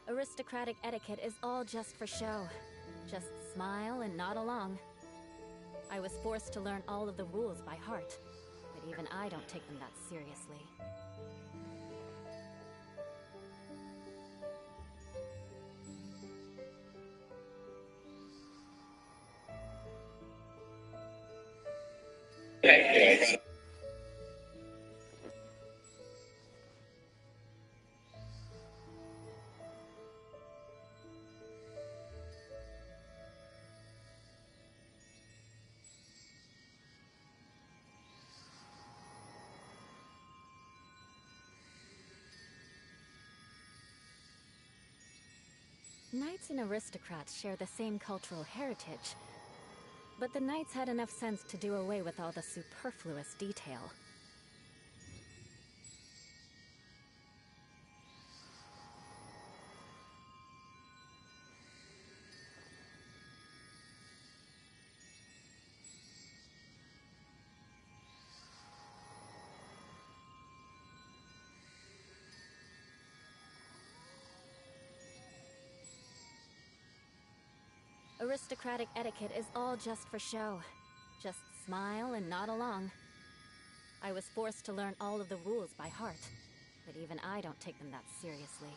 Aristocratic etiquette is all just for show. Just smile and nod along. I was forced to learn all of the rules by heart, but even I don't take them that seriously. Knights and aristocrats share the same cultural heritage, but the knights had enough sense to do away with all the superfluous detail. Aristocratic etiquette is all just for show. Just smile and nod along. I was forced to learn all of the rules by heart, but even I don't take them that seriously.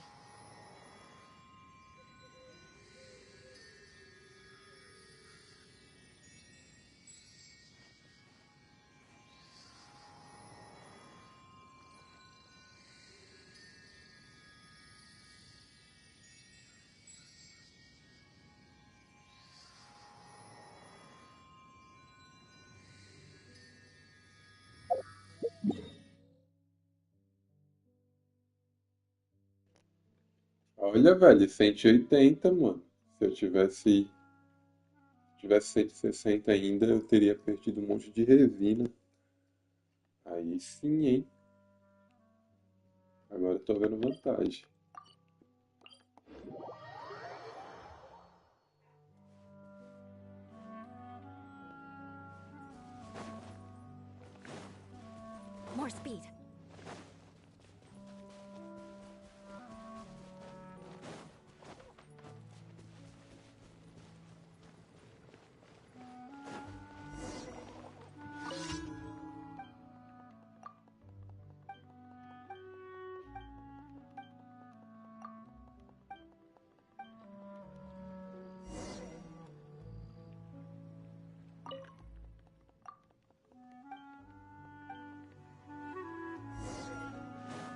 Olha, velho, 180, mano. Se eu tivesse 160 ainda, eu teria perdido um monte de resina. Aí sim, hein? Agora eu tô vendo vantagem. More speed.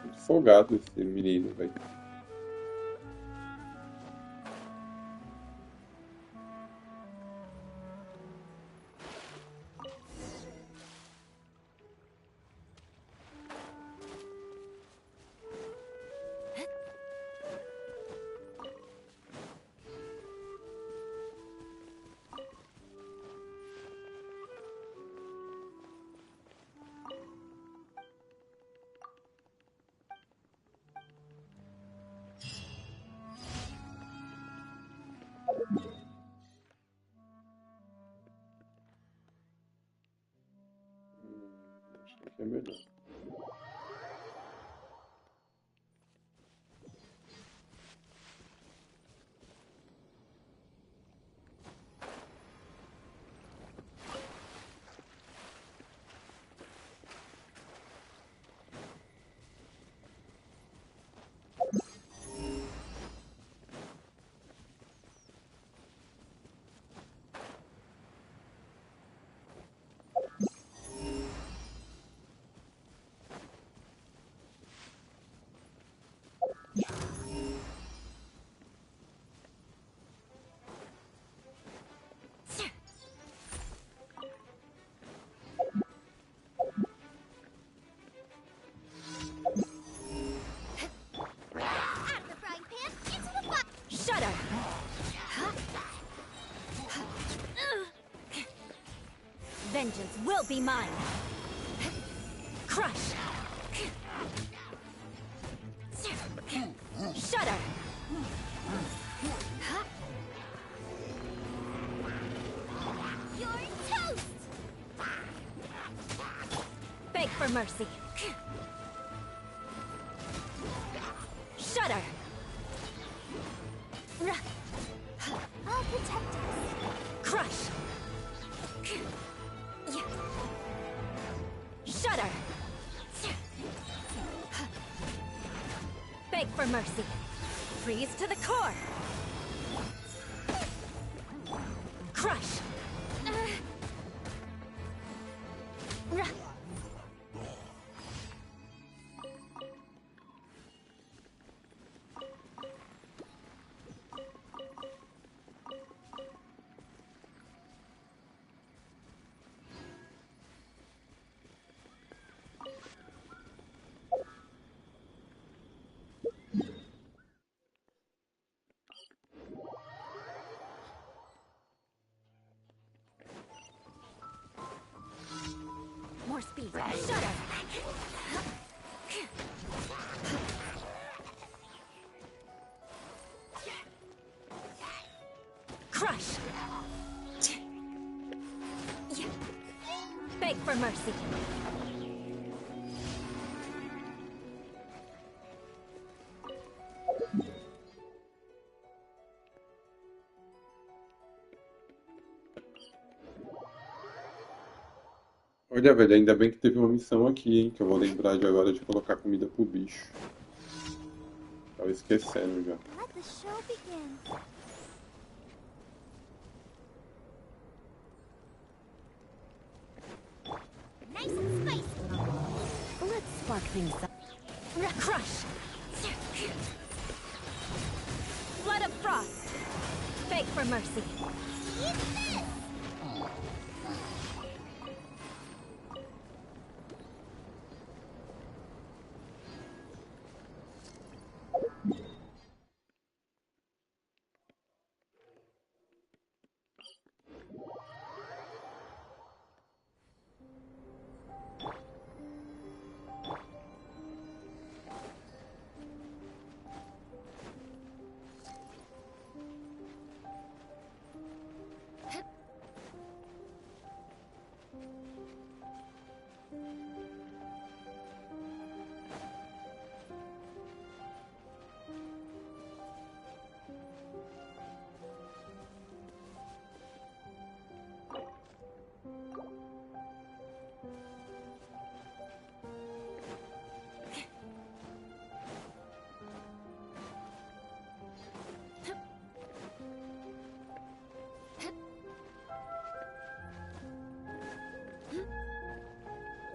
Muito folgado esse menino, velho. Acho que é melhor. Vengeance will be mine! Crush! Shudder! mercy. Shudder. I'll protect us. Crush. Shudder. Beg for mercy. Freeze to the core. Crush. More speed. Shudder. Crush. Beg for mercy. Olha, velho, ainda bem que teve uma missão aqui, hein? Que eu vou lembrar de agora de colocar comida pro bicho. Tava esquecendo já. Let the show begin. Nice and spicy. Let's spark things up. Crush. Blood of frost. Beg for mercy. Eat this!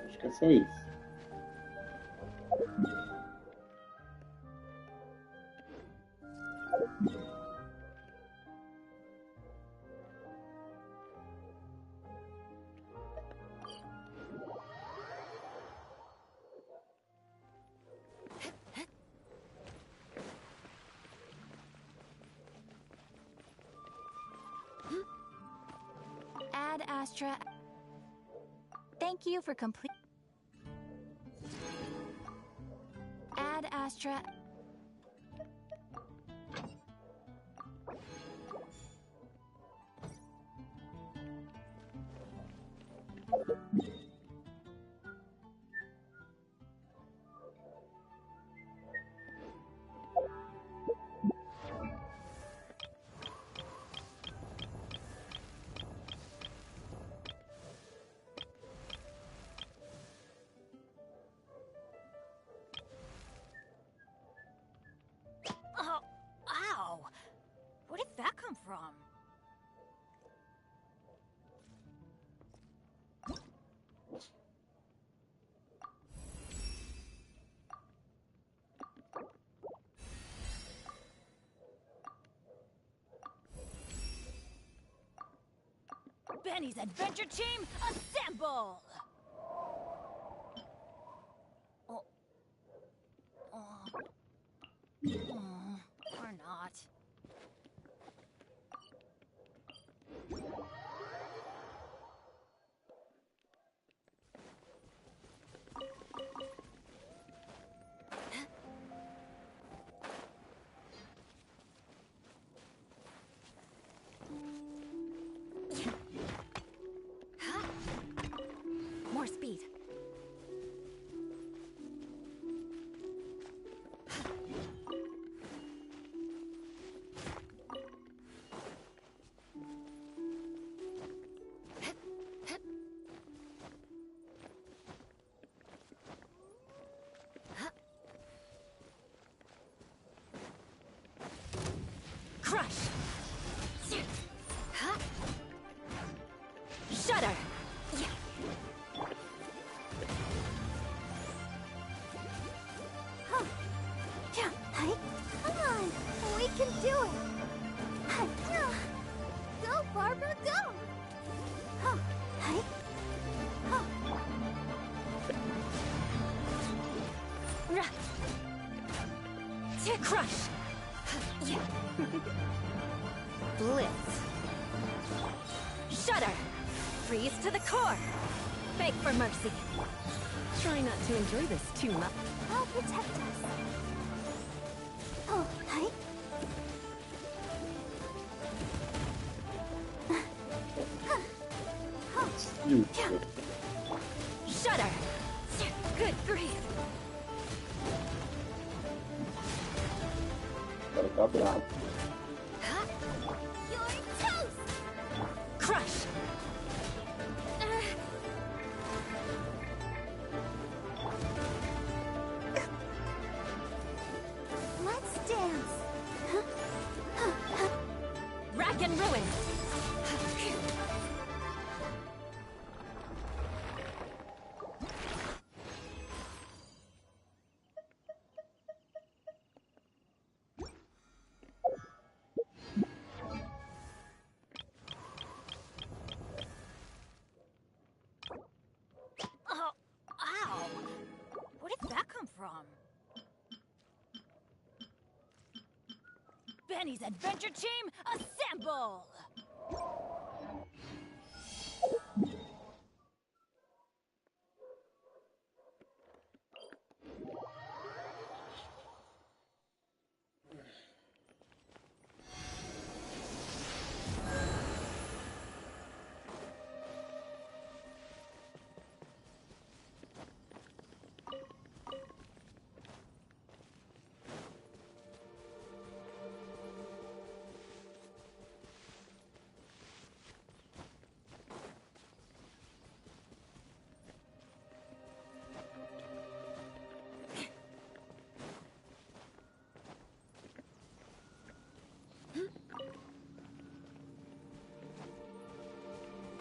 Acho que é só isso. Ad Astra. Thank you for complete. Ad Astra. Oh, ow! Where did that come from? Benny's adventure team, assemble! Oh. Or not. Crush! Blitz! Shudder! Freeze to the core! Beg for mercy! Try not to enjoy this too much. I'll protect us. Oh, hi. Jutro. Shudder! Good grief! O cara tá bravo. You're toast! Crush! Let's dance. Rack and ruin! Oh, ow! Where did that come from? Benny's Adventure Team, assemble!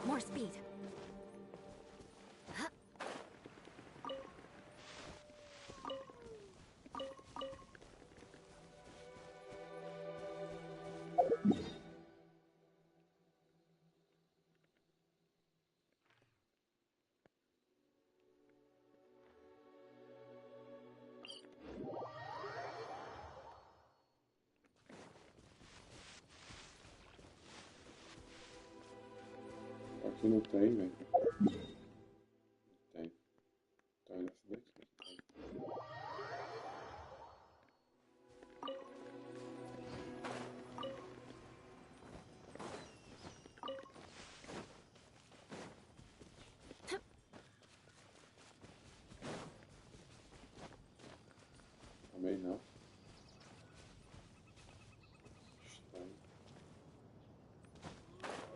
More speed. Aqui não tem, velho. Não tem. Então é nessa daqui que tem. Também não. Estranho.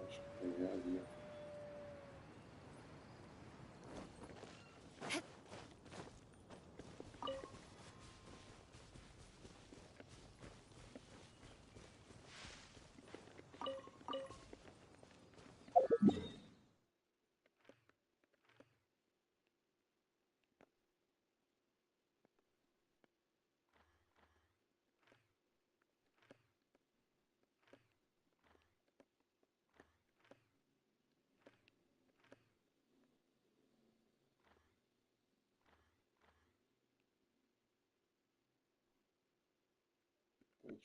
Acho que tem ali, ó.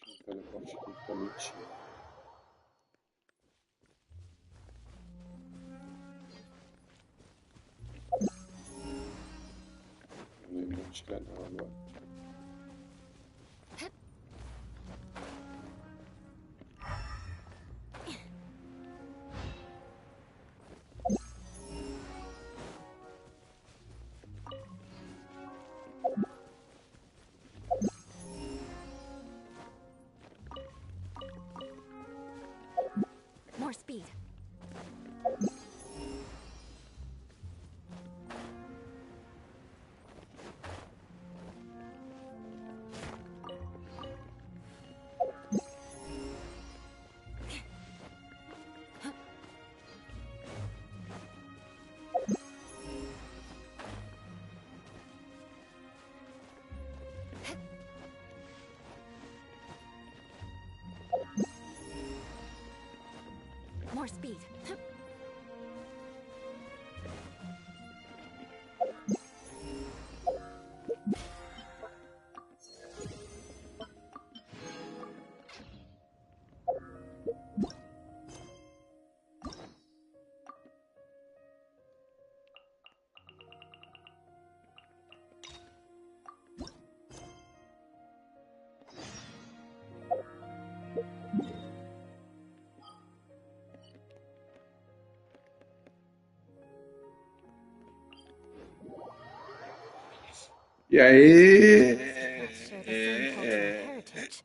Tinha um teleporte aqui que também tinha. Não lembro onde que é não agora. More speed. More speed. E aí? Paths share the same cultural heritage.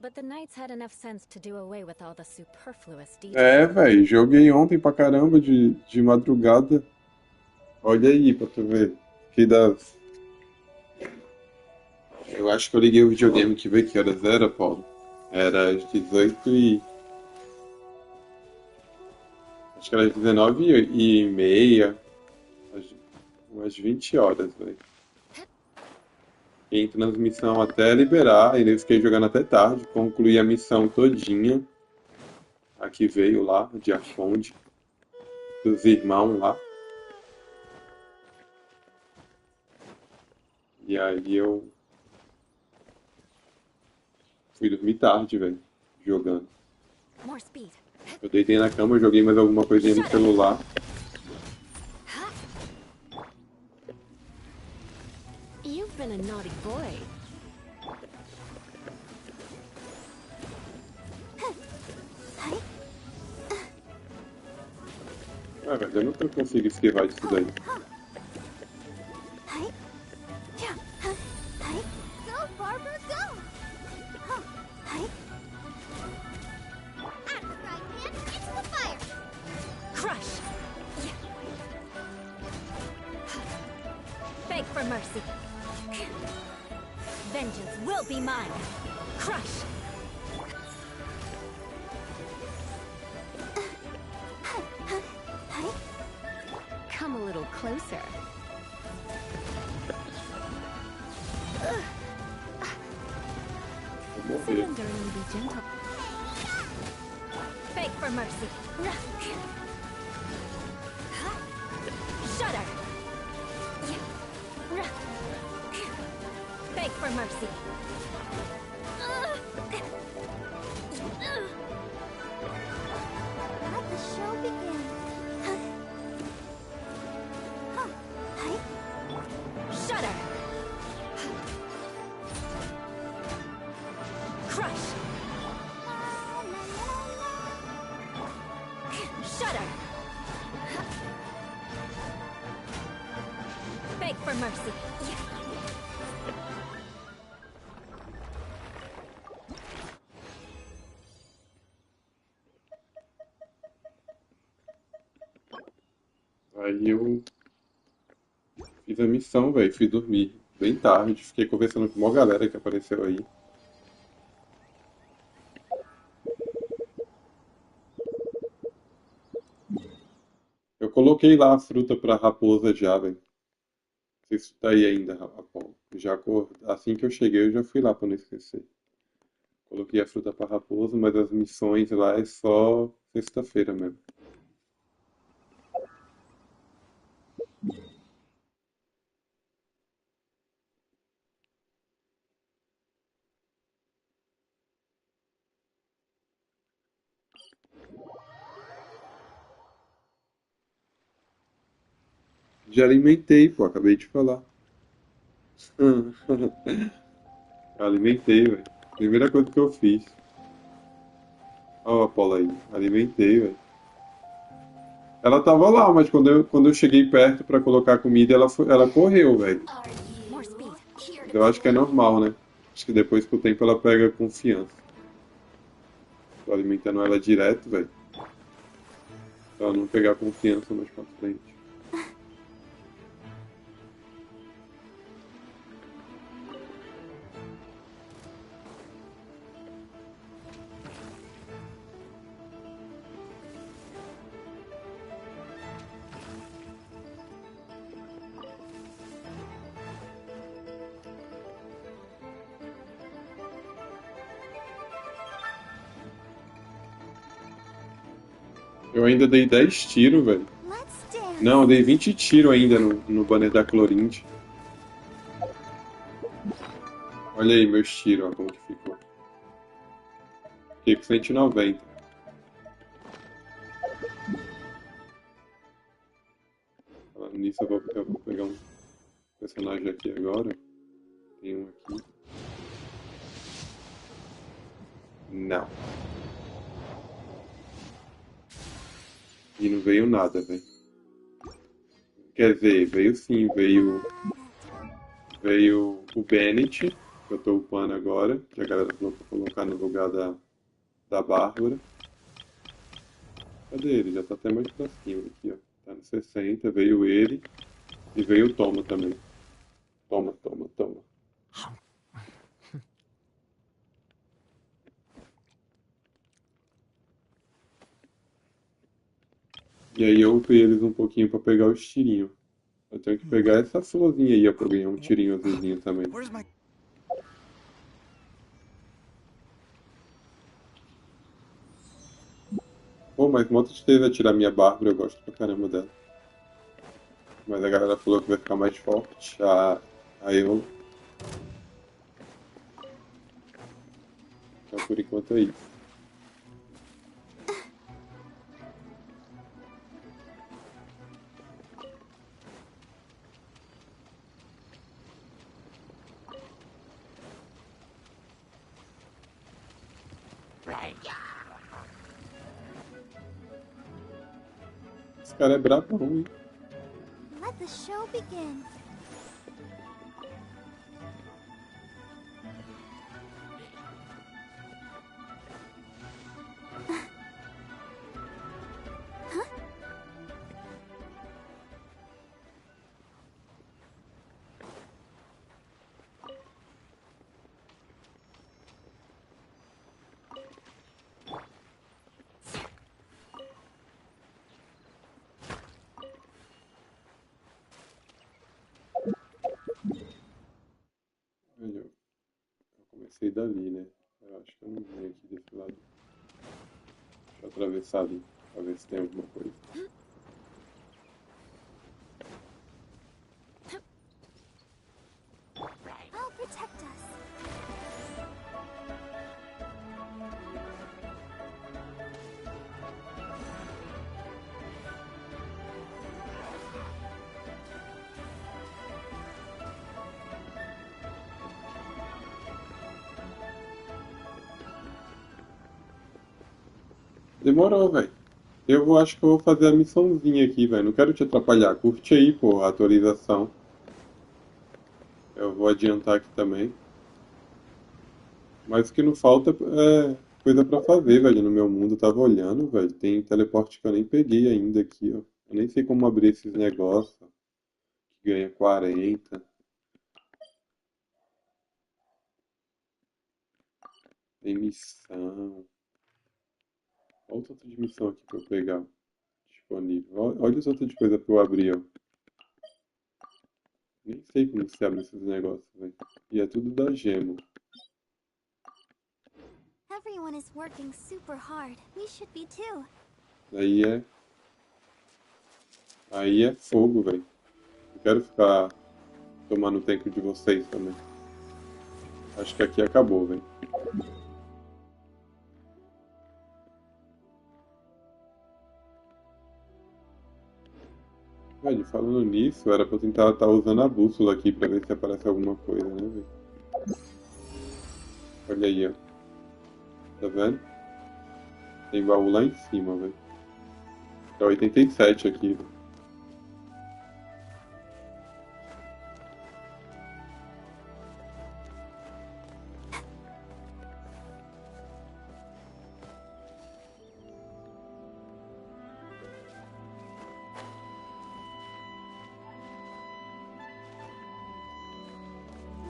But the knights had enough sense to do away with all the superfluous É, details. velho, joguei ontem pra caramba de madrugada. Olha aí pra tu ver. Que das. Eu acho que eu liguei o videogame que ver que horas era, Paulo. Era às 18 e. Acho que era às 19h30. Umas 20 horas, velho. Em transmissão até liberar, e eu fiquei jogando até tarde. Concluí a missão todinha. A que veio lá, de Afonde. Dos irmãos lá. E aí eu fui dormir tarde, velho. Jogando. More speed. Eu deitei na cama, joguei mais alguma coisinha no celular. You've been a naughty boy. Ah, velho, eu nunca consigo esquivar disso daí. Go, Barbara, go! Out of the frying pan, into the fire! Crush! Beg for mercy. Vengeance will be mine. Crush! Come a little closer. Vou morrer. Surrender and be gentle. Beg for mercy. Shudder. Beg for mercy. Let the show begin. Shudder. Crush. Shudder. Beg for mercy. Aí eu fiz a missão, velho. Fui dormir bem tarde. Fiquei conversando com uma galera que apareceu aí. Eu coloquei lá a fruta pra raposa já, velho. Não sei se tá aí ainda, Apolo. Assim que eu cheguei, eu já fui lá pra não esquecer. Coloquei a fruta pra raposa, mas as missões lá é só sexta-feira mesmo. Já alimentei, pô, acabei de falar. Alimentei, velho. Primeira coisa que eu fiz. Ó, a Paula aí. Alimentei, velho. Ela tava lá, mas quando eu cheguei perto pra colocar comida, ela correu, velho. More speed. Eu acho que é normal, né? Acho que depois com o tempo ela pega confiança. Tô alimentando ela direto, velho. Pra ela não pegar confiança mais pra frente. Eu ainda dei 10 tiros, velho. Let's dance! Não, eu dei 20 tiros ainda no banner da Clorinde. Olha aí meus tiros, ó, como que ficou. Fiquei com 190. Falando nisso, eu vou pegar um personagem aqui agora. Tem um aqui. Não. E não veio nada, velho. Quer dizer, veio sim, veio Veio o Bennett, que eu tô upando agora, que a galera falou pra colocar no lugar da Bárbara. Cadê ele? Já tá até mais pra cima aqui, ó. Tá no 60, veio ele e veio o Toma também. Toma, toma, toma. E aí eu upei eles um pouquinho pra pegar os tirinhos. Eu tenho que pegar essa florzinha aí, ó, pra ganhar um tirinho azulzinho também. Where's my... Pô, mas mó tristeza tirar minha Bárbara, eu gosto pra caramba dela. Mas a galera falou que vai ficar mais forte. Aí eu. Então por enquanto é isso. Esse cara é brabão, hein? Let the show begin. Olha, eu comecei dali, né? Eu acho que eu não vim aqui desse lado. Deixa eu atravessar ali, pra ver se tem alguma coisa. I'll protect us. Demorou, velho. Acho que eu vou fazer a missãozinha aqui, velho. Não quero te atrapalhar. Curte aí, pô, a atualização. Eu vou adiantar aqui também. Mas o que não falta é coisa pra fazer, velho. No meu mundo, eu tava olhando, velho. Tem teleporte que eu nem peguei ainda aqui, ó. Eu nem sei como abrir esses negócios. Que ganha 40. Tem missão. Olha o tanto de missão aqui pra eu pegar. Disponível. Olha o tanto de coisa pra eu abrir, ó. Nem sei como se abre esses negócios, velho. E é tudo da gema. Everyone is working super hard. We should be too. Aí é. Aí é fogo, velho. Não quero ficar tomando tempo de vocês também. Acho que aqui acabou, velho. Velho, falando nisso, era pra eu tentar estar usando a bússola aqui pra ver se aparece alguma coisa, né, velho? Olha aí, ó. Tá vendo? Tem baú lá em cima, velho. Tá 87 aqui, velho.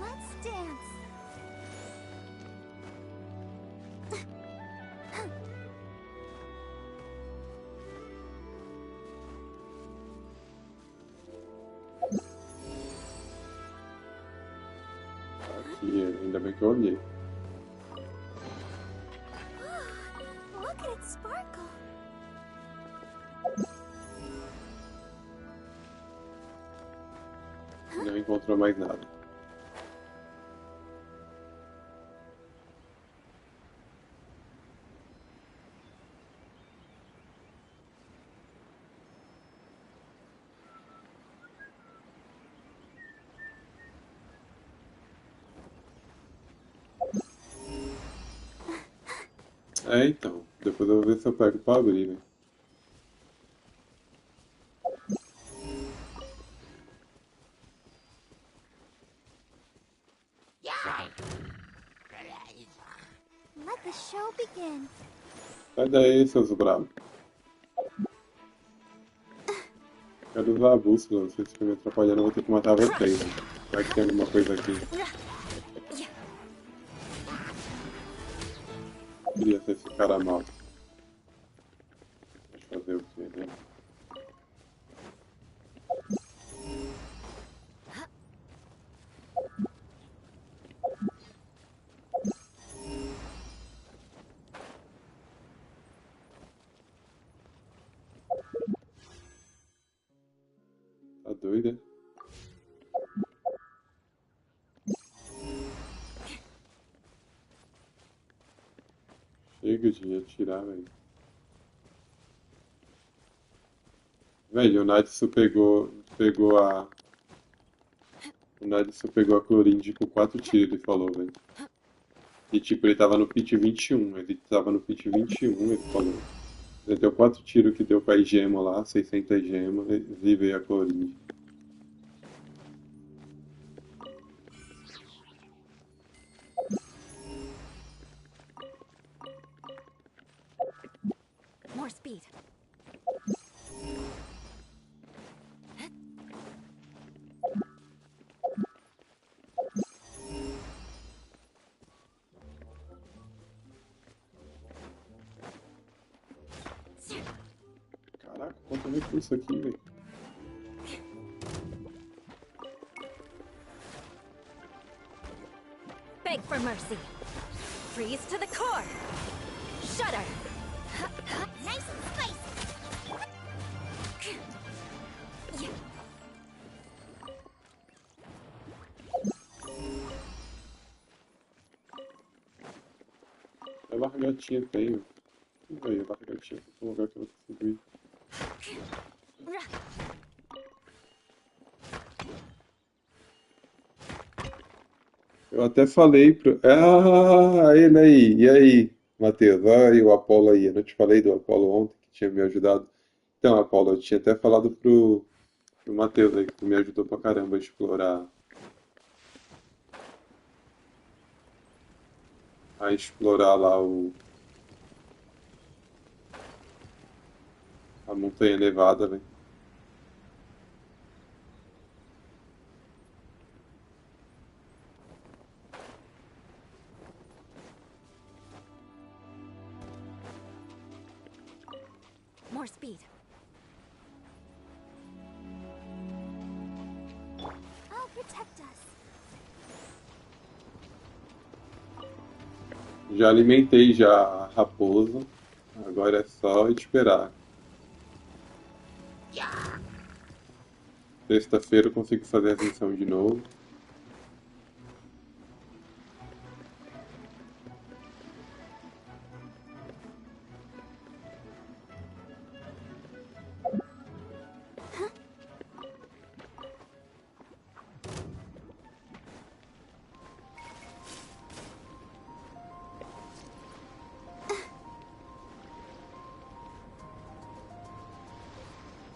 Let's dance. Aqui, ainda bem que eu olhei. Look at it sparkle. Não encontrou mais nada. É, então. Depois eu vou ver se eu pego pra abrir, né? Let the show begin. Sai daí, seus bravos. Quero usar a bússola, se vocês me atrapalhando, eu vou ter que matar vocês. Vai que tem alguma coisa aqui. Queria ser esse cara mal. Deixa eu fazer o que, né? Tá doida? Chega de atirar, velho. Velho, o Nadson pegou a. O Nadson pegou a Clorinde com 4 tiros, ele falou, velho. E tipo, ele tava no pit 21. Ele tava no pit 21, ele falou. Ele deu 4 tiros que deu com a gema lá, 600 gemas, e veio a Clorinde. More speed. Caraca, quanto recurso aqui, velho. Beg for mercy. Freeze to the core. Shudder. Nice and spicy. É largatinha tem, velho. Velho, largatinha pra um lugar que eu não consigo ir. Eu até falei pro. Ah, ele aí. E aí, Matheus? Olha aí o Apolo aí. Eu não te falei do Apolo ontem, que tinha me ajudado. Então, Apolo, eu tinha até falado pro Matheus aí, que tu me ajudou pra caramba a explorar lá a Montanha Nevada, velho. More speed. I'll protect us. Já alimentei já a raposa. Agora é só esperar. Sexta-feira eu consigo fazer a missão de novo.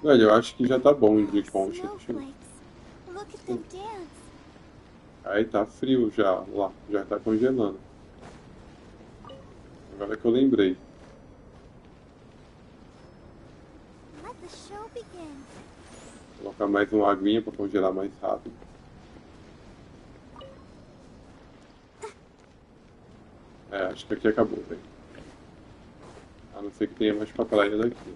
Velho, eu acho que já tá bom de concha. Snowflakes. Look at them dance. Aí tá frio já, lá, já tá congelando. Agora que eu lembrei. Let the show begin. Vou colocar mais uma aguinha pra congelar mais rápido. É, acho que aqui acabou, velho. A não ser que tenha mais papelaria daqui.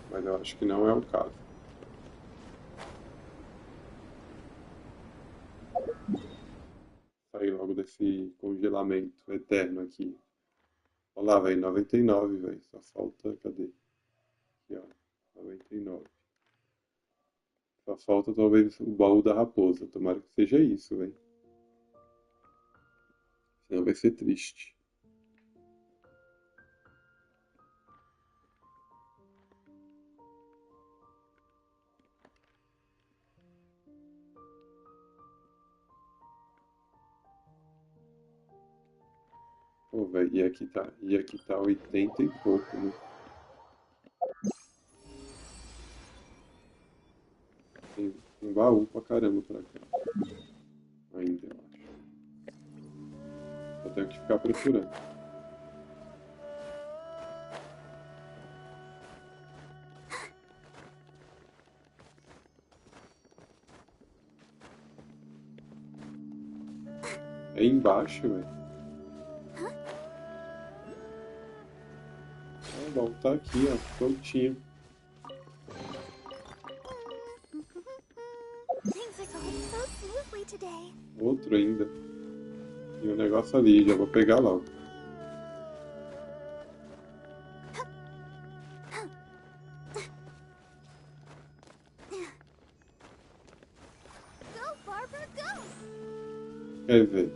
Mas eu acho que não é o caso. Sair logo desse congelamento eterno aqui. Olha lá, velho, 99, velho. Só falta, cadê? Aqui, ó, 99. Só falta talvez o baú da raposa. Tomara que seja isso, velho. Senão vai ser triste. Pô, velho, e aqui tá 80 e pouco, né? Tem baú pra caramba pra cá. tenho que ficar procurando. É embaixo, velho. Ah, bom, tá aqui, ó, prontinho. Things are going so smoothly today. Outro ainda. E o negócio ali, já vou pegar logo. Go, Barbara, go! Quer dizer,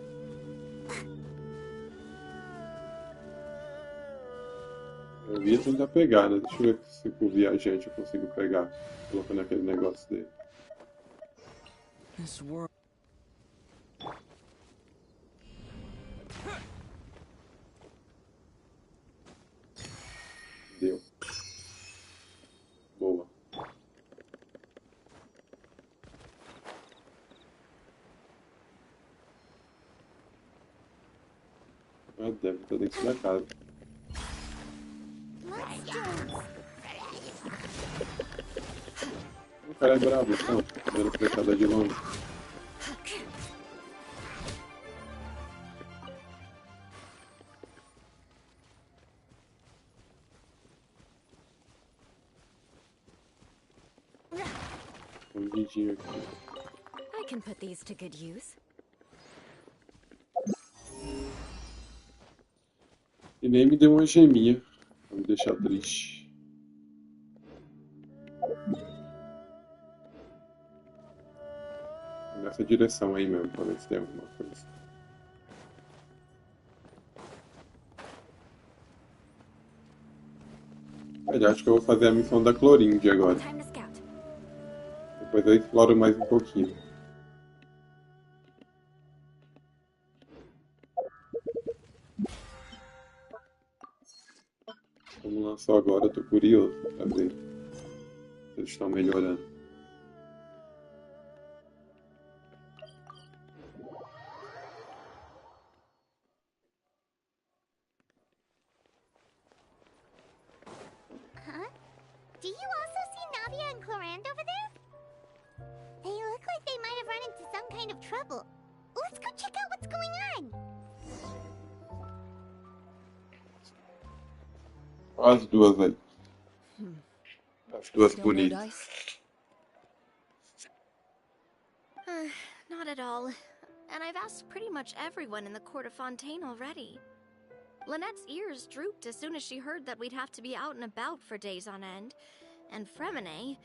eu ia tentar pegar, né? Deixa eu ver se com o viajante eu consigo pegar. Colocando aquele negócio dele. This world. Deu. Boa. Ah, deve estar dentro da casa. Let's dance. O cara é brabo, então. Dando fechada de longe. Escondidinho aqui. I can put these to good use. E nem me deu uma geminha. Pra me deixar triste. Nessa direção aí mesmo, pra ver se tem alguma coisa. Eu acho que eu vou fazer a missão da Clorinde agora. Time to scout. Depois eu exploro mais um pouquinho. Vamos lá só agora, eu tô curioso pra ver se eles estão melhorando. Huh? Do you also see Navia and Clorand over there? They look like they might have run into some kind of trouble. Let's go check out what's going on. Olha as duas aí. As duas Still no bonitas. dice? Not at all. And I've asked pretty much everyone in the court of Fontaine already. Lynette's ears drooped as soon as she heard that we'd have to be out and about for days on end. And Fremine,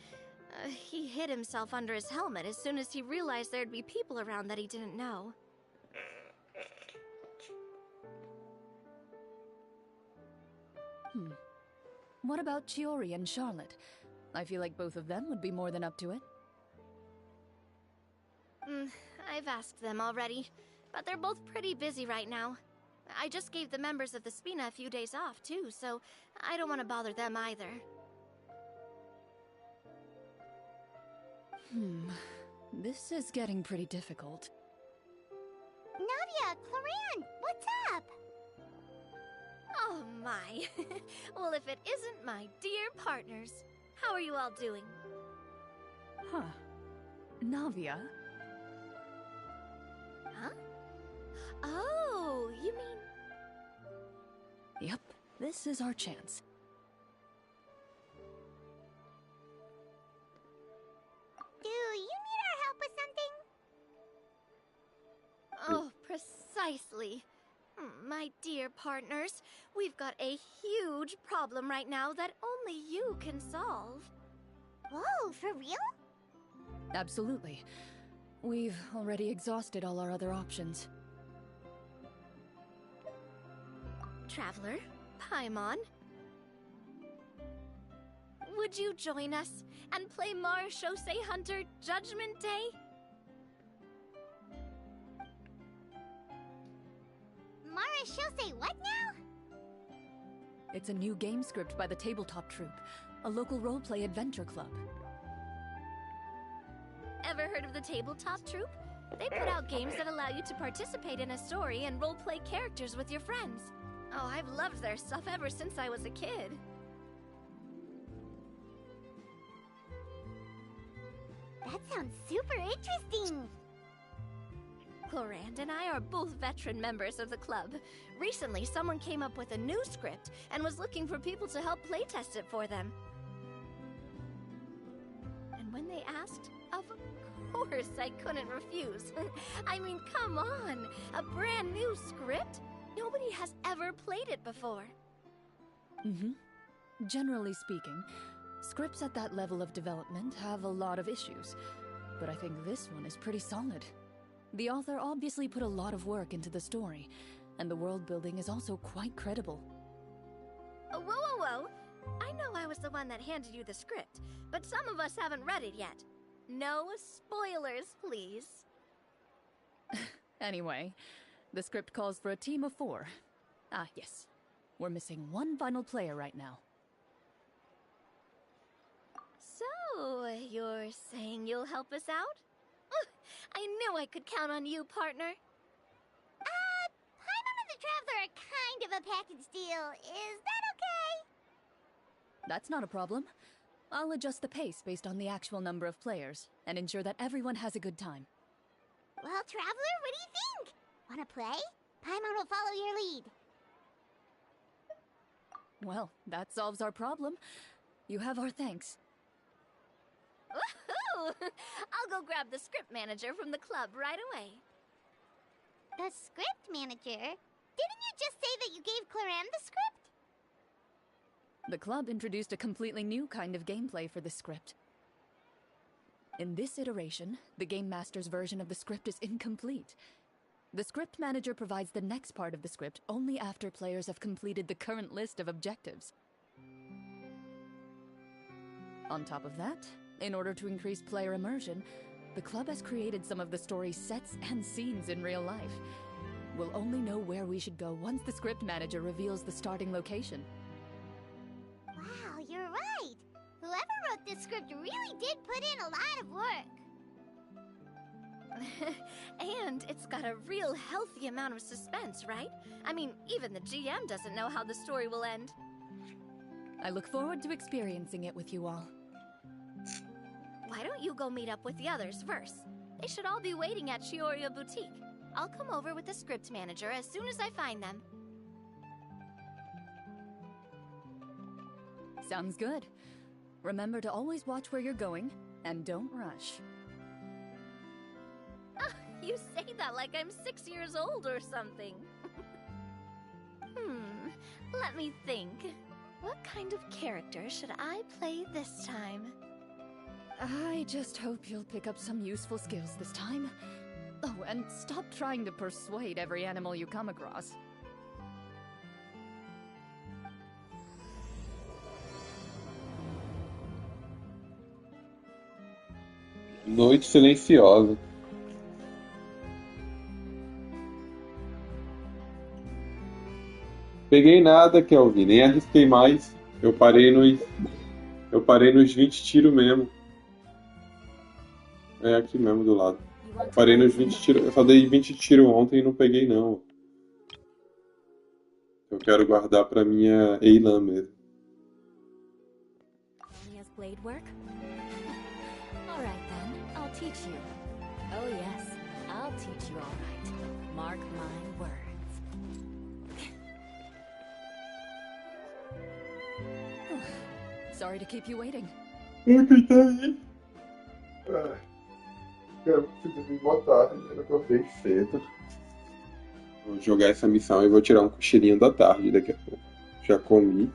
he hid himself under his helmet as soon as he realized there'd be people around that he didn't know. What about Chiori and Charlotte? I feel like both of them would be more than up to it. I've asked them already, but they're both pretty busy right now. I just gave the members of the Spina a few days off, too, so I don't want to bother them either. This is getting pretty difficult. Navia, Clorand, what's up? Oh my. Well, if it isn't my dear partners. How are you all doing? Huh. Navia? Huh? Oh, you mean... Yep, this is our chance. Do you need our help with something? Oh, precisely. My dear partners, we've got a huge problem right now that only you can solve. Whoa, for real? Absolutely. We've already exhausted all our other options. Traveler, Paimon, would you join us and play Marechaussee Hunter Judgment Day? Marechaussee what now? It's a new game script by the Tabletop Troupe, a local roleplay adventure club. Ever heard of the Tabletop Troupe? They put out games that allow you to participate in a story and role-play characters with your friends. Oh, I've loved their stuff ever since I was a kid. That sounds super interesting. Clorand and I are both veteran members of the club. Recently, someone came up with a new script and was looking for people to help playtest it for them. And when they asked, of course I couldn't refuse. I mean, come on! A brand new script? Nobody has ever played it before. Generally speaking, scripts at that level of development have a lot of issues, but I think this one is pretty solid. The author obviously put a lot of work into the story, and the world building is also quite credible. Whoa, whoa, whoa! I know I was the one that handed you the script, but some of us haven't read it yet. No spoilers, please. Anyway, the script calls for a team of 4. Ah, yes. We're missing one final player right now. So, you're saying you'll help us out? I knew I could count on you, partner. Paimon and the Traveler are kind of a package deal. Is that okay? That's not a problem. I'll adjust the pace based on the actual number of players, and ensure that everyone has a good time. Well, Traveler, what do you think? Wanna play? Paimon will follow your lead. Well, that solves our problem. You have our thanks. Woohoo! I'll go grab the script manager from the club right away. The script manager? Didn't you just say that you gave Clorand the script? The club introduced a completely new kind of gameplay for the script. In this iteration, the Game Master's version of the script is incomplete. The script manager provides the next part of the script only after players have completed the current list of objectives. On top of that, in order to increase player immersion, the club has created some of the story's sets and scenes in real life. We'll only know where we should go once the script manager reveals the starting location. Wow, you're right. Whoever wrote this script really did put in a lot of work. And it's got a real healthy amount of suspense, right? I mean, even the GM doesn't know how the story will end. I look forward to experiencing it with you all. Why don't you go meet up with the others first? They should all be waiting at Chioria Boutique. I'll come over with the script manager as soon as I find them. Sounds good. Remember to always watch where you're going, and don't rush. You say that like I'm 6 years old or something. Let me think. What kind of character should I play this time? I just hope you'll pick up some useful skills this time. Oh, and stop trying to persuade every animal you come across. Noite silenciosa. Peguei nada, Kelvin, nem arrisquei mais. Eu parei nos 20 tiros mesmo. É aqui mesmo do lado. Eu parei nos 20 tiros. Eu só dei 20 tiros ontem e não peguei não. Eu quero guardar pra minha Eilan mesmo. Anya's blade work? All right then, I'll teach you. Oh yes, I'll teach you all right. Mark my words. Sorry to keep you waiting. Quem tá aí? Quero dormir boa tarde, eu acordei cedo. Vou jogar essa missão e vou tirar um cochilinho da tarde daqui a pouco. Já comi.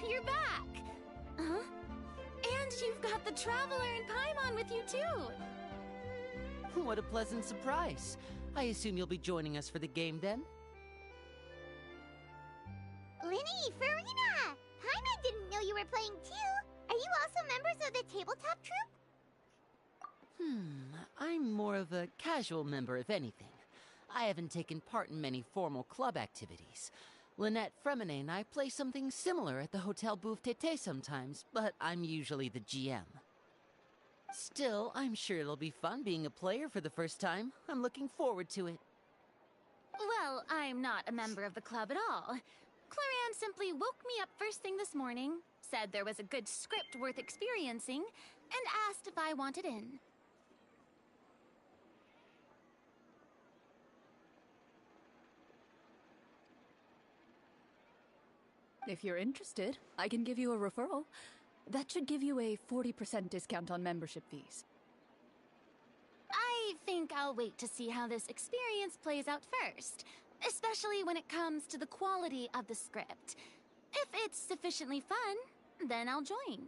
You're back! Huh? And you've got the Traveler and Paimon with you too! What a pleasant surprise. I assume you'll be joining us for the game then? Linny, Farina! Paimon didn't know you were playing too. Are you also members of the tabletop troupe? I'm more of a casual member, if anything. I haven't taken part in many formal club activities. Lynette Fremine and I play something similar at the Hotel Bouffe Tété sometimes, but I'm usually the GM. Still, I'm sure it'll be fun being a player for the first time. I'm looking forward to it. Well, I'm not a member of the club at all. Clarion simply woke me up first thing this morning, said there was a good script worth experiencing, and asked if I wanted in. If you're interested, I can give you a referral. That should give you a 40% discount on membership fees. I think I'll wait to see how this experience plays out first, especially when it comes to the quality of the script. If it's sufficiently fun, then I'll join.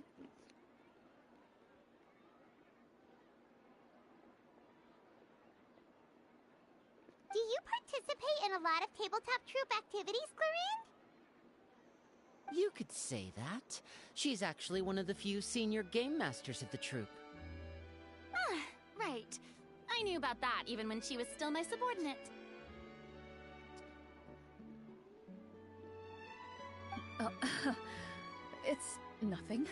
Do you participate in a lot of tabletop troupe activities, Clarion? You could say that. She's actually one of the few senior game masters of the troupe. Ah, right. I knew about that even when she was still my subordinate. It's nothing.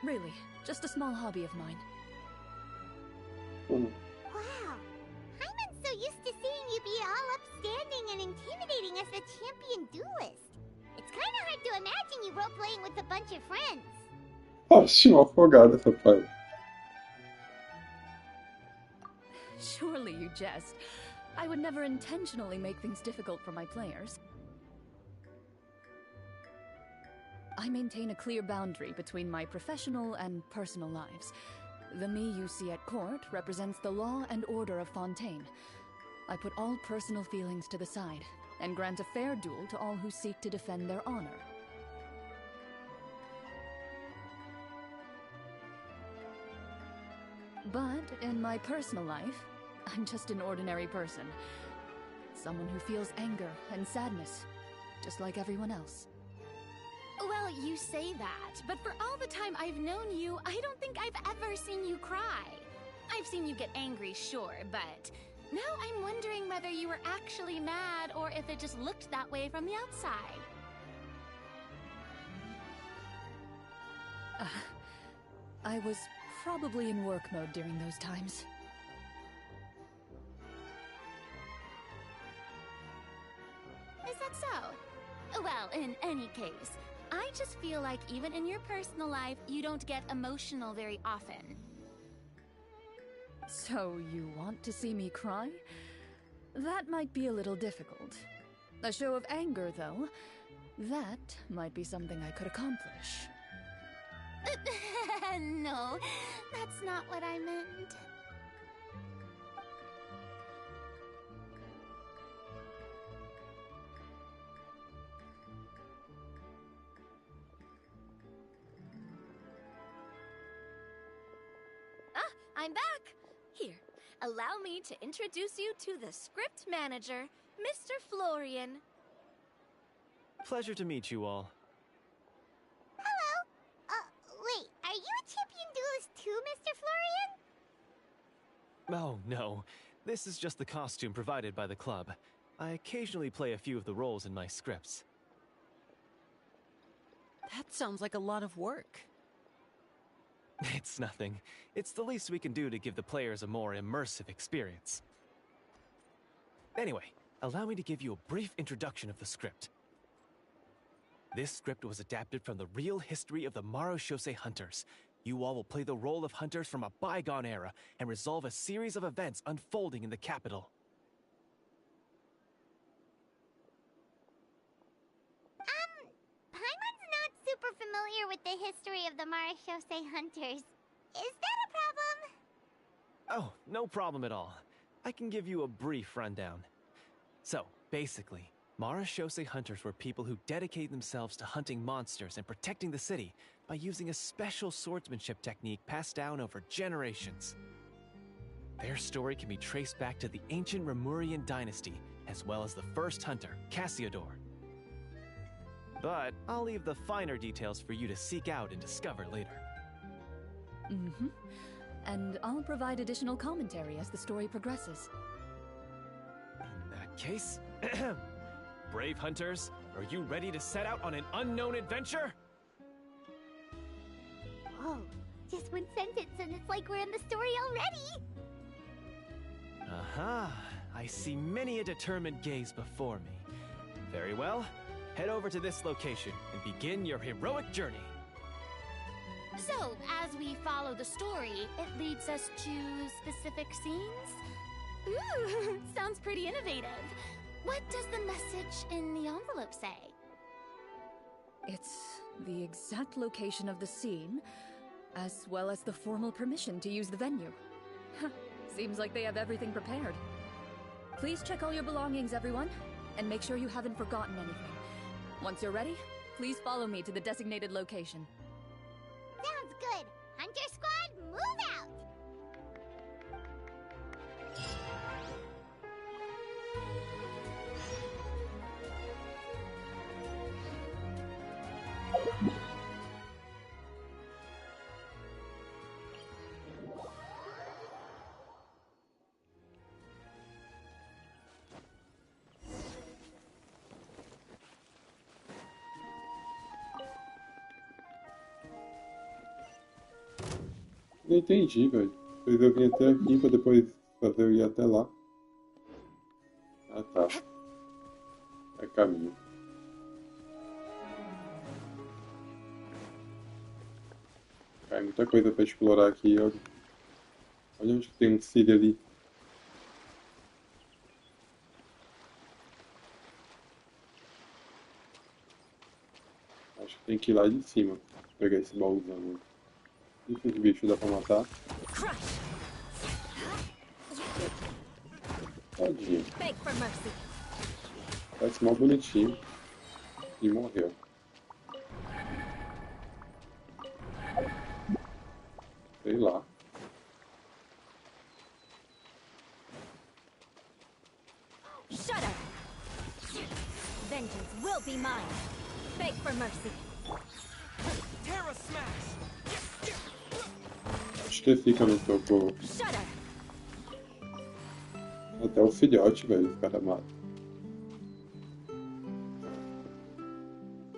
Really, just a small hobby of mine. Wow. Hyman's so used to seeing you be all upstanding and intimidating as a champion duelist. It's kind of hard to imagine you role-playing with a bunch of friends. Nossa, uma afogada essa pai. Surely you jest. I would never intentionally make things difficult for my players. I maintain a clear boundary between my professional and personal lives. The me you see at court represents the law and order of Fontaine. I put all personal feelings to the side and grant a fair duel to all who seek to defend their honor. But in my personal life, I'm just an ordinary person. Someone who feels anger and sadness, just like everyone else. Well, you say that, but for all the time I've known you, I don't think I've ever seen you cry. I've seen you get angry, sure, but now I'm wondering whether you were actually mad or if it just looked that way from the outside. I was probably in work mode during those times. Is that so? Well, in any case, I just feel like even in your personal life, you don't get emotional very often. So you want to see me cry? That might be a little difficult. A show of anger, though, that might be something I could accomplish. No, that's not what I meant. I'm back! Here, allow me to introduce you to the script manager, Mr. Florian. Pleasure to meet you all. Hello. Wait, are you a champion duelist too, Mr. Florian? Oh, no. This is just the costume provided by the club. I occasionally play a few of the roles in my scripts. That sounds like a lot of work. It's nothing. It's the least we can do to give the players a more immersive experience. Anyway, allow me to give you a brief introduction of the script. This script was adapted from the real history of the Marushose Hunters. You all will play the role of hunters from a bygone era and resolve a series of events unfolding in the capital. Paimon's not super familiar with the history of the Marushose Hunters. Is that a problem? Oh, no problem at all. I can give you a brief rundown. So, basically, Marushose Hunters were people who dedicated themselves to hunting monsters and protecting the city by using a special swordsmanship technique passed down over generations. Their story can be traced back to the ancient Remurian dynasty, as well as the first hunter, Cassiodor. But I'll leave the finer details for you to seek out and discover later. Mm-hmm. And I'll provide additional commentary as the story progresses. In that case, brave hunters, are you ready to set out on an unknown adventure? Whoa, Just one sentence and it's like we're in the story already! Aha! I see many a determined gaze before me. Very well. Head over to this location and begin your heroic journey. So, as we follow the story, it leads us to specific scenes? Ooh, sounds pretty innovative. What does the message in the envelope say? It's the exact location of the scene, as well as the formal permission to use the venue. Seems like they have everything prepared. Please check all your belongings, everyone, and make sure you haven't forgotten anything. Once you're ready, please follow me to the designated location. Sounds good! Hunter Squad, move out! Não entendi, velho. Depois eu vim até aqui pra depois fazer eu ir até lá. Ah, tá. É caminho. Cara, muita coisa pra explorar aqui, olha. Olha onde que tem um cílio ali. Acho que tem que ir lá de cima. Pegar esse baúzão. Esse bicho dá pra matar. Tadinho. Parece mal bonitinho. E morreu. Sei lá. Shut up! Vengeance will be mine. Beg for mercy. Terra Smash! Esqueci que eu não tô com... Até o filhote, velho, os caras matam.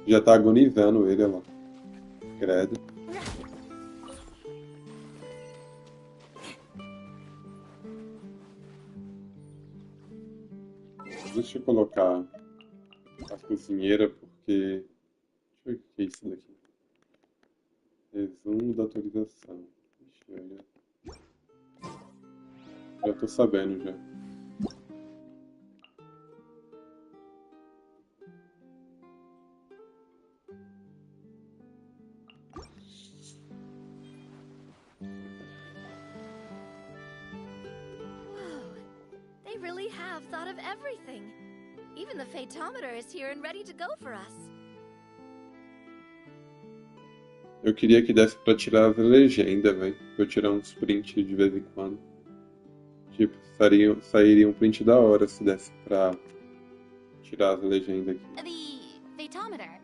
Já tá agonizando ele, olha lá. Credo. Deixa eu colocar a cozinheira, porque... Deixa eu ver o que é isso daqui. Resumo da atualização. Já tô sabendo já. They really have thought of everything. Even the Fatometer is here and ready to go for us. Eu queria que desse pra tirar as legendas, velho. Pra eu tirar uns prints de vez em quando. Tipo, sairia um print da hora se desse pra tirar as legendas aqui. The Fatometer.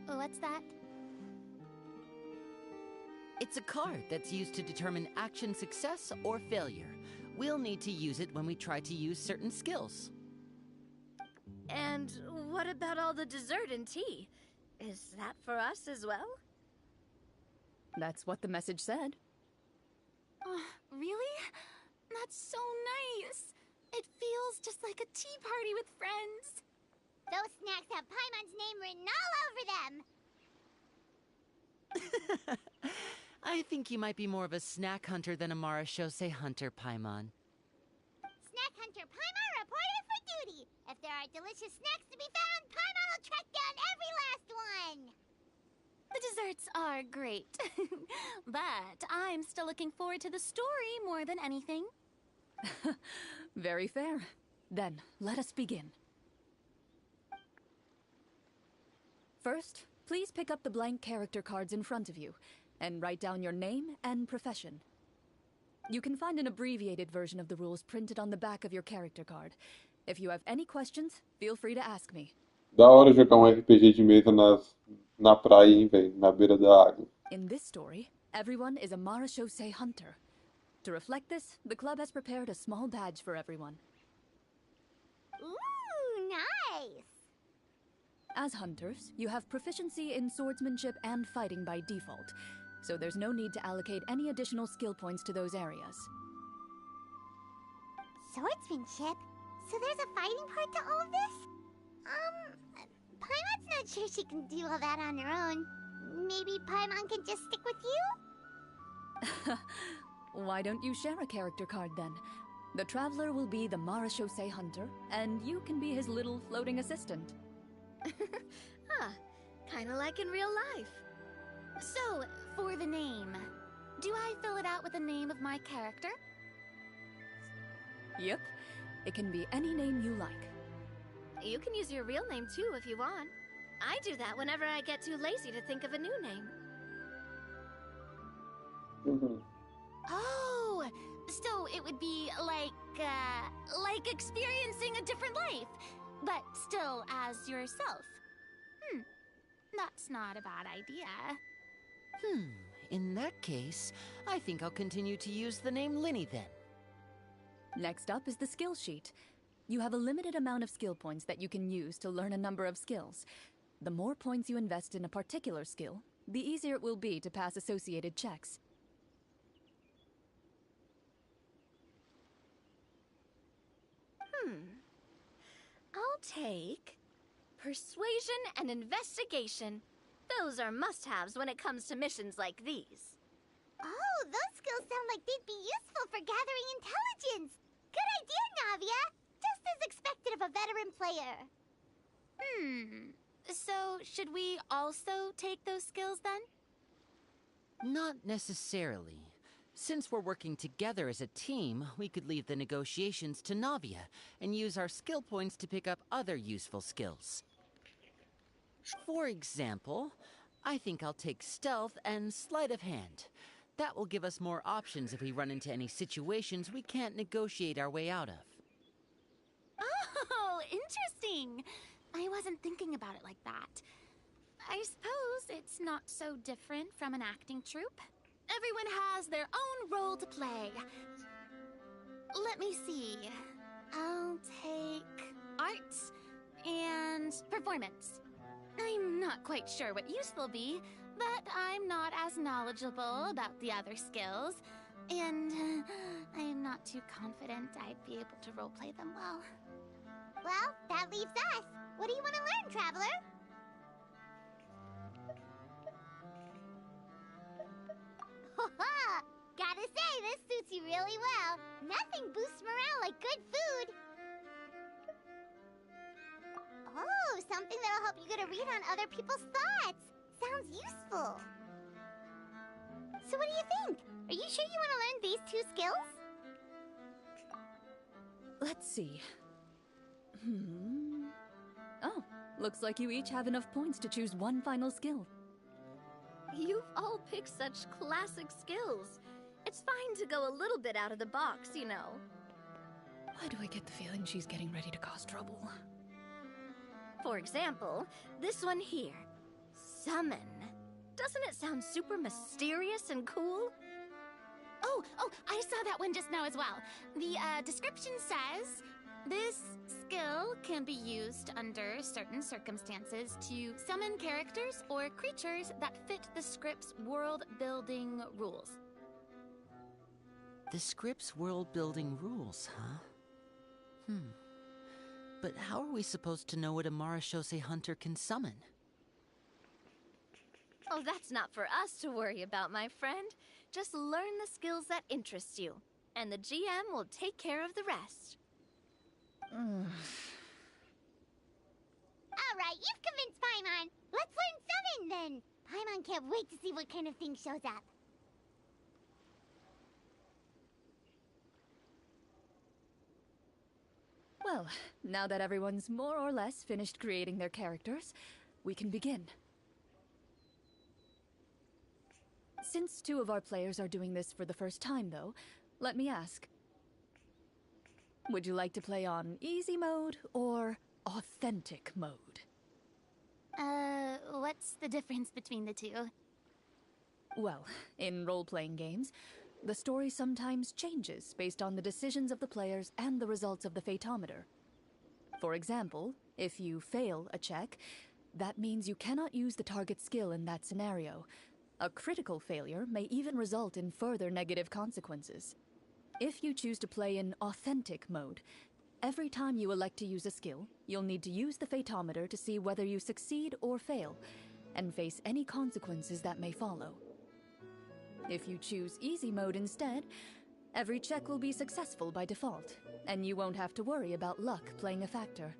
What's that? It's a card that's used to determine action success or failure. We'll need to use it when we try to use certain skills. And what about all the dessert and tea? Is that for us as well? That's what the message said. Really? That's so nice. It feels just like a tea party with friends. Those snacks have Paimon's name written all over them! I think you might be more of a snack hunter than a Marashose hunter, Paimon. Snack Hunter Paimon reported for duty! If there are delicious snacks to be found, Paimon will track down every last one! The desserts are great. But I'm still looking forward to the story more than anything. Very fair. Then, let us begin. First, please pick up the blank character cards in front of you, and write down your name and profession. You can find an abbreviated version of the rules printed on the back of your character card. If you have any questions, feel free to ask me. Da hora jogar RPG de mesa na praia, hein, velho? Na beira da água. In this story, everyone is a Marashose hunter. To reflect this, the club has prepared a small badge for everyone. Ooh, nice! As hunters, you have proficiency in swordsmanship and fighting by default. so there's no need to allocate any additional skill points to those areas. Swordsmanship? So there's a fighting part to all of this? Paimon's not sure she can do all that on her own. Maybe Paimon can just stick with you? Why don't you share a character card then? The Traveler will be the Marachose Hunter, and you can be his little floating assistant. Huh. Kinda like in real life. So, for the name, do I fill it out with the name of my character? Yep, it can be any name you like. You can use your real name too if you want. I do that whenever I get too lazy to think of a new name. Oh, so it would be like experiencing a different life, but still as yourself. That's not a bad idea. In that case, I think I'll continue to use the name Linny then. Next up is the skill sheet. You have a limited amount of skill points that you can use to learn a number of skills. The more points you invest in a particular skill, the easier it will be to pass associated checks. I'll take persuasion and investigation. Those are must-haves when it comes to missions like these. Oh, those skills sound like they'd be useful for gathering intelligence. Good idea, Navia. Just as expected of a veteran player. So, should we also take those skills then? Not necessarily. Since we're working together as a team, we could leave the negotiations to Navia and use our skill points to pick up other useful skills. For example, I think I'll take stealth and sleight of hand. That will give us more options if we run into any situations we can't negotiate our way out of. Oh, interesting. I wasn't thinking about it like that. I suppose it's not so different from an acting troupe. Everyone has their own role to play. Let me see. I'll take arts and performance. I'm not quite sure what use they'll be, but I'm not as knowledgeable about the other skills, and I'm not too confident I'd be able to roleplay them well. Well, that leaves us. What do you want to learn, Traveler? Haha! Gotta say, this suits you really well. Nothing boosts morale like good food. Oh, something that'll help you get a read on other people's thoughts. Sounds useful. So what do you think? Are you sure you want to learn these two skills? Let's see. Oh, looks like you each have enough points to choose one final skill. You've all picked such classic skills. It's fine to go a little bit out of the box, you know. Why do I get the feeling she's getting ready to cause trouble? For example, this one here. Summon. Doesn't it sound super mysterious and cool? Oh, I saw that one just now as well. The description says, this skill can be used under certain circumstances to summon characters or creatures that fit the script's world-building rules. The script's world-building rules, huh? But how are we supposed to know what a Marachose Hunter can summon? Oh, that's not for us to worry about, my friend. Just learn the skills that interest you, and the GM will take care of the rest. All right, you've convinced Paimon. Let's learn summon then. Paimon can't wait to see what kind of thing shows up. Well, now that everyone's more or less finished creating their characters, we can begin. Since two of our players are doing this for the first time, though, let me ask. Would you like to play on easy mode or authentic mode? What's the difference between the two? Well, in role-playing games, the story sometimes changes based on the decisions of the players and the results of the Fatometer. For example, if you fail a check, that means you cannot use the target skill in that scenario. A critical failure may even result in further negative consequences. If you choose to play in authentic mode, every time you elect to use a skill, you'll need to use the Fatometer to see whether you succeed or fail, and face any consequences that may follow. If you choose easy mode instead, every check will be successful by default, and you won't have to worry about luck playing a factor.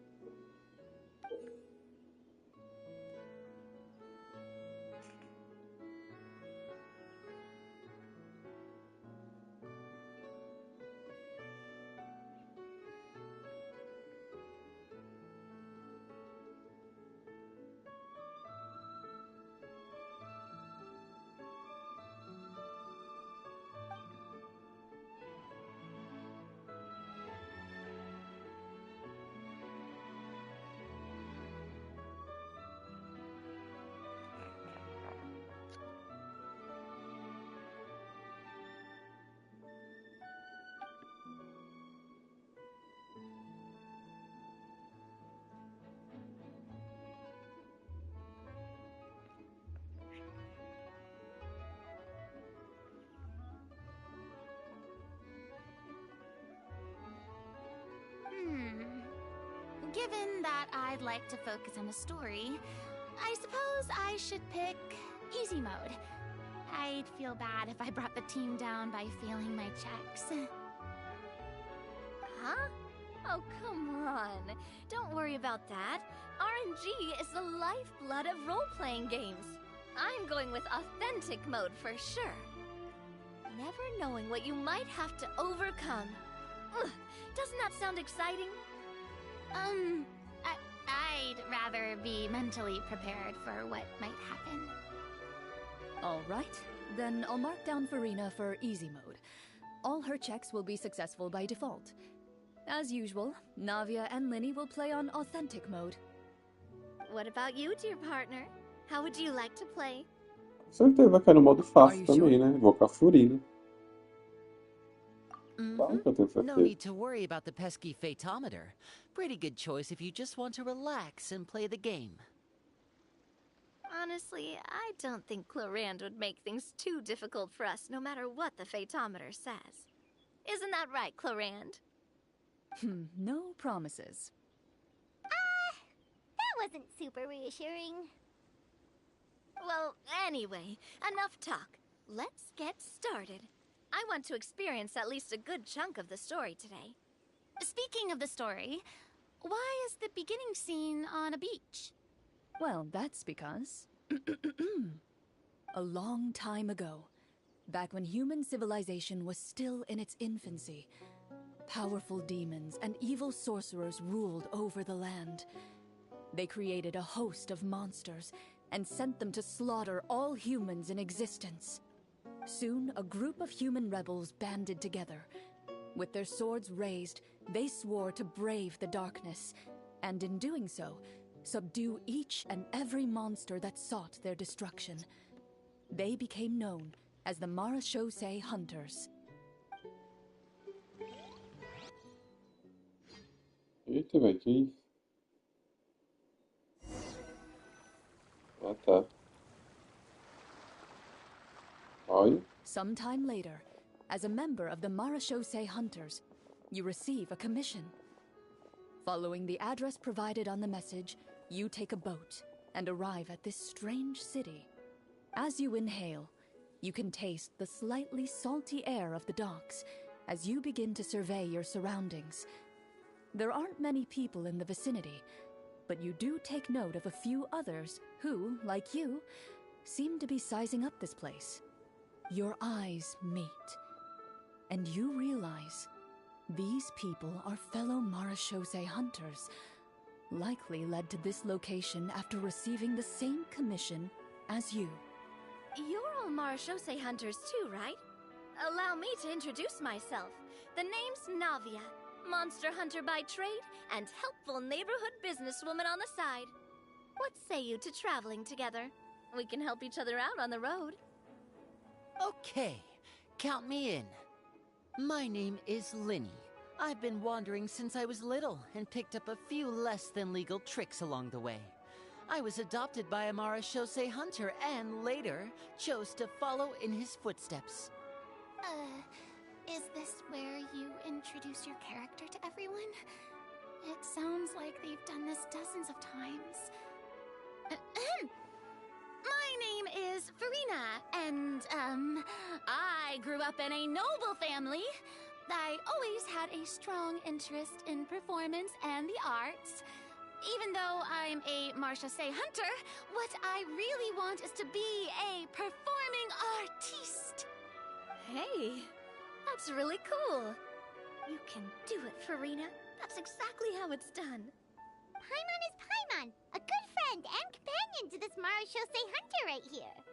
Given that I'd like to focus on the story, I suppose I should pick easy mode. I'd feel bad if I brought the team down by failing my checks. Huh? Oh, come on. Don't worry about that. RNG is the lifeblood of role-playing games. I'm going with authentic mode for sure. Never knowing what you might have to overcome. Ugh, doesn't that sound exciting? I'd rather be mentally prepared for what might happen. Alright, then I'll mark down Farina for easy mode. All her checks will be successful by default. As usual, Navia and Linny will play on authentic mode. What about you, dear partner? How would you like to play? Com certeza vai cair no modo fácil Are you também, sure? né? Vou com a Furina. Claro que eu tenho No certeza. need to worry about the pesky Fatometer. Pretty good choice if you just want to relax and play the game. Honestly, I don't think Clorand would make things too difficult for us no matter what the Fatometer says. Isn't that right, Clorand? No promises. That wasn't super reassuring. Well, anyway, enough talk. Let's get started. I want to experience at least a good chunk of the story today. Speaking of the story, why is the beginning scene on a beach? Well, that's because... a long time ago, back when human civilization was still in its infancy, powerful demons and evil sorcerers ruled over the land. They created a host of monsters and sent them to slaughter all humans in existence. Soon, a group of human rebels banded together. With their swords raised, they swore to brave the darkness, and in doing so, subdue each and every monster that sought their destruction. They became known as the Marashosei Hunters. Eita, velho, que isso? Ah, tá. Olha. Sometime later, as a member of the Marashosei Hunters, you receive a commission. Following the address provided on the message, you take a boat and arrive at this strange city. As you inhale, you can taste the slightly salty air of the docks as you begin to survey your surroundings. There aren't many people in the vicinity, but you do take note of a few others who, like you, seem to be sizing up this place. Your eyes meet, and you realize these people are fellow Marashosei hunters, likely led to this location after receiving the same commission as you. You're all Marashosei hunters too, right? Allow me to introduce myself. The name's Navia, monster hunter by trade and helpful neighborhood businesswoman on the side. What say you to traveling together? We can help each other out on the road. Okay, count me in. My name is Linny. I've been wandering since I was little and picked up a few less than legal tricks along the way. I was adopted by a Marashose hunter and later chose to follow in his footsteps. Is this where you introduce your character to everyone? It sounds like they've done this dozens of times. My name is Farina, and, I grew up in a noble family. I always had a strong interest in performance and the arts. Even though I'm a Marchese hunter, what I really want is to be a performing artiste. Hey, that's really cool. You can do it, Farina. That's exactly how it's done. Paimon is Paimon, a good friend and companion to this Marashose hunter right here.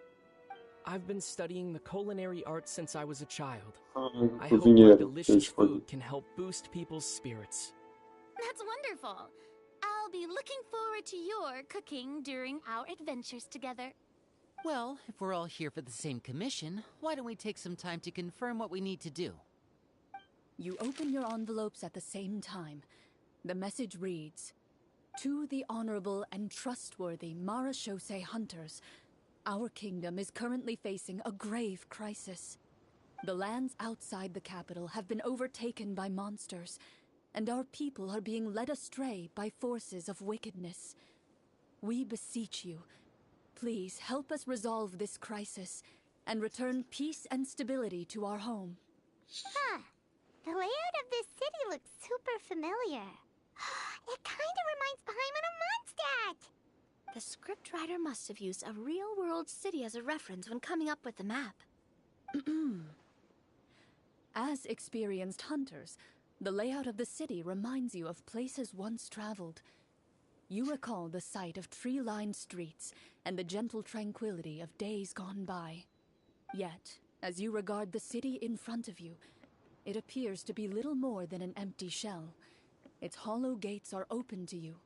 I've been studying the culinary arts since I was a child. I hope my Cozinheiro, delicious eu escolhi. food can help boost people's spirits. That's wonderful. I'll be looking forward to your cooking during our adventures together. Well, if we're all here for the same commission, why don't we take some time to confirm what we need to do? You open your envelopes at the same time. The message reads, "To the honorable and trustworthy Marashose hunters, our kingdom is currently facing a grave crisis. The lands outside the capital have been overtaken by monsters, and our people are being led astray by forces of wickedness. We beseech you, please help us resolve this crisis and return peace and stability to our home." Huh. The layout of this city looks super familiar. It kinda reminds Paimon of Mondstadt! The scriptwriter must have used a real-world city as a reference when coming up with the map. As experienced hunters, the layout of the city reminds you of places once traveled. You recall the sight of tree-lined streets and the gentle tranquility of days gone by. Yet, as you regard the city in front of you, it appears to be little more than an empty shell. Its hollow gates are open to you,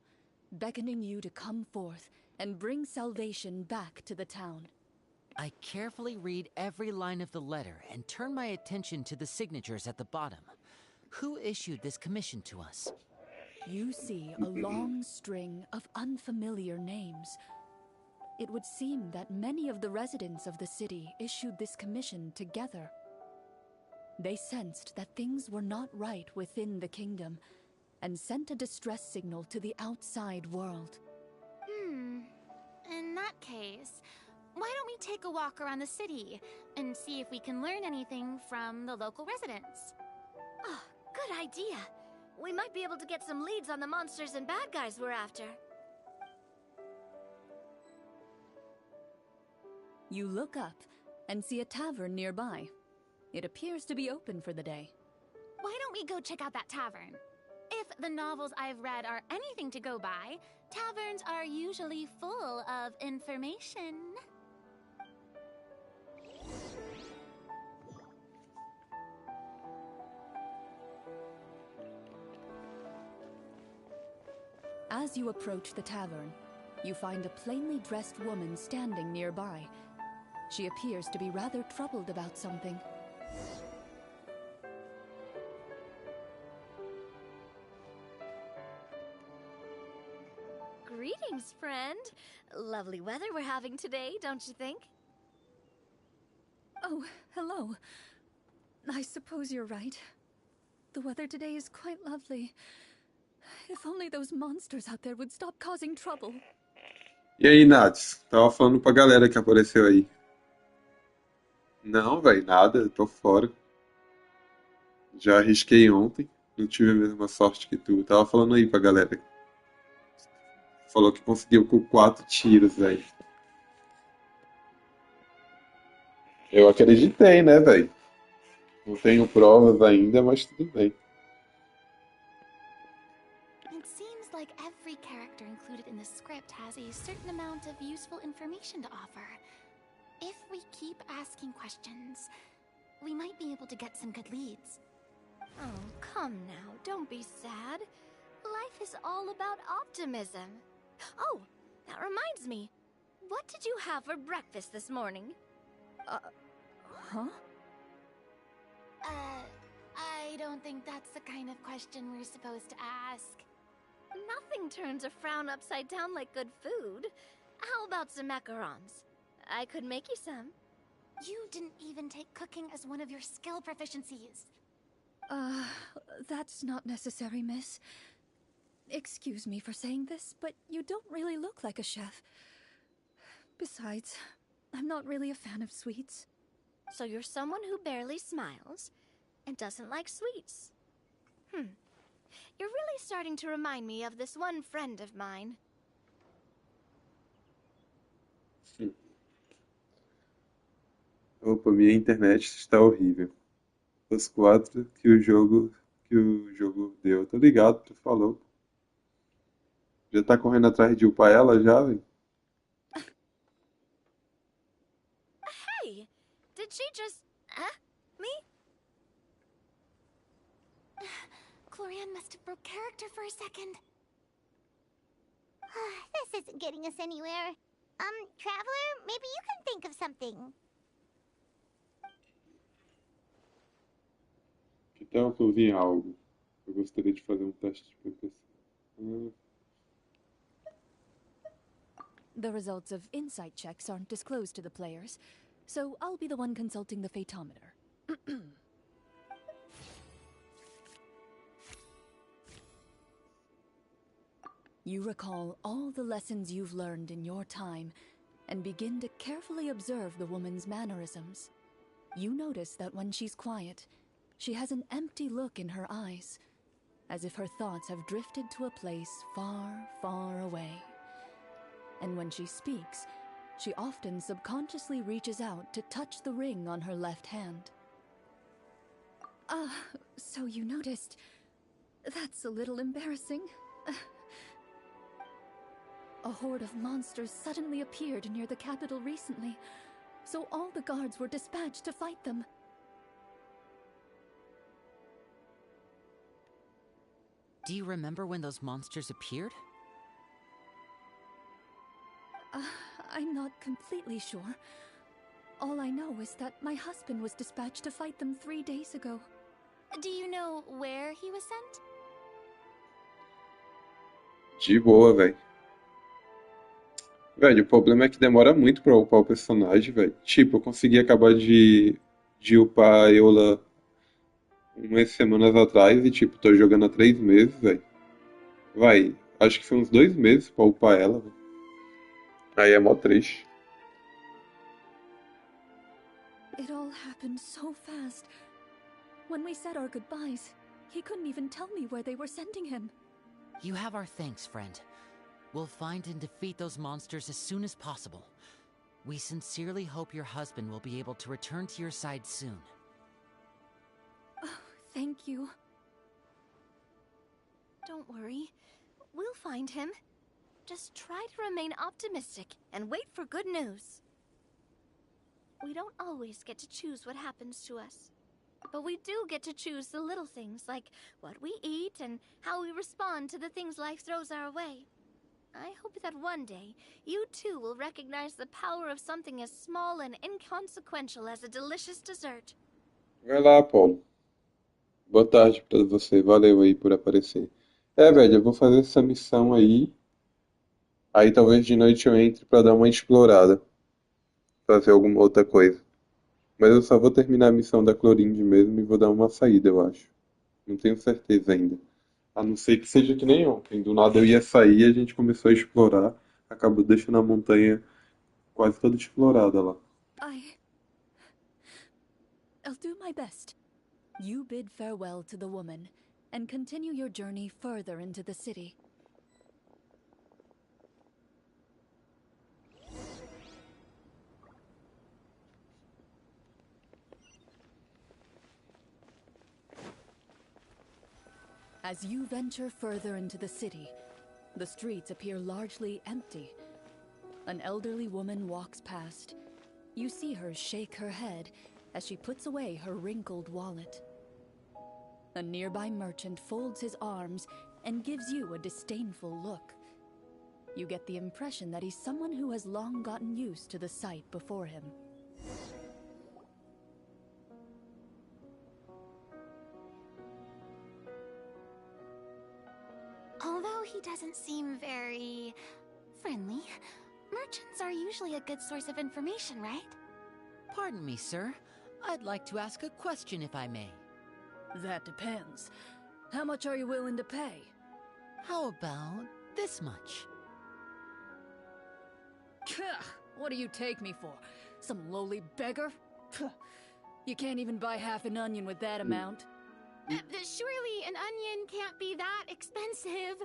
beckoning you to come forth and bring salvation back to the town. I carefully read every line of the letter and turn my attention to the signatures at the bottom. Who issued this commission to us? You see a long string of unfamiliar names. It would seem that many of the residents of the city issued this commission together. They sensed that things were not right within the kingdom and sent a distress signal to the outside world. In that case, why don't we take a walk around the city and see if we can learn anything from the local residents? Oh, good idea. We might be able to get some leads on the monsters and bad guys we're after. You look up and see a tavern nearby. It appears to be open for the day. Why don't we go check out that tavern? If the novels I've read are anything to go by, taverns are usually full of information. As you approach the tavern, you find a plainly dressed woman standing nearby. She appears to be rather troubled about something. Greetings, friend. Lovely weather we're having today, don't you think? Oh, hello. I suppose you're right. The weather today is quite lovely. If only those monsters out there would stop causing trouble. E aí, Nats? Tava falando pra galera que apareceu aí. Não, velho, nada, tô fora. Já arrisquei ontem, não tive a mesma sorte que tu. Tava falando aí pra galera. Falou que conseguiu com 4 tiros, velho. Eu acreditei, né, velho? Não tenho provas ainda, mas tudo bem. It seems like every character included in the script has a certain amount of useful information to offer. If we keep asking questions, we might be able to get some good leads. Oh, come now, don't be sad. Life is all about optimism. Oh, that reminds me. What did you have for breakfast this morning? Huh? I don't think that's the kind of question we're supposed to ask. Nothing turns a frown upside down like good food. How about some macarons? I could make you some. You didn't even take cooking as one of your skill proficiencies. That's not necessary, miss. Excuse me for saying this, but you don't really look like a chef. Besides, I'm not really a fan of sweets. So you're someone who barely smiles and doesn't like sweets. You're really starting to remind me of this one friend of mine. Opa, minha internet está horrível. Os 4 que o jogo deu. Tô ligado, tu falou. Já tá correndo atrás de upar ela já, velho? Hey, did she just... me? Chlorian must have broke character for a second. This isn't getting us anywhere. Traveler, maybe you can think of something. Que tal que eu vi algo? Eu gostaria de fazer um teste de proteção. The results of insight checks aren't disclosed to the players, so I'll be the one consulting the fatometer. You recall all the lessons you've learned in your time and begin to carefully observe the woman's mannerisms. You notice that when she's quiet, she has an empty look in her eyes, as if her thoughts have drifted to a place far, far away. And when she speaks, she often subconsciously reaches out to touch the ring on her left hand. So you noticed. That's a little embarrassing. A horde of monsters suddenly appeared near the capital recently, so all the guards were dispatched to fight them. Do you remember when those monsters appeared? I'm not completely sure. All I know is that my husband was dispatched to fight them 3 days ago. Do you know where he was sent? De boa, velho. Velho, o problema é que demora muito pra upar o personagem, velho. Tipo, eu consegui acabar de upar a Eola umas semanas atrás e, tipo, tô jogando há 3 meses, velho. Vai, acho que foi uns 2 meses pra upar ela, velho. Aí é mó triste. It all happened so fast. When we said our goodbyes, he couldn't even tell me where they were sending him. You have our thanks, friend. We'll find and defeat those monsters as soon as possible. We sincerely hope your husband will be able to return to your side soon. Oh, thank you. Don't worry. We'll find him. Just try to remain optimistic and wait for good news. We don't always get to choose what happens to us. But we do get to choose the little things like what we eat and how we respond to the things life throws our way. I hope that one day, you too will recognize the power of something as small and inconsequential as a delicious dessert. Vai lá, Apolo. Boa tarde pra você. Valeu aí por aparecer. É, velho, eu vou fazer essa missão aí. Aí talvez de noite eu entre pra dar uma explorada. Fazer alguma outra coisa. Mas eu só vou terminar a missão da Clorinde mesmo e vou dar uma saída, eu acho. Não tenho certeza ainda. A não ser que seja que nem ontem. Do nada eu ia sair e a gente começou a explorar. Acabou deixando a montanha quase toda explorada lá. I'll do my best. You bid farewell to the woman and continue your journey further into the city. As you venture further into the city, the streets appear largely empty. An elderly woman walks past. You see her shake her head as she puts away her wrinkled wallet. A nearby merchant folds his arms and gives you a disdainful look. You get the impression that he's someone who has long gotten used to the sight before him. Although he doesn't seem very friendly, merchants are usually a good source of information, right? Pardon me, sir. I'd like to ask a question if I may. That depends. How much are you willing to pay? How about this much? What do you take me for? Some lowly beggar? You can't even buy half an onion with that amount. Surely an onion can't be that expensive,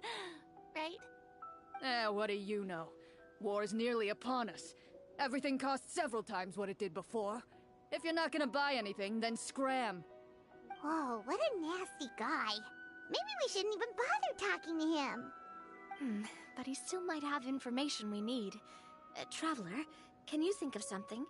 right? What do you know? War is nearly upon us. Everything costs several times what it did before. If you're not gonna buy anything, then scram. Whoa, what a nasty guy. Maybe we shouldn't even bother talking to him. But he still might have information we need. Traveler, can you think of something?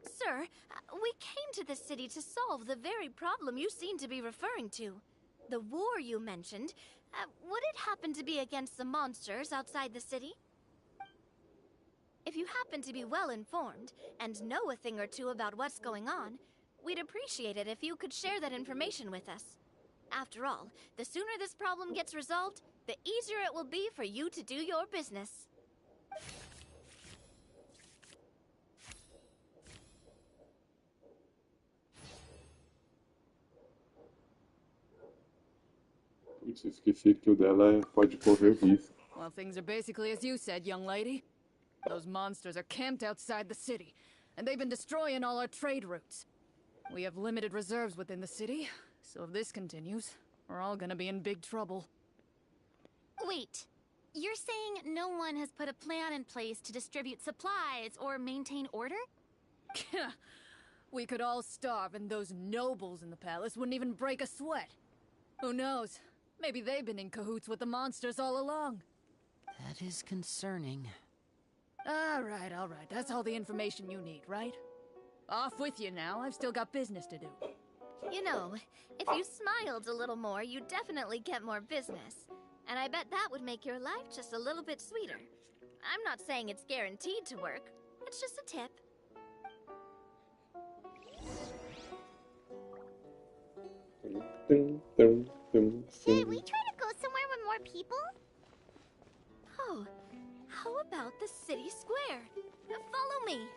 Sir, we came to this city to solve the very problem you seem to be referring to. The war you mentioned, would it happen to be against the monsters outside the city? If you happen to be well informed and know a thing or two about what's going on, we'd appreciate it if you could share that information with us. After all, the sooner this problem gets resolved, the easier it will be for you to do your business. Putz, esqueci que o dela pode correr risco. Well, things are basically as you said, young lady. Those monsters are camped outside the city, and they've been destroying all our trade routes. We have limited reserves within the city, so if this continues, we're all gonna be in big trouble. Wait, you're saying no one has put a plan in place to distribute supplies or maintain order? We could all starve, and those nobles in the palace wouldn't even break a sweat. Who knows? Maybe they've been in cahoots with the monsters all along. That is concerning. All right. That's all the information you need, right? Off with you now. I've still got business to do. You know, if you smiled a little more, you'd definitely get more business. And I bet that would make your life just a little bit sweeter. I'm not saying it's guaranteed to work. It's just a tip. Should we try to go somewhere with more people? Oh, how about the city square? Follow me.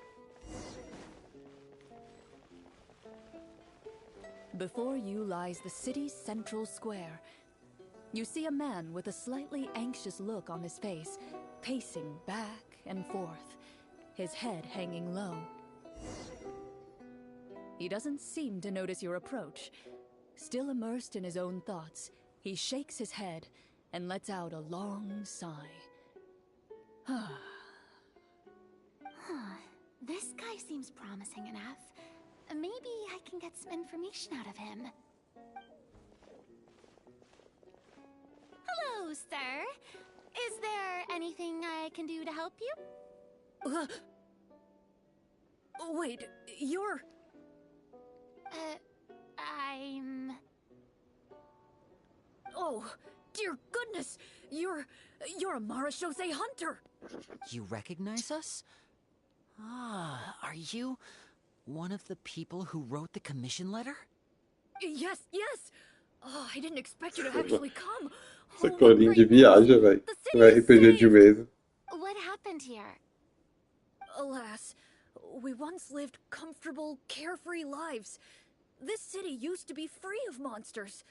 Before you lies the city's central square. You see a man with a slightly anxious look on his face, pacing back and forth, his head hanging low. He doesn't seem to notice your approach. Still immersed in his own thoughts, he shakes his head and lets out a long sigh. This guy seems promising enough. Maybe I can get some information out of him. Hello, sir. Is there anything I can do to help you? Wait, you're... I'm... Oh, dear goodness! You're a Marashose hunter! You recognize us? Ah, are you one of the people who wrote the commission letter? Yes! Oh, I didn't expect you to actually come. Essa corinha de viaja, velho. No RPG de mesa. What happened here? Alas, we once lived comfortable, carefree lives. This city used to be free of monsters.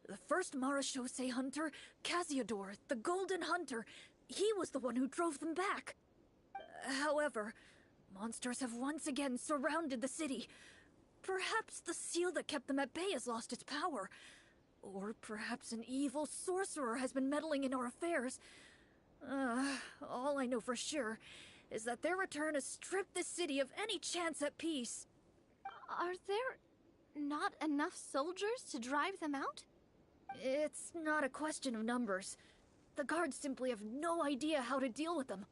The first Marashose hunter, Casiodor, the Golden Hunter, he was the one who drove them back. However, monsters have once again surrounded the city. Perhaps the seal that kept them at bay has lost its power. Or perhaps an evil sorcerer has been meddling in our affairs. All I know for sure is that their return has stripped this city of any chance at peace. Are there not enough soldiers to drive them out? It's not a question of numbers. The guards simply have no idea how to deal with them.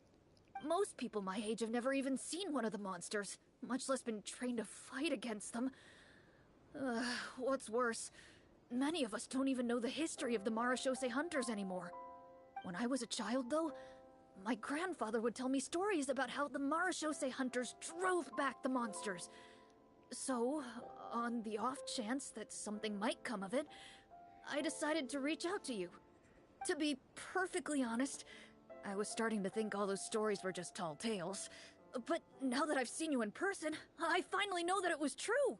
Most people my age have never even seen one of the monsters, much less been trained to fight against them. What's worse, many of us don't even know the history of the Marashose hunters anymore. When I was a child, though, My grandfather would tell me stories about how the Marashose hunters drove back the monsters. So, on the off chance that something might come of it, I decided to reach out to you. To be perfectly honest, I was starting to think all those stories were just tall tales. But now that I've seen you in person, I finally know that it was true!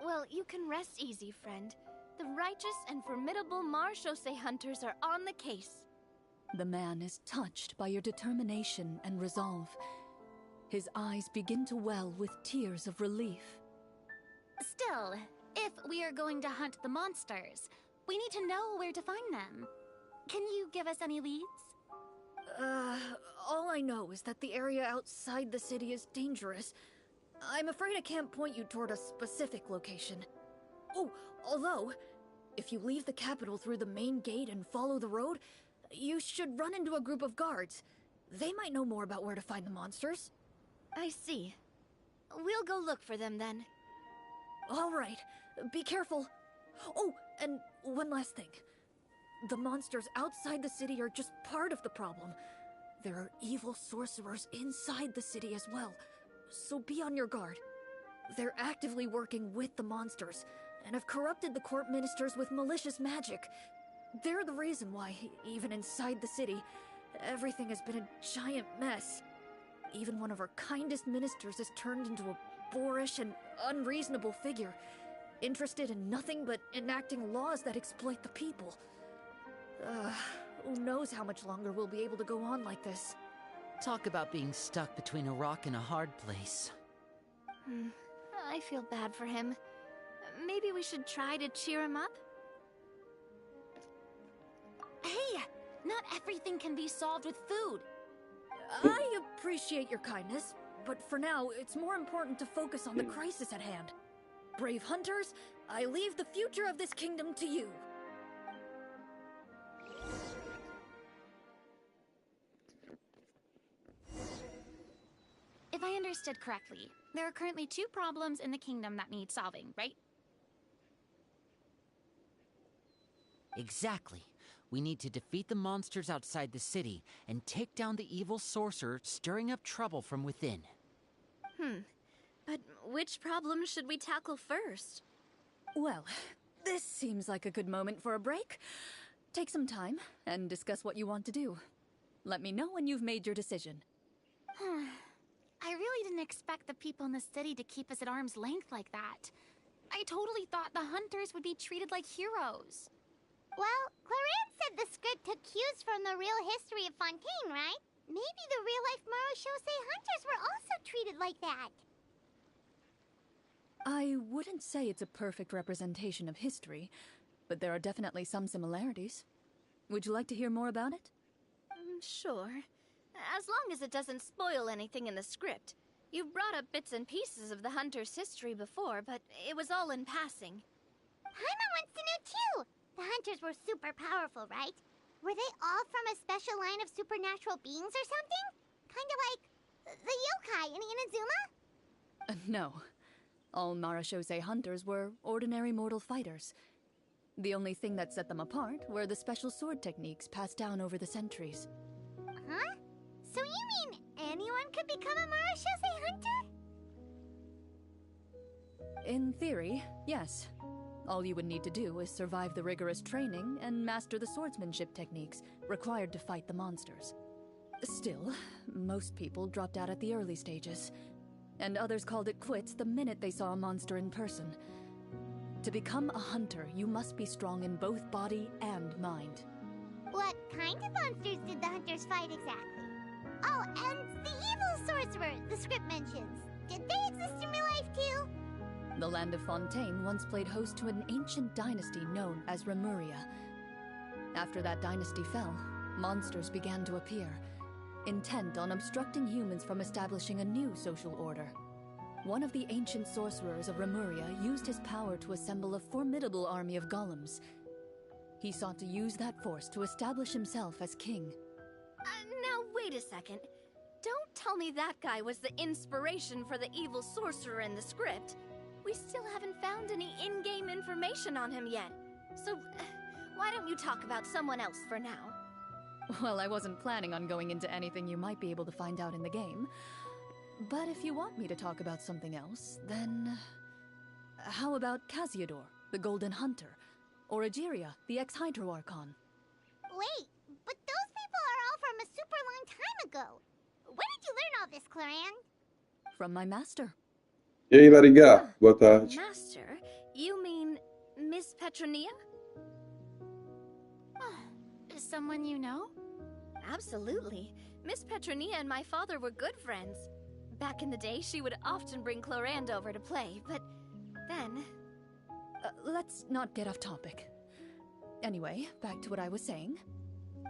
Well, you can rest easy, friend. The righteous and formidable Marashose hunters are on the case. The man is touched by your determination and resolve. His eyes begin to well with tears of relief. Still, if we are going to hunt the monsters, we need to know where to find them. Can you give us any leads? All I know is that the area outside the city is dangerous. I'm afraid I can't point you toward a specific location. Oh, although, if you leave the capital through the main gate and follow the road, you should run into a group of guards. They might know more about where to find the monsters. I see. We'll go look for them then. All right, be careful. Oh, and one last thing. The monsters outside the city are just part of the problem. There are evil sorcerers inside the city as well, so be on your guard. They're actively working with the monsters, and have corrupted the court ministers with malicious magic. They're the reason why, even inside the city, everything has been a giant mess. Even one of our kindest ministers has turned into a boorish and unreasonable figure, interested in nothing but enacting laws that exploit the people. Who knows how much longer we'll be able to go on like this. Talk about being stuck between a rock and a hard place. I feel bad for him. Maybe we should try to cheer him up? Hey! Not everything can be solved with food. I appreciate your kindness, but for now, it's more important to focus on the crisis at hand. Brave hunters, I leave the future of this kingdom to you. If I understood correctly, there are currently 2 problems in the kingdom that need solving, right? Exactly. We need to defeat the monsters outside the city and take down the evil sorcerer stirring up trouble from within. But which problem should we tackle first? Well, this seems like a good moment for a break. Take some time and discuss what you want to do. Let me know when you've made your decision. I really didn't expect the people in the city to keep us at arm's length like that. I totally thought the hunters would be treated like heroes. Well, Clarence said the script took cues from the real history of Fontaine, right? Maybe the real-life Marashose hunters were also treated like that. I wouldn't say it's a perfect representation of history, but there are definitely some similarities. Would you like to hear more about it? Sure. As long as it doesn't spoil anything in the script. You've brought up bits and pieces of the hunter's history before, but it was all in passing. Paimon wants to know too! The hunters were super powerful, right? Were they all from a special line of supernatural beings or something? Kinda like the yokai in Inazuma? No. All Marashose hunters were ordinary mortal fighters. The only thing that set them apart were the special sword techniques passed down over the centuries. Huh? So you mean anyone could become a Marashose hunter? In theory, yes. All you would need to do is survive the rigorous training and master the swordsmanship techniques required to fight the monsters. Still, most people dropped out at the early stages, and others called it quits the minute they saw a monster in person. To become a hunter, you must be strong in both body and mind. What kind of monsters did the hunters fight exactly? Oh, and the evil sorcerer the script mentions. Did they exist in real life too? The land of Fontaine once played host to an ancient dynasty known as Remuria. After that dynasty fell, monsters began to appear, intent on obstructing humans from establishing a new social order. One of the ancient sorcerers of Remuria used his power to assemble a formidable army of golems. He sought to use that force to establish himself as king. Now wait a second. Don't tell me that guy was the inspiration for the evil sorcerer in the script. We still haven't found any in-game information on him yet. So, why don't you talk about someone else for now? Well, I wasn't planning on going into anything you might be able to find out in the game. But if you want me to talk about something else, then... How about Casiodor, the Golden Hunter? Or Egeria, the ex-Hydro Archon? Wait, but those people are all from a super long time ago. Where did you learn all this, Cloran? From my master. E aí, Larigá? Boa tarde. Master? You mean Miss Petronia? Is someone you know? Absolutely. Miss Petronia and my father were good friends. Back in the day, she would often bring Clorand over to play, but then... Let's not get off topic. Anyway, back to what I was saying.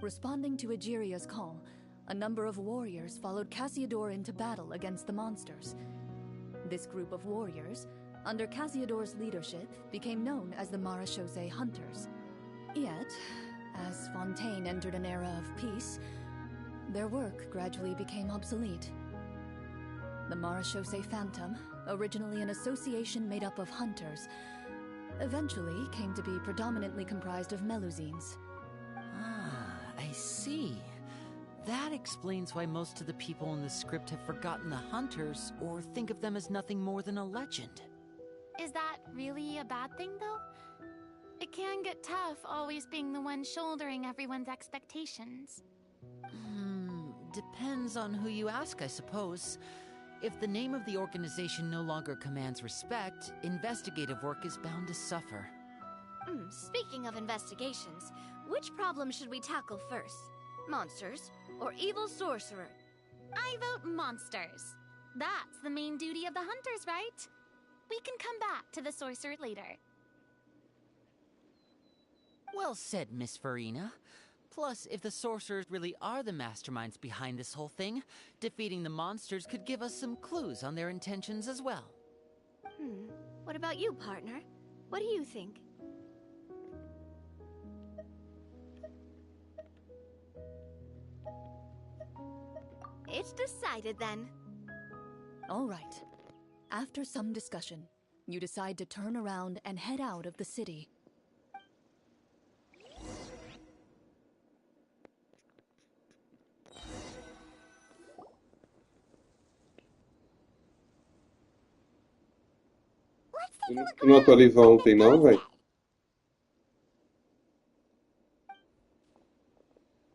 Responding to Egeria's call, a number of warriors followed Casiodor into battle against the monsters. This group of warriors, under Casiodor's leadership, became known as the Marechaussee Hunters. Yet, as Fontaine entered an era of peace, their work gradually became obsolete. The Marechaussee Phantom, originally an association made up of hunters, eventually came to be predominantly comprised of Melusines. Ah, I see. That explains why most of the people in the script have forgotten the hunters or think of them as nothing more than a legend. Is that really a bad thing, though? It can get tough always being the one shouldering everyone's expectations. Depends on who you ask, I suppose. If the name of the organization no longer commands respect, investigative work is bound to suffer. Speaking of investigations, which problem should we tackle first? Monsters or evil sorcerer? I vote monsters. That's the main duty of the hunters, right? We can come back to the sorcerer later. Well said, Miss Farina. Plus, if the sorcerers really are the masterminds behind this whole thing, defeating the monsters could give us some clues on their intentions as well. What about you, partner? What do you think? It's decided then. All right. After some discussion, you decide to turn around and head out of the city. Tu não atualizou ontem não, velho?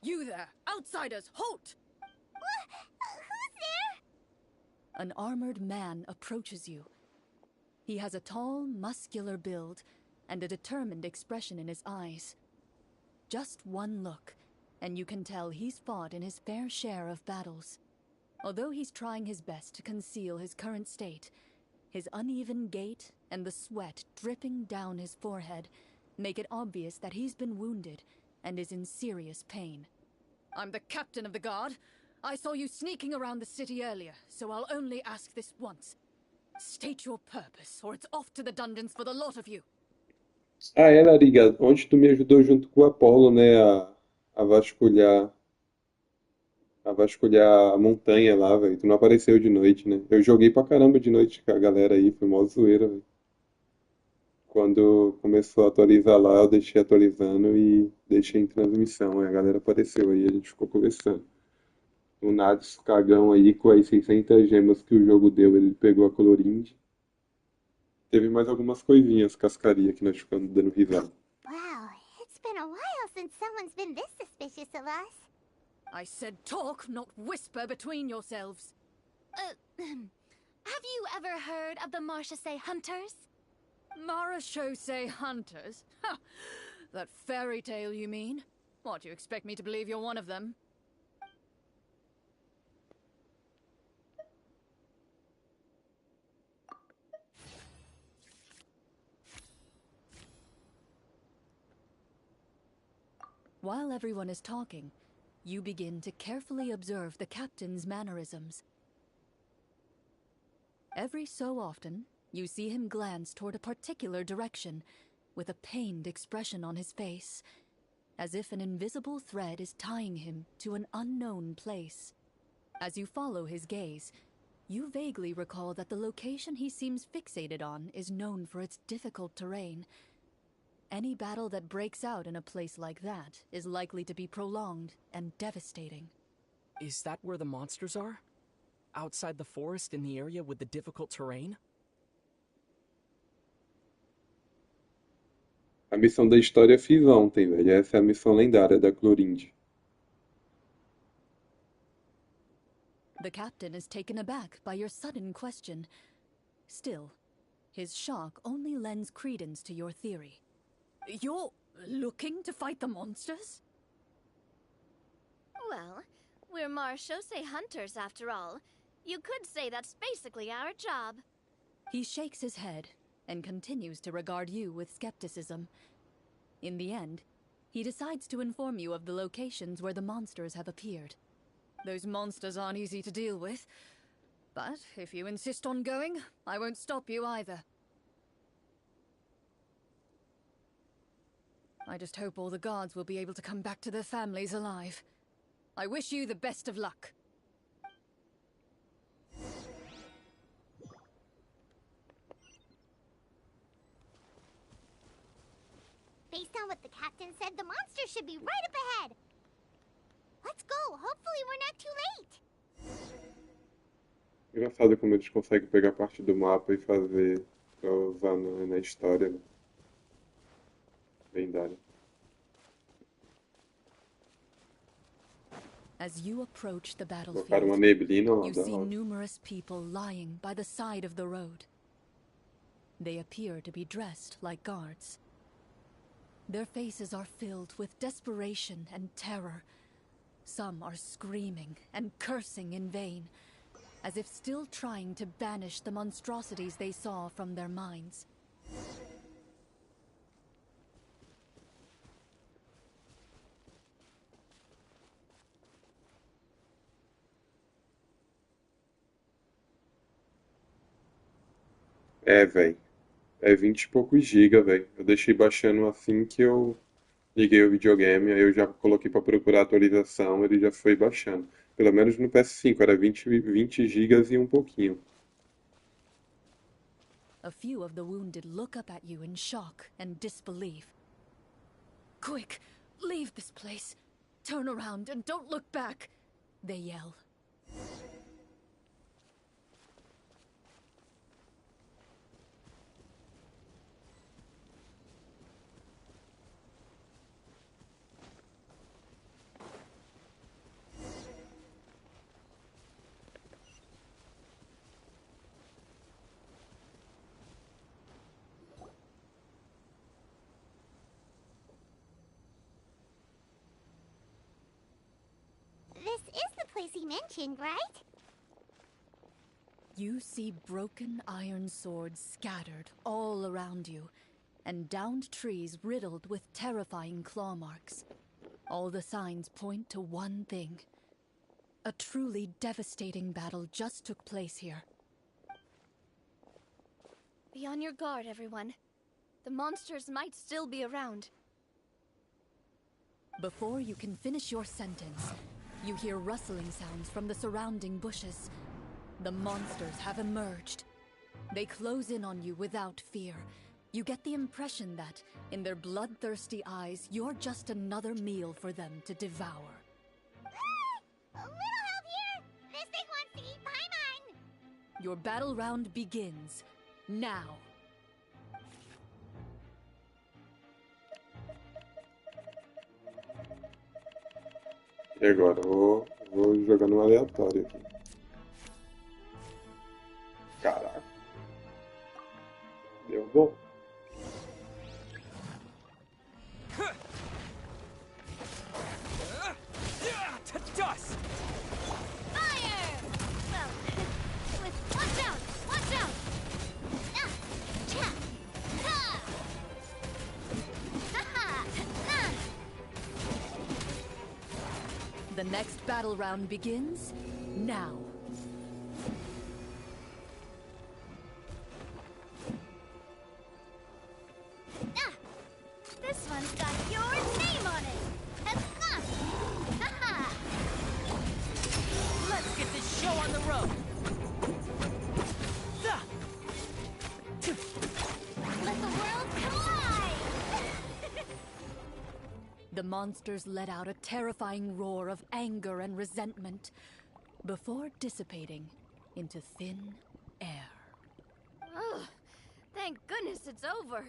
You there! Outsiders, halt! Who's there? An armored man approaches you. He has a tall, muscular build and a determined expression in his eyes. Just one look, and you can tell he's fought in his fair share of battles. Although he's trying his best to conceal his current state, his uneven gait and the sweat dripping down his forehead make it obvious that he's been wounded and is in serious pain. I'm the captain of the guard. I saw you sneaking around the city earlier, so I'll only ask this once. State your purpose, or it's off to the dungeons for the lot of you. Ah, é, Lariga, onde tu me ajudou junto com o Apollo, né, a vasculhar a montanha lá, velho. Tu não apareceu de noite, né? Eu joguei pra caramba de noite com a galera aí, foi mó zoeira, velho. Quando começou a atualizar lá, eu deixei atualizando e deixei em transmissão. Aí a galera apareceu aí, a gente ficou conversando. O Nades cagão aí, com as 600 gemas que o jogo deu, ele pegou a Colorinde. Teve mais algumas coisinhas, cascaria, que nós ficamos dando risada. Wow, it's been a while since someone's been this suspicious of us. I said talk, not whisper between yourselves. Have you ever heard of the Marechaussee Hunters? Marechaussee Hunters? Ha! That fairy tale, you mean? What, do you expect me to believe you're one of them? While everyone is talking, you begin to carefully observe the captain's mannerisms. Every so often, you see him glance toward a particular direction, with a pained expression on his face, as if an invisible thread is tying him to an unknown place. As you follow his gaze, you vaguely recall that the location he seems fixated on is known for its difficult terrain. Any battle that breaks out in a place like that is likely to be prolonged and devastating. Is that where the monsters are? Outside the forest in the area with the difficult terrain? A missão da história eu fiz ontem, velho. Essa é a missão lendária da Clorinde. The captain is taken aback by your sudden question. Still, his shock only lends credence to your theory. You're looking to fight the monsters? Well, we're Marshose hunters after all. You could say that's basically our job. He shakes his head and continues to regard you with skepticism. In the end, he decides to inform you of the locations where the monsters have appeared. Those monsters aren't easy to deal with, but if you insist on going, I won't stop you either. I just hope all the guards will be able to come back to their families alive. I wish you the best of luck. Based on what the captain said, the monster should be right up ahead. Let's go. Hopefully we're not too late. Engraçado como eles conseguem pegar parte do mapa e fazer pra usar na história, né? Lendária. As you approach the Colocaram uma battlefield, neblina lá you da see roda. numerous people lying by the side of the road. They appear to be dressed like guards. Their faces are filled with desperation and terror. Some are screaming and cursing in vain, as if still trying to banish the monstrosities they saw from their minds. É, velho. É 20 e poucos giga, velho. Eu deixei baixando assim que eu liguei o videogame, aí eu já coloquei pra procurar atualização, ele já foi baixando. Pelo menos no PS5 era 20 gigas e um pouquinho. A few of the wounded look up at you in shock and disbelief. Quick, leave this place. Turn around and don't look back, they yell. This is the place he mentioned, right? You see broken iron swords scattered all around you, and downed trees riddled with terrifying claw marks. All the signs point to one thing. A truly devastating battle just took place here. Be on your guard, everyone. The monsters might still be around. Before you can finish your sentence, you hear rustling sounds from the surrounding bushes. The monsters have emerged. They close in on you without fear. You get the impression that, in their bloodthirsty eyes, you're just another meal for them to devour. A little help here! This thing wants to eat Paimon! Your battle round begins now. E agora? Vou jogar no aleatório aqui. Caraca. Deu bom. To dust! Fire! Well, watch out! Watch out! Ah! Cha! Ha! Ha ha! Ah! The next battle round begins now. Ah! This one's got your name on it! Ha! Ha ha! Let's get this show on the road! Let the world collide! monsters let out a terrifying roar of anger and resentment before dissipating into thin air. Ugh, thank goodness it's over.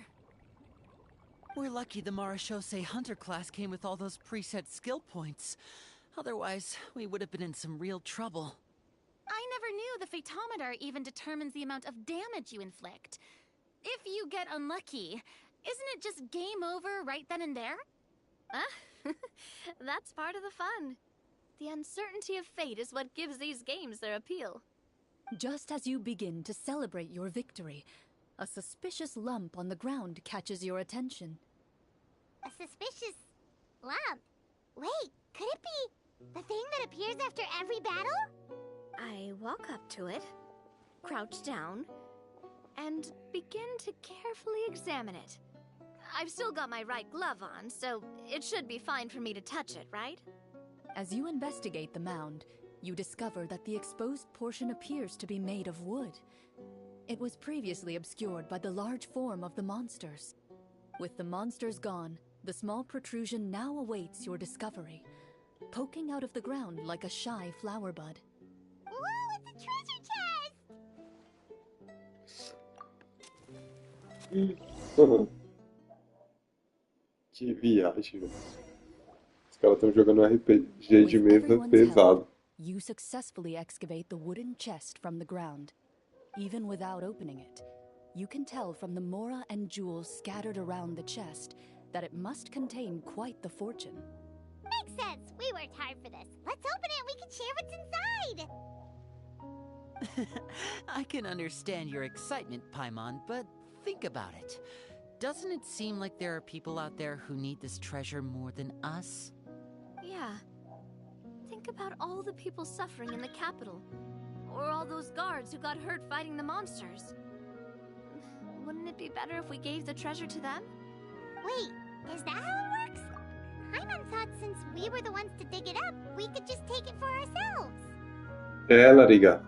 We're lucky the Marashose Hunter class came with all those preset skill points. Otherwise, we would have been in some real trouble. I never knew the phytometer even determines the amount of damage you inflict. If you get unlucky, isn't it just game over right then and there? That's part of the fun. The uncertainty of fate is what gives these games their appeal. Just as you begin to celebrate your victory, a suspicious lump on the ground catches your attention. A suspicious lump? Wait, could it be the thing that appears after every battle? I walk up to it, crouch down, and begin to carefully examine it. I've still got my right glove on, so it should be fine for me to touch it, right? As you investigate the mound, you discover that the exposed portion appears to be made of wood. It was previously obscured by the large form of the monsters. With the monsters gone, the small protrusion now awaits your discovery, poking out of the ground like a shy flower bud. Whoa, it's a treasure chest! Que viagem, velho. Os caras estão jogando RPG de mesa pesado. You successfully excavate the wooden chest from the ground. Even without opening it, you can tell from the mora and jewels scattered around the chest that it must contain quite the fortune. Makes sense. We worked hard for this. Let's open it and we can share what's inside. I can understand your excitement, Paimon, but think about it. Doesn't it seem like there are people out there who need this treasure more than us? Yeah. Think about all the people suffering in the capital. Or all those guards who got hurt fighting the monsters. Wouldn't it be better if we gave the treasure to them? Wait, is that how it works? Paimon thought since we were the ones to dig it up, we could just take it for ourselves. É, Lariga.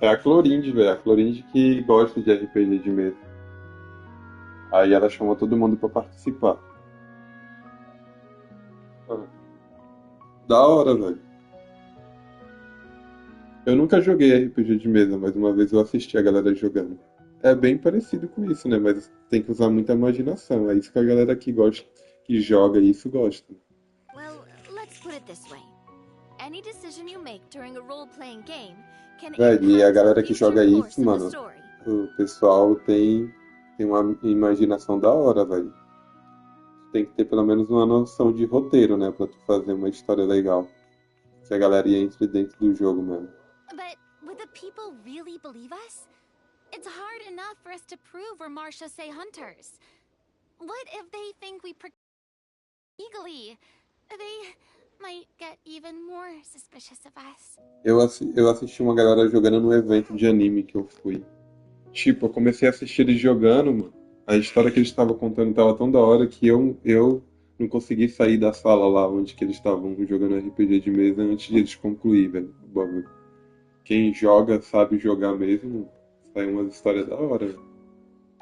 É a Clorinde, velho. A Clorinde que gosta de RPG de mesa. Aí ela chamou todo mundo pra participar. Ah, da hora, velho. Eu nunca joguei RPG de mesa, mas uma vez eu assisti a galera jogando. É bem parecido com isso, né? Mas tem que usar muita imaginação. É isso que a galera que gosta, que joga isso gosta. Well, let's put it this way. Any decision you make during a role-playing game can Velho, e a impact galera the que future joga course isso, of the mano, story. o pessoal tem uma imaginação da hora, velho. Tem que ter pelo menos uma noção de roteiro, né? Pra tu fazer uma história legal. Que a galera entre dentro do jogo mesmo. But would the people really believe us? It's hard enough for us to prove we're Marshose hunters. What if they think we legally? They might get even more suspicious of us. Eu assisti uma galera jogando no evento de anime que eu fui. Tipo, eu comecei a assistir eles jogando, mano. A história que eles estavam contando tava tão da hora que eu não consegui sair da sala lá onde que eles estavam jogando RPG de mesa antes de eles concluir, velho, o bagulho. Quem joga sabe jogar mesmo, sai umas histórias da hora, velho.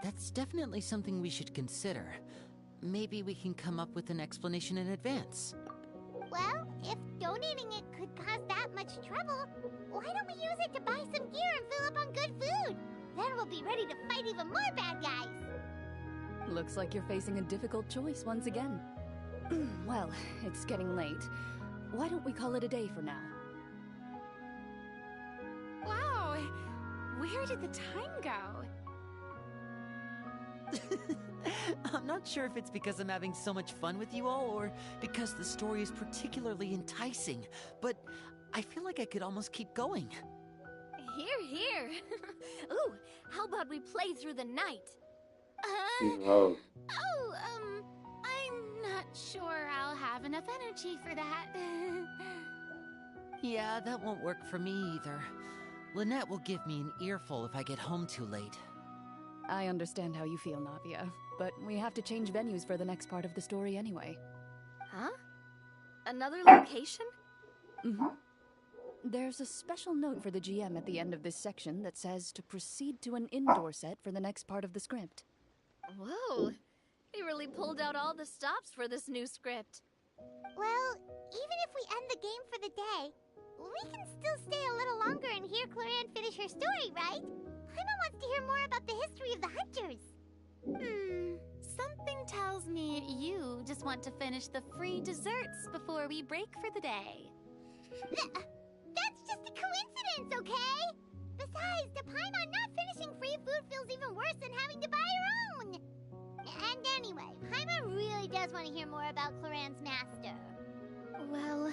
That's definitely something we should consider. Maybe we can come up with an explanation in advance. Well, if donating it could cause that much trouble, why don't we use it to buy some gear and fill up on good food? Then we'll be ready to fight even more bad guys. Looks like you're facing a difficult choice once again. Well, it's getting late. Why don't we call it a day for now? Wow, where did the time go? I'm not sure if it's because I'm having so much fun with you all or because the story is particularly enticing, but I feel like I could almost keep going. Here, here. Ooh, how about we play through the night? Wow. I'm not sure I'll have enough energy for that. Yeah, that won't work for me either. Lynette will give me an earful if I get home too late. I understand how you feel, Navia, but we have to change venues for the next part of the story anyway. Huh? Another location? Mm-hmm. There's a special note for the GM at the end of this section that says to proceed to an indoor set for the next part of the script. Whoa, he really pulled out all the stops for this new script. Well, even if we end the game for the day, we can still stay a little longer and hear Cloran finish her story, right? Paimon wants to hear more about the history of the hunters. Something tells me you just want to finish the free desserts before we break for the day. That's just a coincidence, okay? Besides, to Paimon, not finishing free food feels even worse than having to buy her own. And anyway, Paimon really does want to hear more about Cloran's master. Well...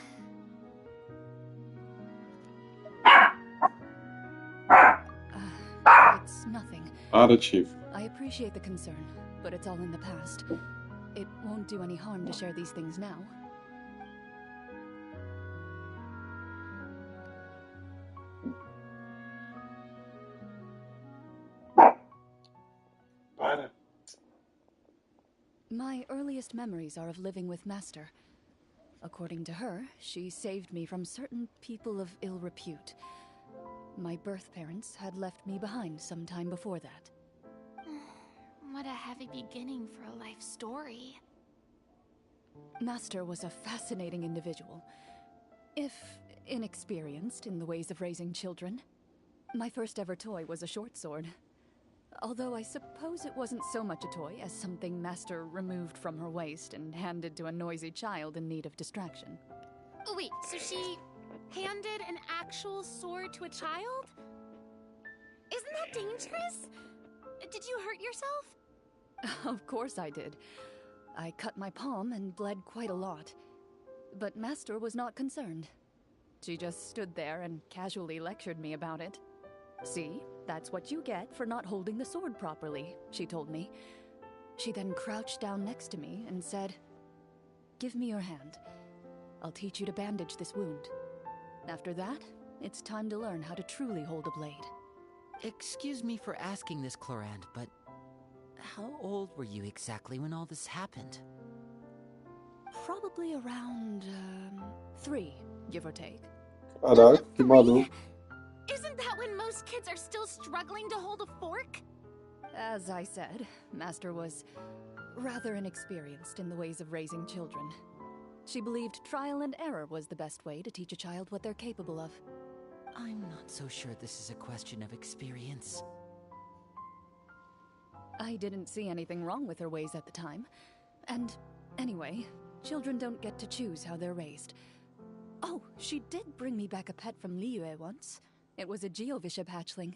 It's nothing. Nada, Chief. I appreciate the concern, but it's all in the past. It won't do any harm to share these things now. Para. My earliest memories are of living with Master. According to her, she saved me from certain people of ill repute. My birth parents had left me behind some time before that. What a heavy beginning for a life story. Master was a fascinating individual, if inexperienced in the ways of raising children. My first ever toy was a short sword. Although I suppose it wasn't so much a toy as something Master removed from her waist and handed to a noisy child in need of distraction. Oh, wait, so she handed an actual sword to a child? Isn't that dangerous? Did you hurt yourself? Of course I did. I cut my palm and bled quite a lot. But Master was not concerned. She just stood there and casually lectured me about it. See, that's what you get for not holding the sword properly, she told me. She then crouched down next to me and said, "Give me your hand. I'll teach you to bandage this wound. After that, it's time to learn how to truly hold a blade." Excuse me for asking this, Clorand, but how old were you exactly when all this happened? Probably around, 3, give or take. Caraca, que maluco. Isn't that when most kids are still struggling to hold a fork? As I said, Master was rather inexperienced in the ways of raising children. She believed trial and error was the best way to teach a child what they're capable of. I'm not so sure this is a question of experience. I didn't see anything wrong with her ways at the time. And anyway, children don't get to choose how they're raised. Oh, she did bring me back a pet from Liyue once. It was a Geovishap hatchling.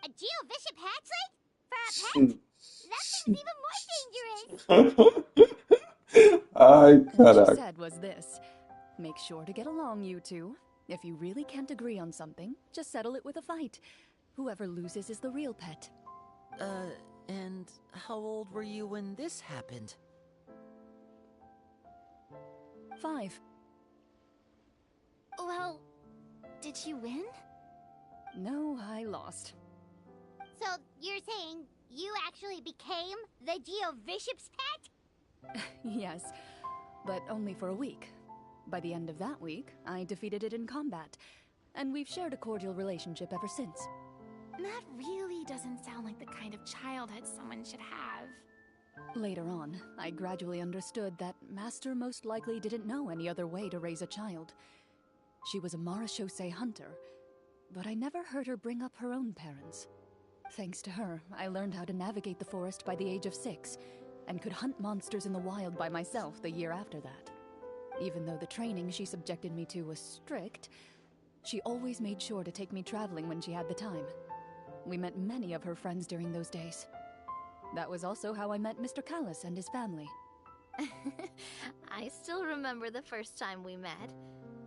A Geovishap hatchling? For a pet? That seems even more dangerous. Ai, And what she caraca. said was this: make sure to get along, you two. If you really can't agree on something, just settle it with a fight. Whoever loses is the real pet. And how old were you when this happened? 5. Well, did you win? No, I lost. So, you're saying you actually became the Geovishap's pet? Yes, but only for a week. By the end of that week, I defeated it in combat, and we've shared a cordial relationship ever since. That really doesn't sound like the kind of childhood someone should have. Later on, I gradually understood that Master most likely didn't know any other way to raise a child. She was a Marachose hunter, but I never heard her bring up her own parents. Thanks to her, I learned how to navigate the forest by the age of 6, and could hunt monsters in the wild by myself the year after that. Even though the training she subjected me to was strict, she always made sure to take me traveling when she had the time. We met many of her friends during those days. That was also how I met Mr. Callis and his family. I still remember the first time we met.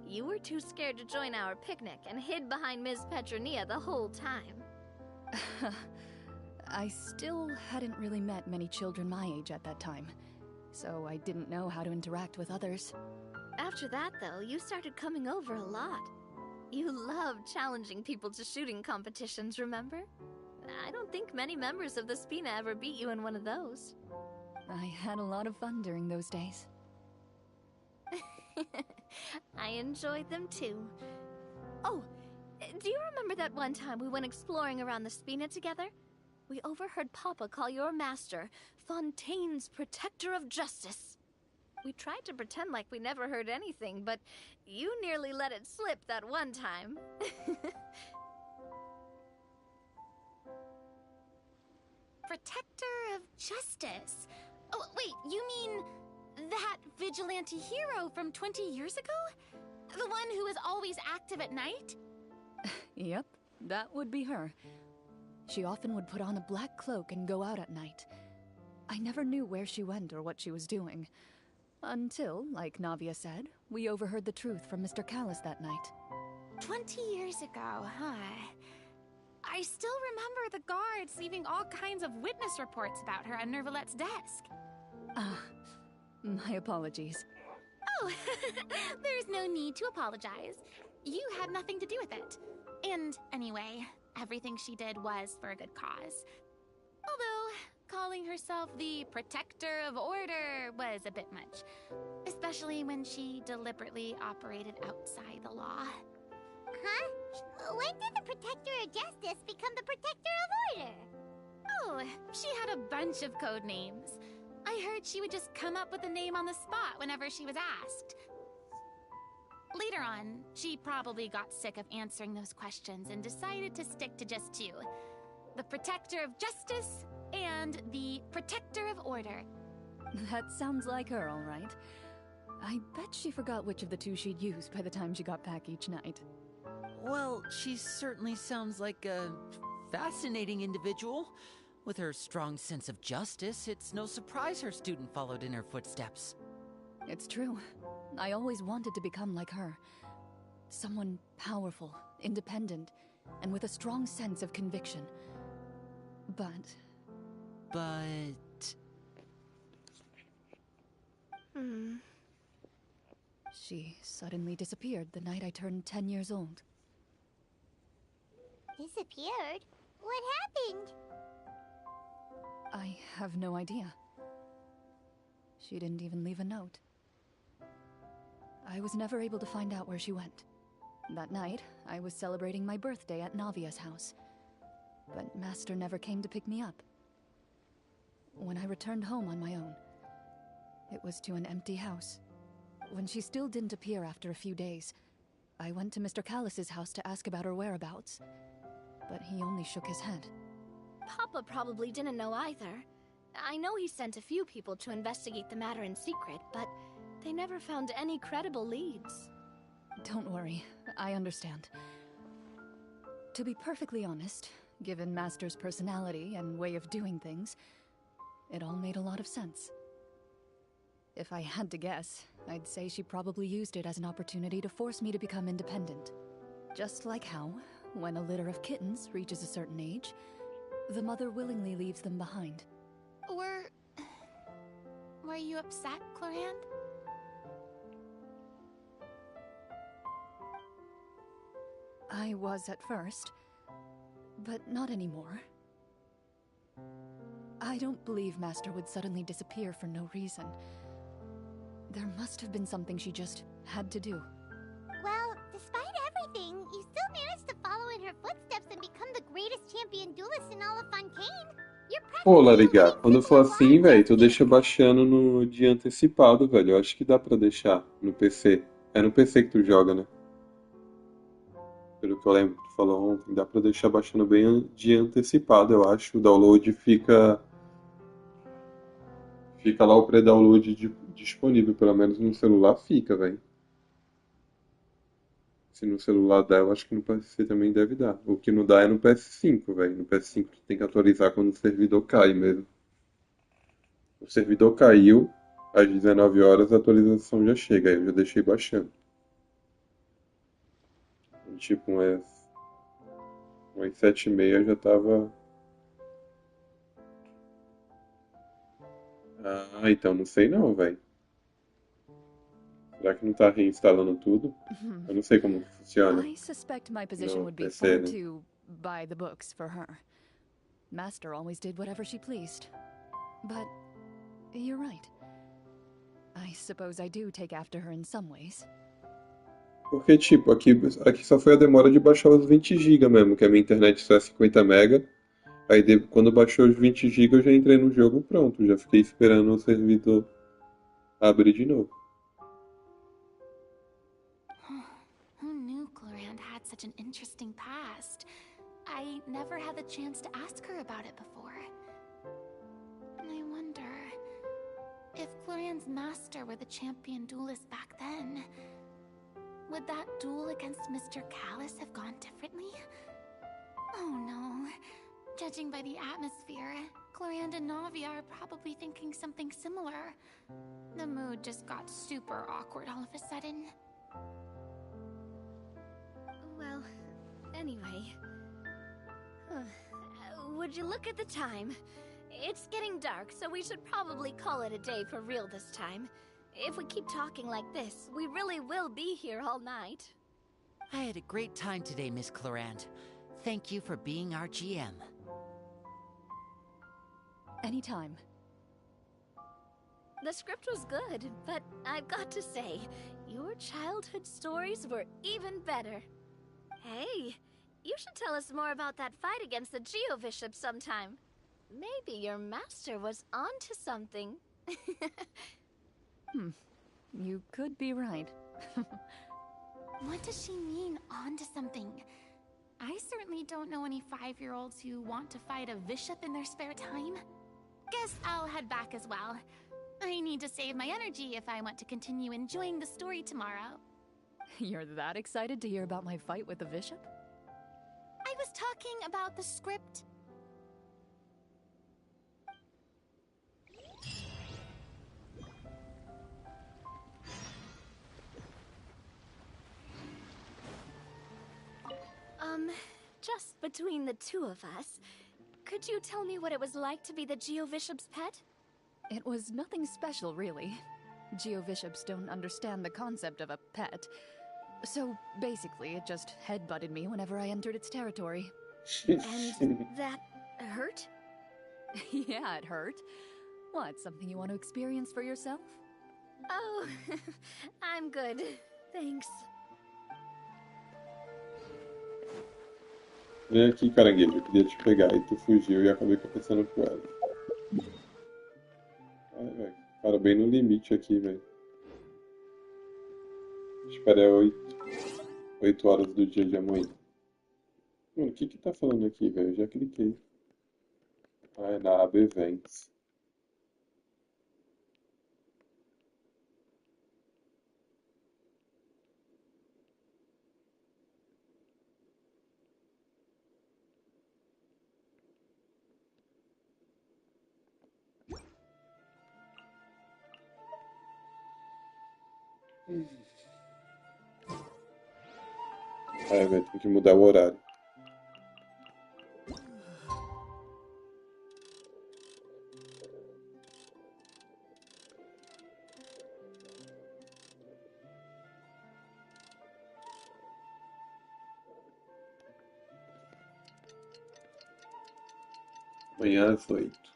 You were too scared to join our picnic and hid behind Ms. Petronia the whole time. I still hadn't really met many children my age at that time, so I didn't know how to interact with others. After that, though, you started coming over a lot. You loved challenging people to shooting competitions, remember? I don't think many members of the Spina ever beat you in one of those. I had a lot of fun during those days. I enjoyed them too. Oh, do you remember that one time we went exploring around the Spina together? We overheard Papa call your master Fontaine's Protector of Justice. We tried to pretend like we never heard anything, but you nearly let it slip that one time. Protector of Justice. Oh, wait, you mean that vigilante hero from 20 years ago? The one who is always active at night? Yep, that would be her. She often would put on a black cloak and go out at night. I never knew where she went or what she was doing. Until, like Navia said, we overheard the truth from Mr. Callis that night. 20 years ago, huh? I still remember the guards leaving all kinds of witness reports about her on Nervalette's desk. My apologies. Oh, there's no need to apologize. You had nothing to do with it. And anyway, everything she did was for a good cause. Although, calling herself the Protector of Order was a bit much. Especially when she deliberately operated outside the law. Huh? When did the Protector of Justice become the Protector of Order? Oh, she had a bunch of code names. I heard she would just come up with a name on the spot whenever she was asked. Later on, she probably got sick of answering those questions and decided to stick to just two. The Protector of Justice and the Protector of Order. That sounds like her, all right. I bet she forgot which of the two she'd use by the time she got back each night. Well, she certainly sounds like a fascinating individual. With her strong sense of justice, it's no surprise her student followed in her footsteps. It's true. I always wanted to become like her. Someone powerful, independent, and with a strong sense of conviction. But... She suddenly disappeared the night I turned 10 years old. Disappeared? What happened? I have no idea. She didn't even leave a note. I was never able to find out where she went. That night, I was celebrating my birthday at Navia's house. But Master never came to pick me up. When I returned home on my own, it was to an empty house. When she still didn't appear after a few days, I went to Mr. Callis's house to ask about her whereabouts. But he only shook his head. Papa probably didn't know either. I know he sent a few people to investigate the matter in secret, but they never found any credible leads. Don't worry, I understand. To be perfectly honest, given Master's personality and way of doing things, it all made a lot of sense. If I had to guess, I'd say she probably used it as an opportunity to force me to become independent. Just like how, when a litter of kittens reaches a certain age, the mother willingly leaves them behind. Were you upset, Clorand? I was at first, but not anymore. I don't believe Master would suddenly disappear for no reason. There must have been something she just had to do. Well, despite everything, you still managed to follow in her footsteps and become the greatest champion duelist in all of Fontaine. You're Pô, practically a Lariga, living quando for symbol of assim, velho, tu justice. deixa baixando no dia antecipado, velho. Eu acho que dá pra deixar no PC. É no PC que tu joga, né? Pelo que eu lembro que tu falou ontem, dá pra deixar baixando bem dia antecipado, eu acho. O download fica lá o pré-download disponível, pelo menos no celular fica, velho. Se no celular dá, eu acho que no PC também deve dar. O que não dá é no PS5, velho. No PS5 tu tem que atualizar quando o servidor cai mesmo. O servidor caiu, às 19 horas a atualização já chega, aí eu já deixei baixando. Tipo, umas 7h30 já tava... Ah, então não sei não, velho. Será que não tá reinstalando tudo? Eu não sei como funciona. I suspect my position No would be PC, far né? too by the books for her. Master always did whatever she pleased. But you're right. I suppose I do take after her in some ways. Porque, tipo, aqui só foi a demora de baixar os 20 GB mesmo, que a minha internet só é 50 MB. Aí quando baixou os 20 GB eu já entrei no jogo pronto, já fiquei esperando o servidor abrir de novo. Who knew Clorand had such an interesting past? I never had the chance to ask her about it before. I wonder if Clorand's master were the champion duelist back then. Would that duel against Mr. Callus have gone differently? Oh no. Judging by the atmosphere, Clorand and Navia are probably thinking something similar. The mood just got super awkward all of a sudden. Well, anyway. Would you look at the time? It's getting dark, so we should probably call it a day for real this time. If we keep talking like this, we really will be here all night. I had a great time today, Miss Clorand. Thank you for being our GM. Anytime. The script was good, but I've got to say, your childhood stories were even better. Hey, you should tell us more about that fight against the Geo-Bishop sometime. Maybe your master was onto something. You could be right. What does she mean, onto something? I certainly don't know any 5-year-olds who want to fight a bishop in their spare time. Guess I'll head back as well. I need to save my energy if I want to continue enjoying the story tomorrow. You're that excited to hear about my fight with the bishop? I was talking about the script. Just between the two of us, could you tell me what it was like to be the Geo-Bishop's pet? It was nothing special, really. Geo-Bishops don't understand the concept of a pet. So, basically, it just headbutted me whenever I entered its territory. And that hurt? Yeah, it hurt. What, something you want to experience for yourself? Oh, I'm good. Thanks. Vem aqui, caranguejo. Eu queria te pegar. E tu fugiu e eu acabei tropeçando com ela. Ai, velho. Cara, bem no limite aqui, velho. Espera 8 horas do dia de amanhã. Mano, o que que tá falando aqui, velho? Eu já cliquei. Ah, é na aba Events. Ah, velho, tem que mudar o horário. Amanhã às 8.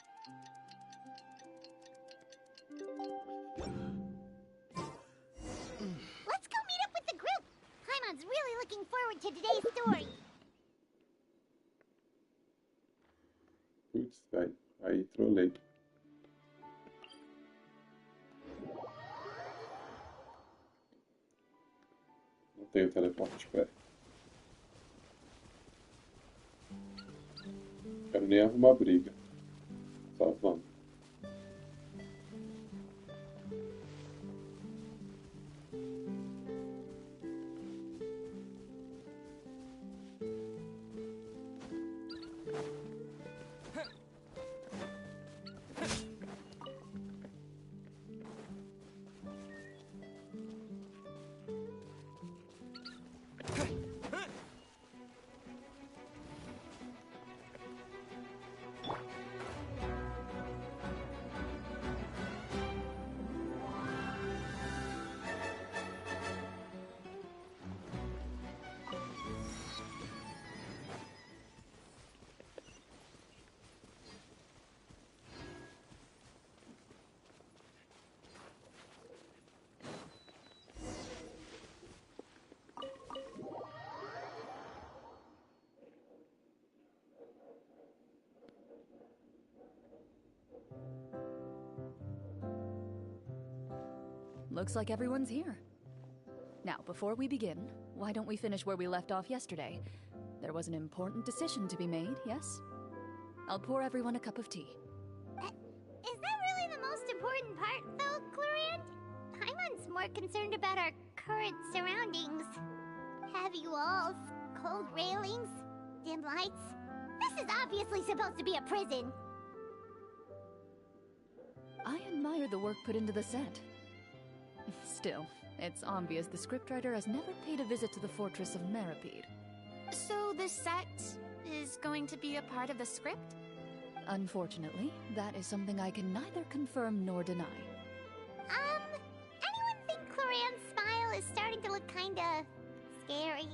Let's go meet up with the group. Paimon's really looking forward to today's story. Putz, aí trolei. Não tenho teleporte, pera. Quero nem arrumar briga. Só vamos. looks like everyone's here. Now, before we begin, why don't we finish where we left off yesterday? There was an important decision to be made, yes? I'll pour everyone a cup of tea. Is that really the most important part, though, Clarion? Paimon's more concerned about our current surroundings. Heavy walls, cold railings, dim lights. This is obviously supposed to be a prison. I admire the work put into the set. Still, it's obvious the scriptwriter has never paid a visit to the fortress of Meripede. So the set is going to be a part of the script? Unfortunately, that is something I can neither confirm nor deny. Anyone think Clarion's smile is starting to look kinda scary?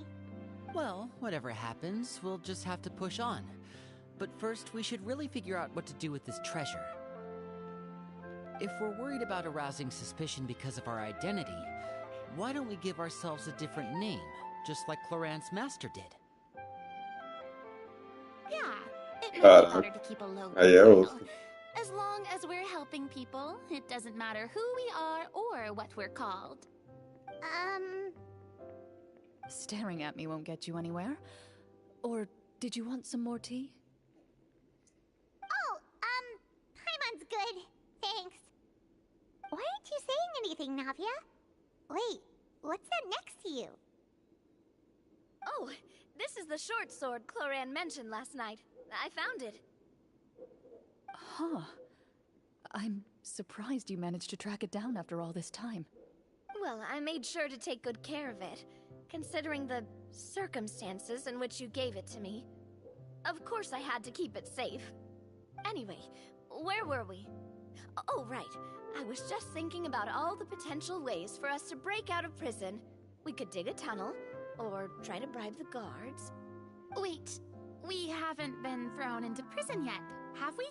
Well, whatever happens, we'll just have to push on. But first, we should really figure out what to do with this treasure. If we're worried about arousing suspicion because of our identity, why don't we give ourselves a different name, just like Cloran's master did? Yeah, it might be Caraca. better to keep a low Aí é profile. osso. As long as we're helping people, it doesn't matter who we are or what we're called. Staring at me won't get you anywhere. Or did you want some more tea? Oh, Paimon's good. Thanks. Why aren't you saying anything, Navia? Wait, what's that next to you? Oh, this is the short sword Cloran mentioned last night. I found it. Huh. I'm surprised you managed to track it down after all this time. Well, I made sure to take good care of it, considering the circumstances in which you gave it to me. Of course I had to keep it safe. Anyway, where were we? Oh, right. I was just thinking about all the potential ways for us to break out of prison. We could dig a tunnel, or try to bribe the guards. Wait, we haven't been thrown into prison yet, have we?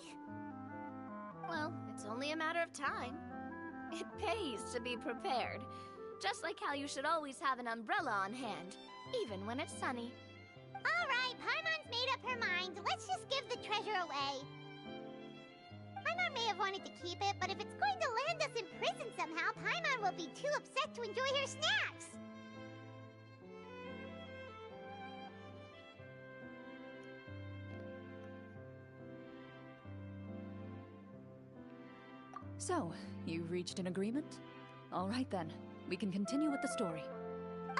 Well, it's only a matter of time. It pays to be prepared. Just like how you should always have an umbrella on hand, even when it's sunny. Alright, Paimon's made up her mind. Let's just give the treasure away. Paimon may have wanted to keep it, but if it's going to land us in prison somehow, Paimon will be too upset to enjoy her snacks. So, you've reached an agreement? All right then, we can continue with the story.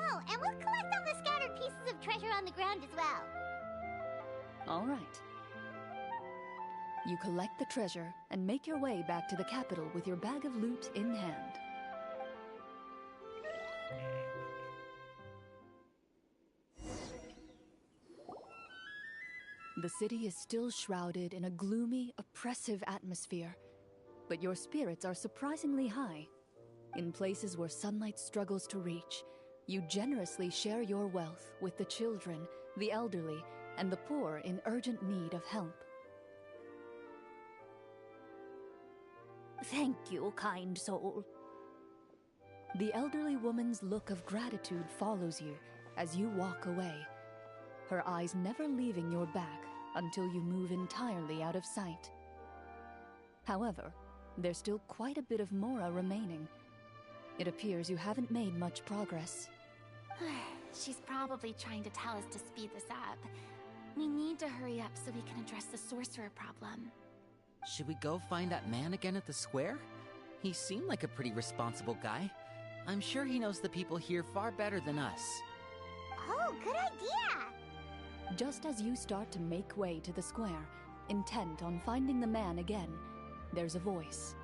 Oh, and we'll collect all the scattered pieces of treasure on the ground as well. All right. You collect the treasure and make your way back to the capital with your bag of loot in hand. The city is still shrouded in a gloomy, oppressive atmosphere, but your spirits are surprisingly high. In places where sunlight struggles to reach, you generously share your wealth with the children, the elderly, and the poor in urgent need of help. Thank you, kind soul. The elderly woman's look of gratitude follows you as you walk away, her eyes never leaving your back until you move entirely out of sight. However, there's still quite a bit of Mora remaining. It appears you haven't made much progress. She's probably trying to tell us to speed this up. We need to hurry up so we can address the sorcerer problem. Should we go find that man again at the square? He seemed like a pretty responsible guy. I'm sure he knows the people here far better than us. Oh, good idea! Just as you start to make way to the square, intent on finding the man again, there's a voice.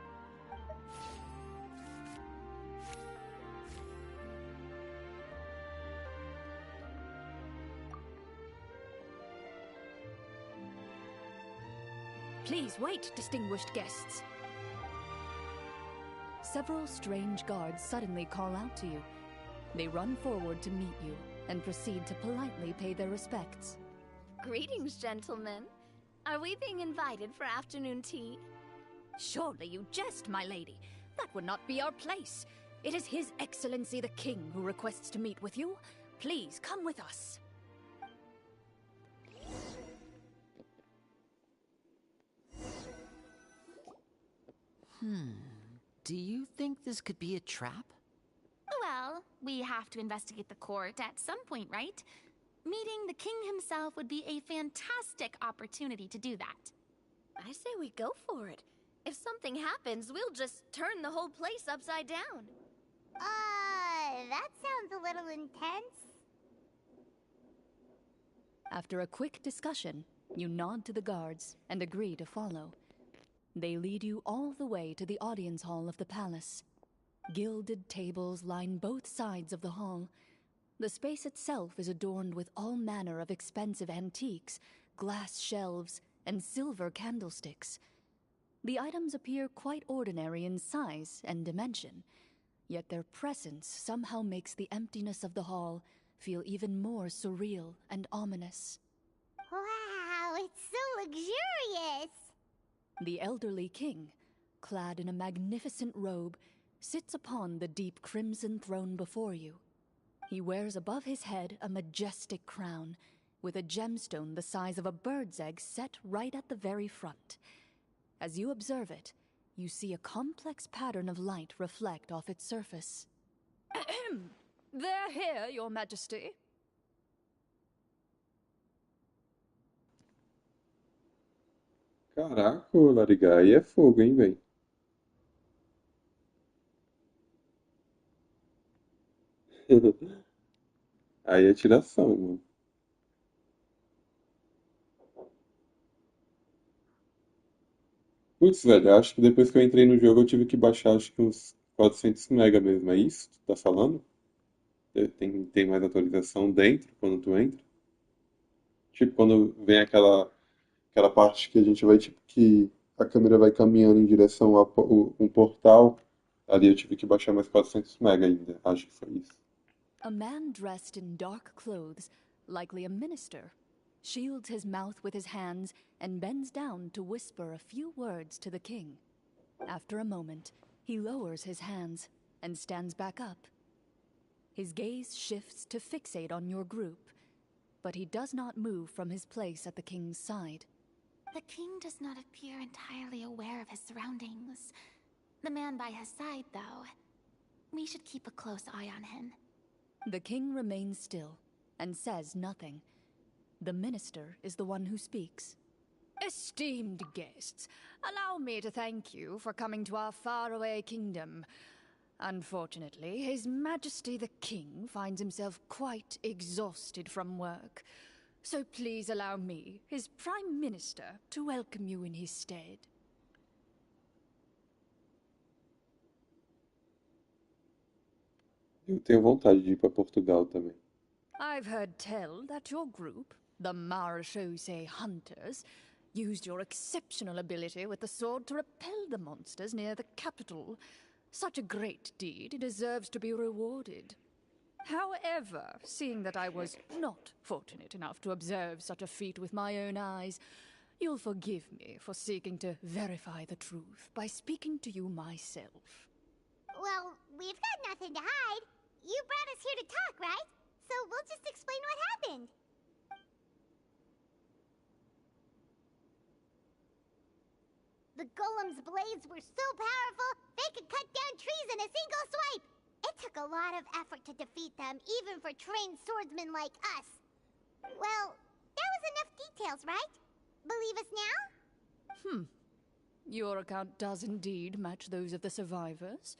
Please wait, distinguished guests. Several strange guards suddenly call out to you. They run forward to meet you and proceed to politely pay their respects. Greetings, gentlemen. Are we being invited for afternoon tea? Surely you jest, my lady. That would not be our place. It is His Excellency the King who requests to meet with you. Please come with us. Do you think this could be a trap? We have to investigate the court at some point, right? Meeting the king himself would be a fantastic opportunity to do that. I say we go for it. If something happens, we'll just turn the whole place upside down. That sounds a little intense. After a quick discussion, you nod to the guards and agree to follow. They lead you all the way to the audience hall of the palace. Gilded tables line both sides of the hall. The space itself is adorned with all manner of expensive antiques, glass shelves, and silver candlesticks. The items appear quite ordinary in size and dimension, yet their presence somehow makes the emptiness of the hall feel even more surreal and ominous. Wow, it's so luxurious! The elderly king, clad in a magnificent robe, sits upon the deep crimson throne before you. He wears above his head a majestic crown, with a gemstone the size of a bird's egg set right at the very front. As you observe it, you see a complex pattern of light reflect off its surface. Ahem. They're here, Your Majesty. Caraca, o Larigai é fogo, hein, velho? Aí é tiração, mano. Putz, velho, acho que depois que eu entrei no jogo eu tive que baixar acho que uns 400 mega mesmo, é isso que tu tá falando? Tem mais atualização dentro quando tu entra? Tipo, quando vem aquela parte que a gente vai, tipo, que a câmera vai caminhando em direção a um portal, ali eu tive que baixar mais 400 mega ainda, acho que foi isso. A man dressed in dark clothes, likely a minister, shields his mouth with his hands and bends down to whisper a few words to the king. After a moment, he lowers his hands and stands back up. His gaze shifts to fixate on your group, but he does not move from his place at the king's side. The king does not appear entirely aware of his surroundings. The man by his side, though. We should keep a close eye on him. The king remains still and says nothing. The minister is the one who speaks. Esteemed guests, allow me to thank you for coming to our faraway kingdom. Unfortunately, His Majesty the King finds himself quite exhausted from work. So please allow me, his Prime Minister, to welcome you in his stead. Eu tenho vontade de ir para Portugal também. I've heard tell that your group, the Marechaussee Hunters, used your exceptional ability with the sword to repel the monsters near the capital. Such a great deed deserves to be rewarded. However, seeing that I was not fortunate enough to observe such a feat with my own eyes, you'll forgive me for seeking to verify the truth by speaking to you myself. Well, we've got nothing to hide. You brought us here to talk, right? So we'll just explain what happened. The golem's blades were so powerful, they could cut down trees in a single swipe. It took a lot of effort to defeat them, even for trained swordsmen like us. Well, that was enough details, right? Believe us now? Your account does indeed match those of the survivors.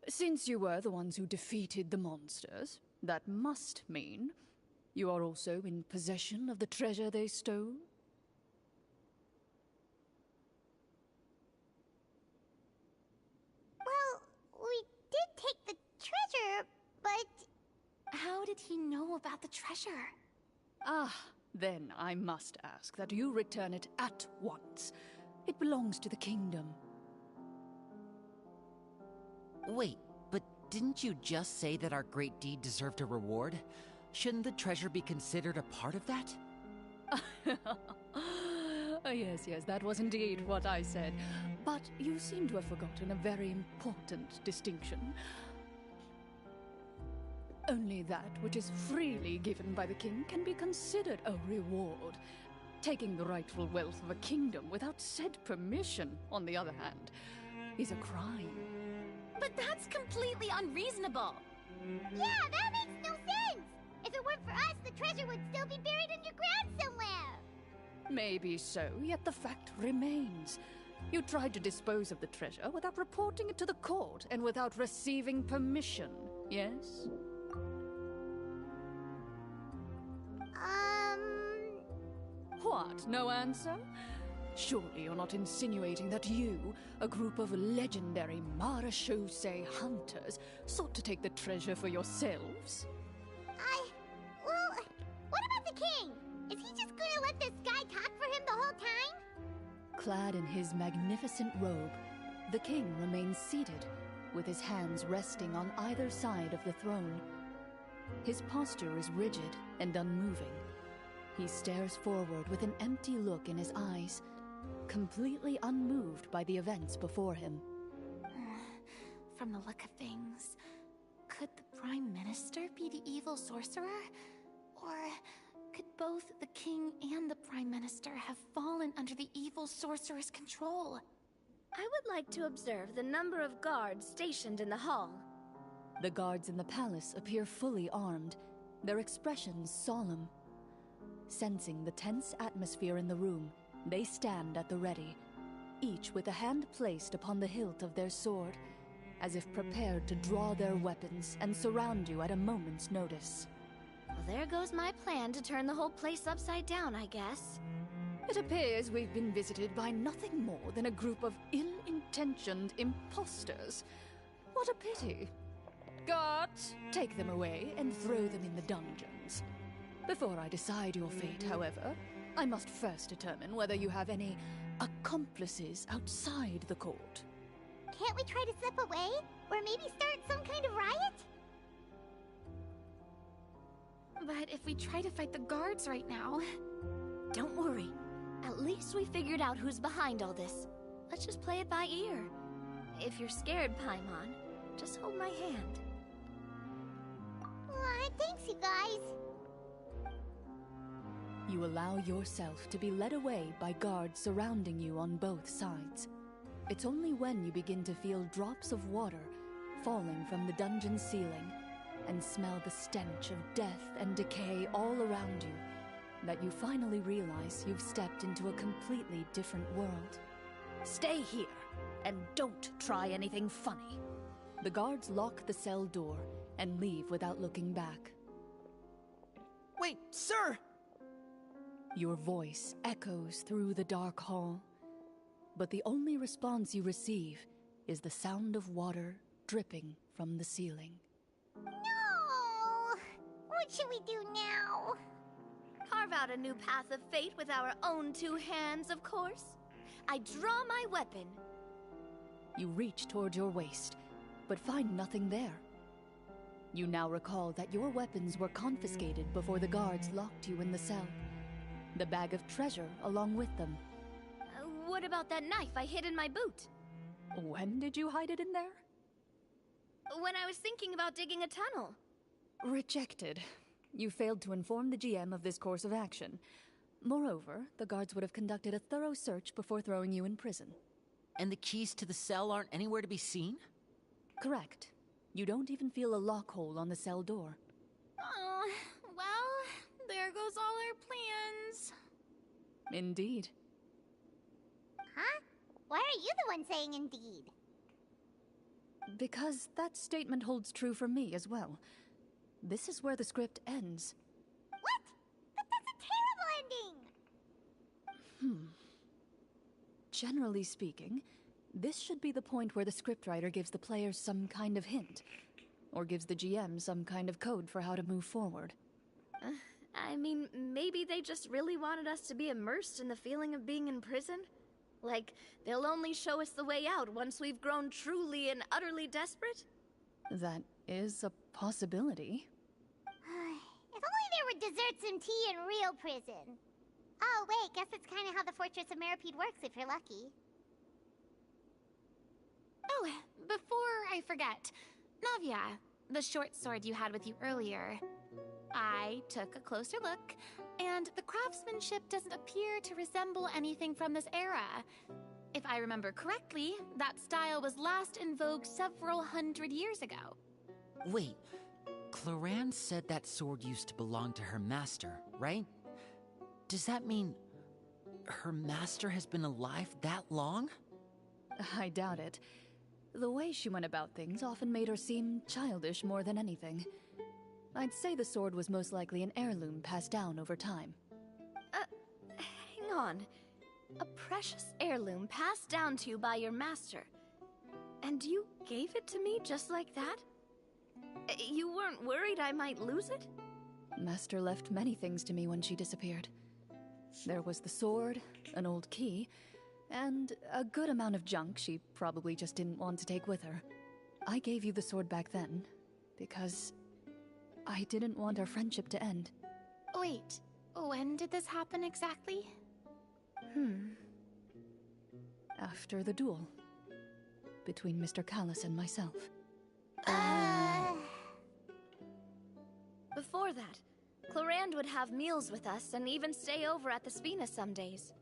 Since you were the ones who defeated the monsters, that must mean you are also in possession of the treasure they stole? Well, we did take the treasure, but... How did he know about the treasure? Then I must ask that you return it at once. It belongs to the kingdom. Wait, but didn't you just say that our great deed deserved a reward? Shouldn't the treasure be considered a part of that? Yes, that was indeed what I said. But you seem to have forgotten a very important distinction. Only that which is freely given by the king can be considered a reward. Taking the rightful wealth of a kingdom without said permission, on the other hand, is a crime. But that's completely unreasonable. Yeah, that makes no sense! If it weren't for us, the treasure would still be buried underground somewhere! Maybe so, yet the fact remains. You tried to dispose of the treasure without reporting it to the court and without receiving permission, yes? What, no answer? Surely you're not insinuating that you, a group of legendary Marashosei hunters, sought to take the treasure for yourselves? Well, what about the king? Is he just gonna let this guy talk for him the whole time? Clad in his magnificent robe, the king remains seated, with his hands resting on either side of the throne. His posture is rigid and unmoving. He stares forward with an empty look in his eyes, completely unmoved by the events before him. From the look of things, could the Prime Minister be the evil sorcerer? Or could both the King and the Prime Minister have fallen under the evil sorcerer's control? I would like to observe the number of guards stationed in the hall. The guards in the palace appear fully armed, their expressions solemn. Sensing the tense atmosphere in the room, they stand at the ready, each with a hand placed upon the hilt of their sword, as if prepared to draw their weapons and surround you at a moment's notice. Well, there goes my plan to turn the whole place upside down, I guess. It appears we've been visited by nothing more than a group of ill-intentioned imposters. What a pity. Guards, take them away and throw them in the dungeons. Before I decide your fate, however, I must first determine whether you have any accomplices outside the court. Can't we try to slip away? Or maybe start some kind of riot? But if we try to fight the guards right now... Don't worry. At least we figured out who's behind all this. Let's just play it by ear. If you're scared, Paimon, just hold my hand. Aw, thanks, you guys. You allow yourself to be led away by guards surrounding you on both sides. It's only when you begin to feel drops of water falling from the dungeon ceiling and smell the stench of death and decay all around you that you finally realize you've stepped into a completely different world. Stay here, and don't try anything funny. The guards lock the cell door and leave without looking back. Wait, sir! Your voice echoes through the dark hall, but the only response you receive is the sound of water dripping from the ceiling. No! What should we do now? Carve out a new path of fate with our own two hands, of course. I draw my weapon. You reach toward your waist, but find nothing there. You now recall that your weapons were confiscated before the guards locked you in the cell. The bag of treasure along with them. What about that knife I hid in my boot? When did you hide it in there? When I was thinking about digging a tunnel. Rejected. You failed to inform the GM of this course of action. Moreover, the guards would have conducted a thorough search before throwing you in prison. And the keys to the cell aren't anywhere to be seen? Correct. You don't even feel a lock hole on the cell door. Oh, well, there goes all our plans. Indeed. Huh? Why are you the one saying indeed? Because that statement holds true for me as well. This is where the script ends. What? But that's a terrible ending! Generally speaking, this should be the point where the scriptwriter gives the players some kind of hint, or gives the GM some kind of code for how to move forward. I mean, maybe they just really wanted us to be immersed in the feeling of being in prison? Like, they'll only show us the way out once we've grown truly and utterly desperate? That is a possibility. If only there were desserts and tea in real prison. Oh, wait, guess that's kind of how the Fortress of Meripede works if you're lucky. Oh, before I forget, Navia, the short sword you had with you earlier. I took a closer look, and the craftsmanship doesn't appear to resemble anything from this era. If I remember correctly, that style was last in vogue several hundred years ago. Wait, Cloran said that sword used to belong to her master, right? Does that mean her master has been alive that long? I doubt it. The way she went about things often made her seem childish more than anything. I'd say the sword was most likely an heirloom passed down over time. Hang on. A precious heirloom passed down to you by your master. And you gave it to me just like that? You weren't worried I might lose it? Master left many things to me when she disappeared. There was the sword, an old key, and a good amount of junk she probably just didn't want to take with her. I gave you the sword back then, because I didn't want our friendship to end. Wait, when did this happen exactly? After the duel. Between Mr. Callis and myself. Before that, Clorand would have meals with us and even stay over at the Spina some days.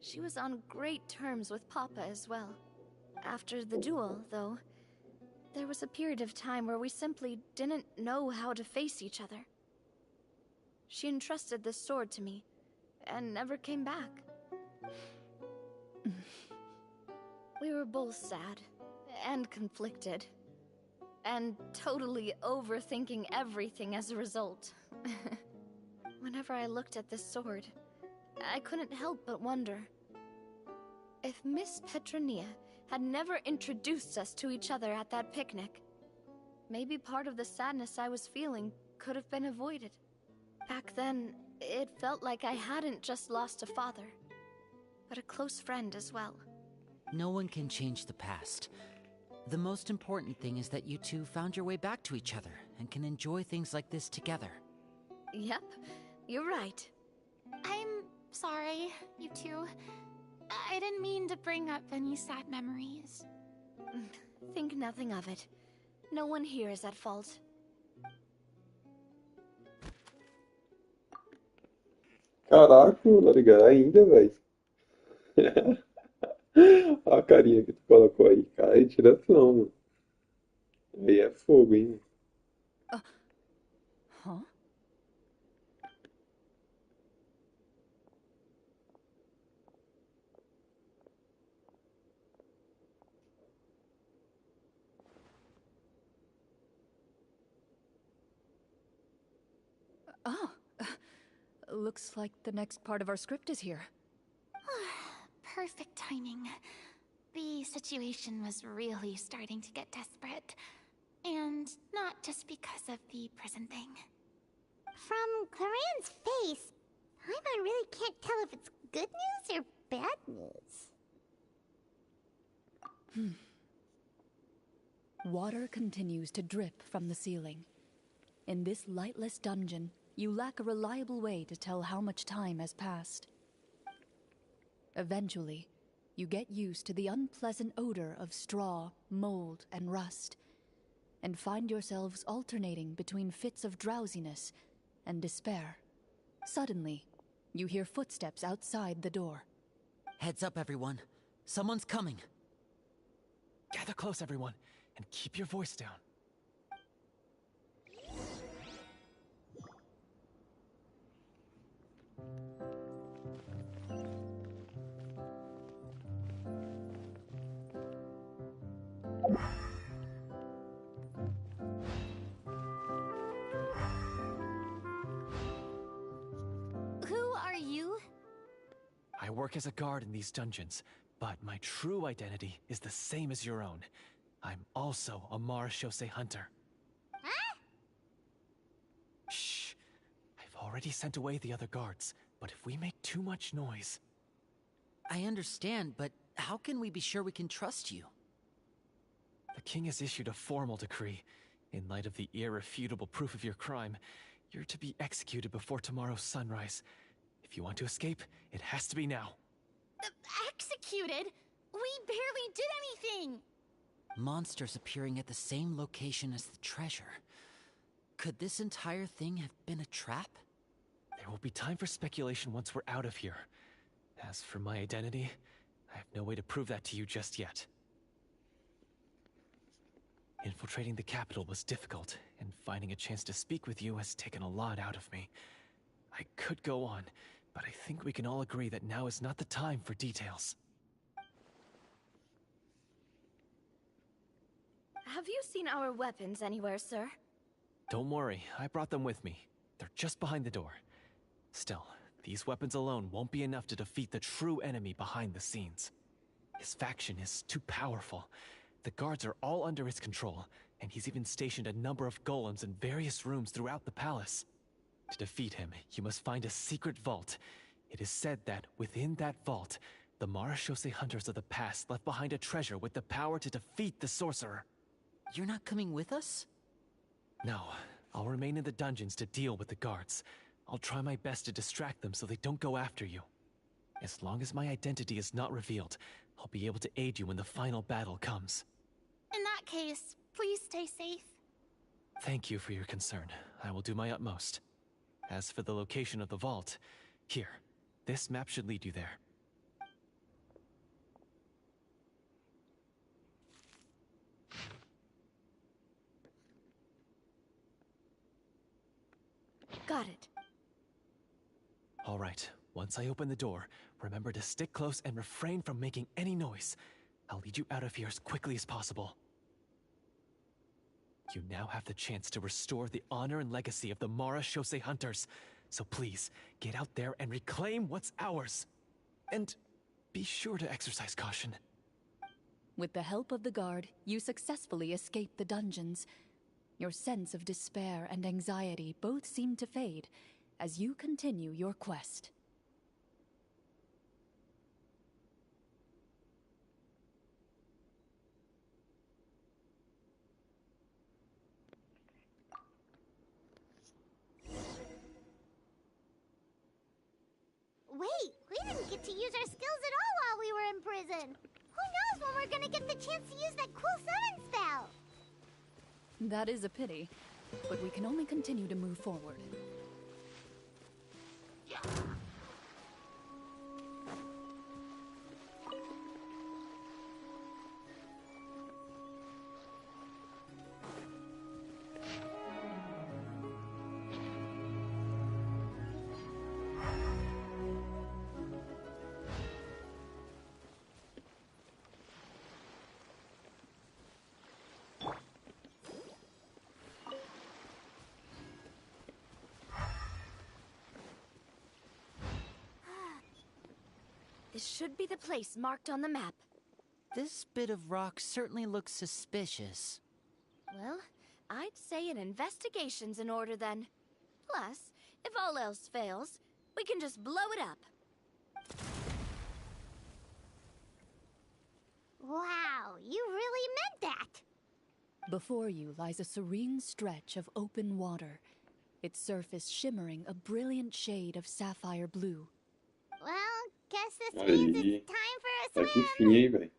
She was on great terms with Papa as well. After the duel, though, there was a period of time where we simply didn't know how to face each other. She entrusted this sword to me, and never came back. We were both sad, and conflicted, and totally overthinking everything as a result. Whenever I looked at this sword, I couldn't help but wonder if Miss Petronia had never introduced us to each other at that picnic. Maybe part of the sadness I was feeling could have been avoided. Back then, it felt like I hadn't just lost a father, but a close friend as well. No one can change the past. The most important thing is that you two found your way back to each other and can enjoy things like this together. Yep, you're right. I'm sorry, you two. I didn't mean to bring up any sad memories. Think nothing of it. No one here is at fault. Caraca, Lariga, ainda, velho. Olha a carinha que tu colocou aí. Cara, é tiração, mano. Aí é fogo, hein? Huh? Looks like the next part of our script is here. Perfect timing. The situation was really starting to get desperate. And not just because of the prison thing. From Claren's face, Paimon really can't tell if it's good news or bad news. Water continues to drip from the ceiling. In this lightless dungeon, you lack a reliable way to tell how much time has passed. Eventually, you get used to the unpleasant odor of straw, mold, and rust, and find yourselves alternating between fits of drowsiness and despair. Suddenly, you hear footsteps outside the door. Heads up, everyone. Someone's coming. Gather close, everyone, and keep your voice down. Who are you? I work as a guard in these dungeons, but my true identity is the same as your own. I'm also a Marashose hunter. Huh? Shh. I've already sent away the other guards, but if we make too much noise... I understand, but how can we be sure we can trust you? The king has issued a formal decree. In light of the irrefutable proof of your crime, you're to be executed before tomorrow's sunrise. If you want to escape, it has to be now. Executed? We barely did anything! Monsters appearing at the same location as the treasure. Could this entire thing have been a trap? There will be time for speculation once we're out of here. As for my identity, I have no way to prove that to you just yet. Infiltrating the capital was difficult, and finding a chance to speak with you has taken a lot out of me. I could go on, but I think we can all agree that now is not the time for details. Have you seen our weapons anywhere, sir? Don't worry, I brought them with me. They're just behind the door. Still, these weapons alone won't be enough to defeat the true enemy behind the scenes. His faction is too powerful. The guards are all under his control, and he's even stationed a number of golems in various rooms throughout the palace. To defeat him, you must find a secret vault. It is said that within that vault, the Marechaussee hunters of the past left behind a treasure with the power to defeat the sorcerer. You're not coming with us? No, I'll remain in the dungeons to deal with the guards. I'll try my best to distract them so they don't go after you. As long as my identity is not revealed, I'll be able to aid you when the final battle comes. In that case, please stay safe. Thank you for your concern. I will do my utmost. As for the location of the vault, here, this map should lead you there. Got it. All right, once I open the door, remember to stick close and refrain from making any noise. I'll lead you out of here as quickly as possible. You now have the chance to restore the honor and legacy of the Marechaussee hunters. So please, get out there and reclaim what's ours. And be sure to exercise caution. With the help of the guard, you successfully escape the dungeons. Your sense of despair and anxiety both seem to fade as you continue your quest. Wait, we didn't get to use our skills at all while we were in prison. Who knows when we're gonna get the chance to use that cool summon spell? That is a pity, but we can only continue to move forward. This should be the place marked on the map. This bit of rock certainly looks suspicious. Well, I'd say an investigation's in order then. Plus, if all else fails, we can just blow it up. Wow, you really meant that! Before you lies a serene stretch of open water, its surface shimmering a brilliant shade of sapphire blue. Well, guess this means Aí, it's time for a tá que swim! fim, hein, velho?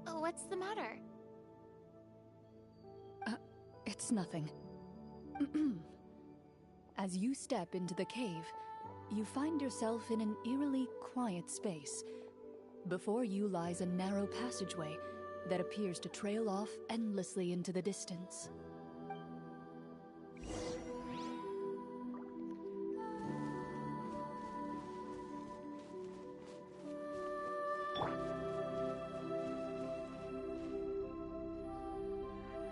Oh, what's the matter? It's nothing. As you step into the cave, you find yourself in an eerily quiet space. Before you lies a narrow passageway that appears to trail off endlessly into the distance.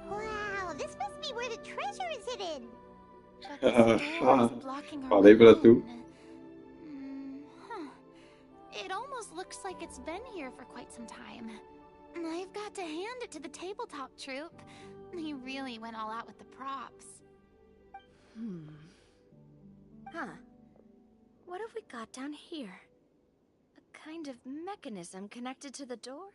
Wow, this must treasure is hidden? But this door is blocking our Falei pra tu. way in. Huh. It almost looks like it's been here for quite some time. I've got to hand it to the tabletop troupe. They really went all out with the props. Huh. What have we got down here? A kind of mechanism connected to the door?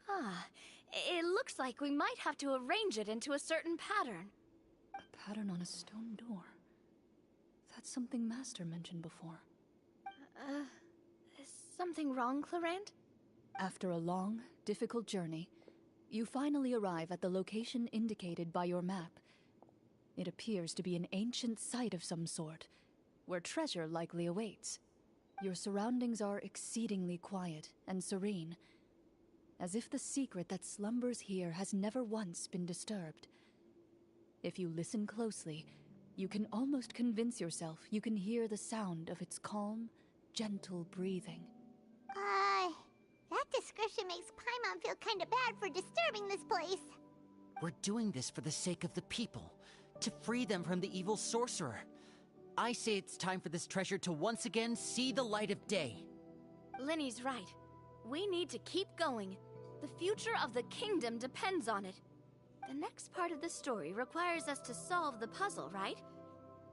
Ah, it looks like we might have to arrange it into a certain pattern. A pattern on a stone door. That's something Master mentioned before. Is something wrong, Clarant? After a long, difficult journey, you finally arrive at the location indicated by your map. It appears to be an ancient site of some sort, where treasure likely awaits. Your surroundings are exceedingly quiet and serene, as if the secret that slumbers here has never once been disturbed. If you listen closely, you can almost convince yourself you can hear the sound of its calm, gentle breathing. That description makes Paimon feel kinda bad for disturbing this place. We're doing this for the sake of the people, to free them from the evil sorcerer. I say it's time for this treasure to once again see the light of day. Linny's right. We need to keep going. The future of the kingdom depends on it. The next part of the story requires us to solve the puzzle, right?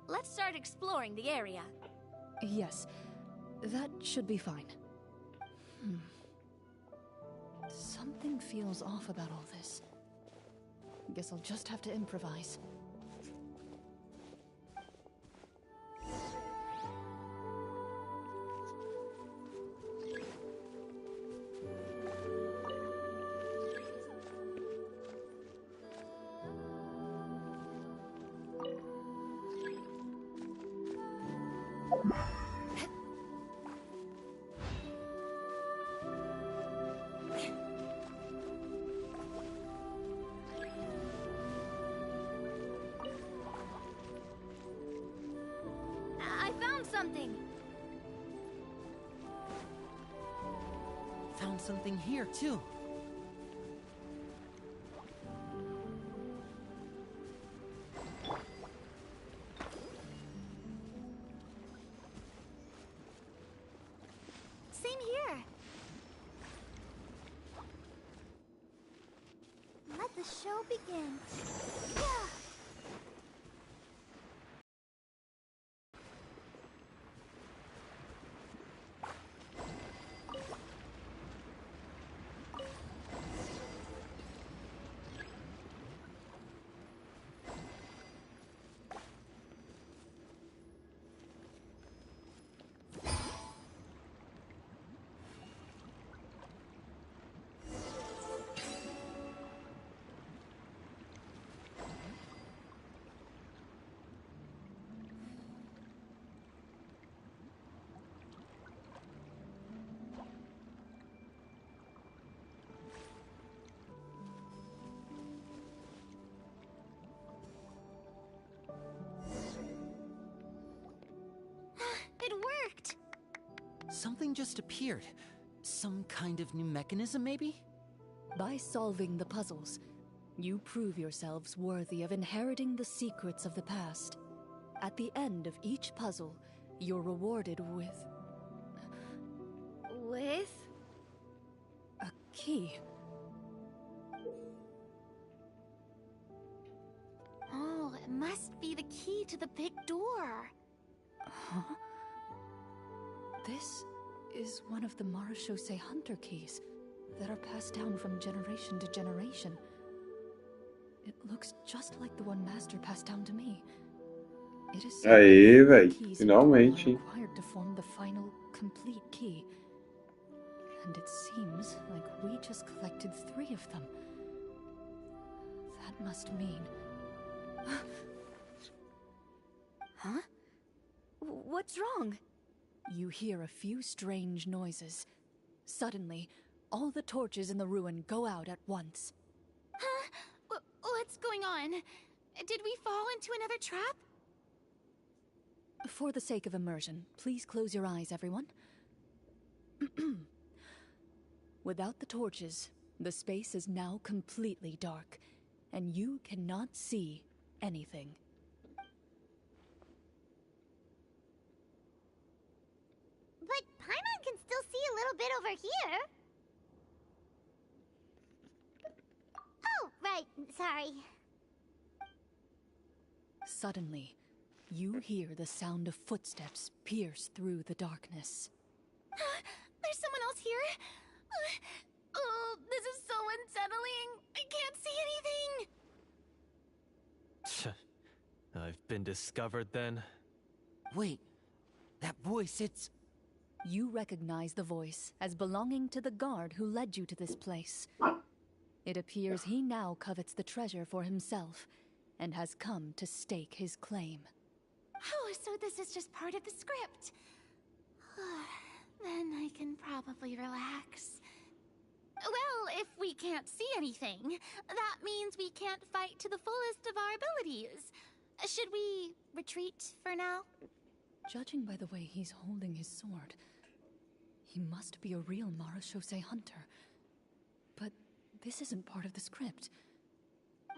Let's start exploring the area. Yes, that should be fine. Something feels off about all this. Guess I'll just have to improvise. I found something! Found something here, too. Same here. Let the show begin. It worked! Something just appeared. Some kind of new mechanism, maybe? By solving the puzzles, you prove yourselves worthy of inheriting the secrets of the past. At the end of each puzzle, you're rewarded with With? a key. Oh, it must be the key to the big door. Huh? This is one of the Marechaussee Hunter keys that are passed down from generation to generation. It looks just like the one Master passed down to me. It is said Aê, that véi. keys Finalmente, are hein? required to form the final, complete key. And it seems like we just collected 3 of them. That must mean... Huh? What's wrong? You hear a few strange noises. Suddenly, all the torches in the ruin go out at once. Huh? What's going on? Did we fall into another trap? For the sake of immersion, please close your eyes, everyone. Without the torches, the space is now completely dark. and you cannot see anything. But Paimon can still see a little bit over here. Oh, right. Sorry. Suddenly, you hear the sound of footsteps pierce through the darkness. There's someone else here? Oh, this is so unsettling. I can't see anything. I've been discovered then? Wait, that voice, it's... You recognize the voice as belonging to the guard who led you to this place. It appears he now covets the treasure for himself, and has come to stake his claim. Oh, so this is just part of the script. Then I can probably relax. Well, if we can't see anything, that means we can't fight to the fullest of our abilities. Should we retreat for now? Judging by the way he's holding his sword, he must be a real Marashose hunter. But this isn't part of the script.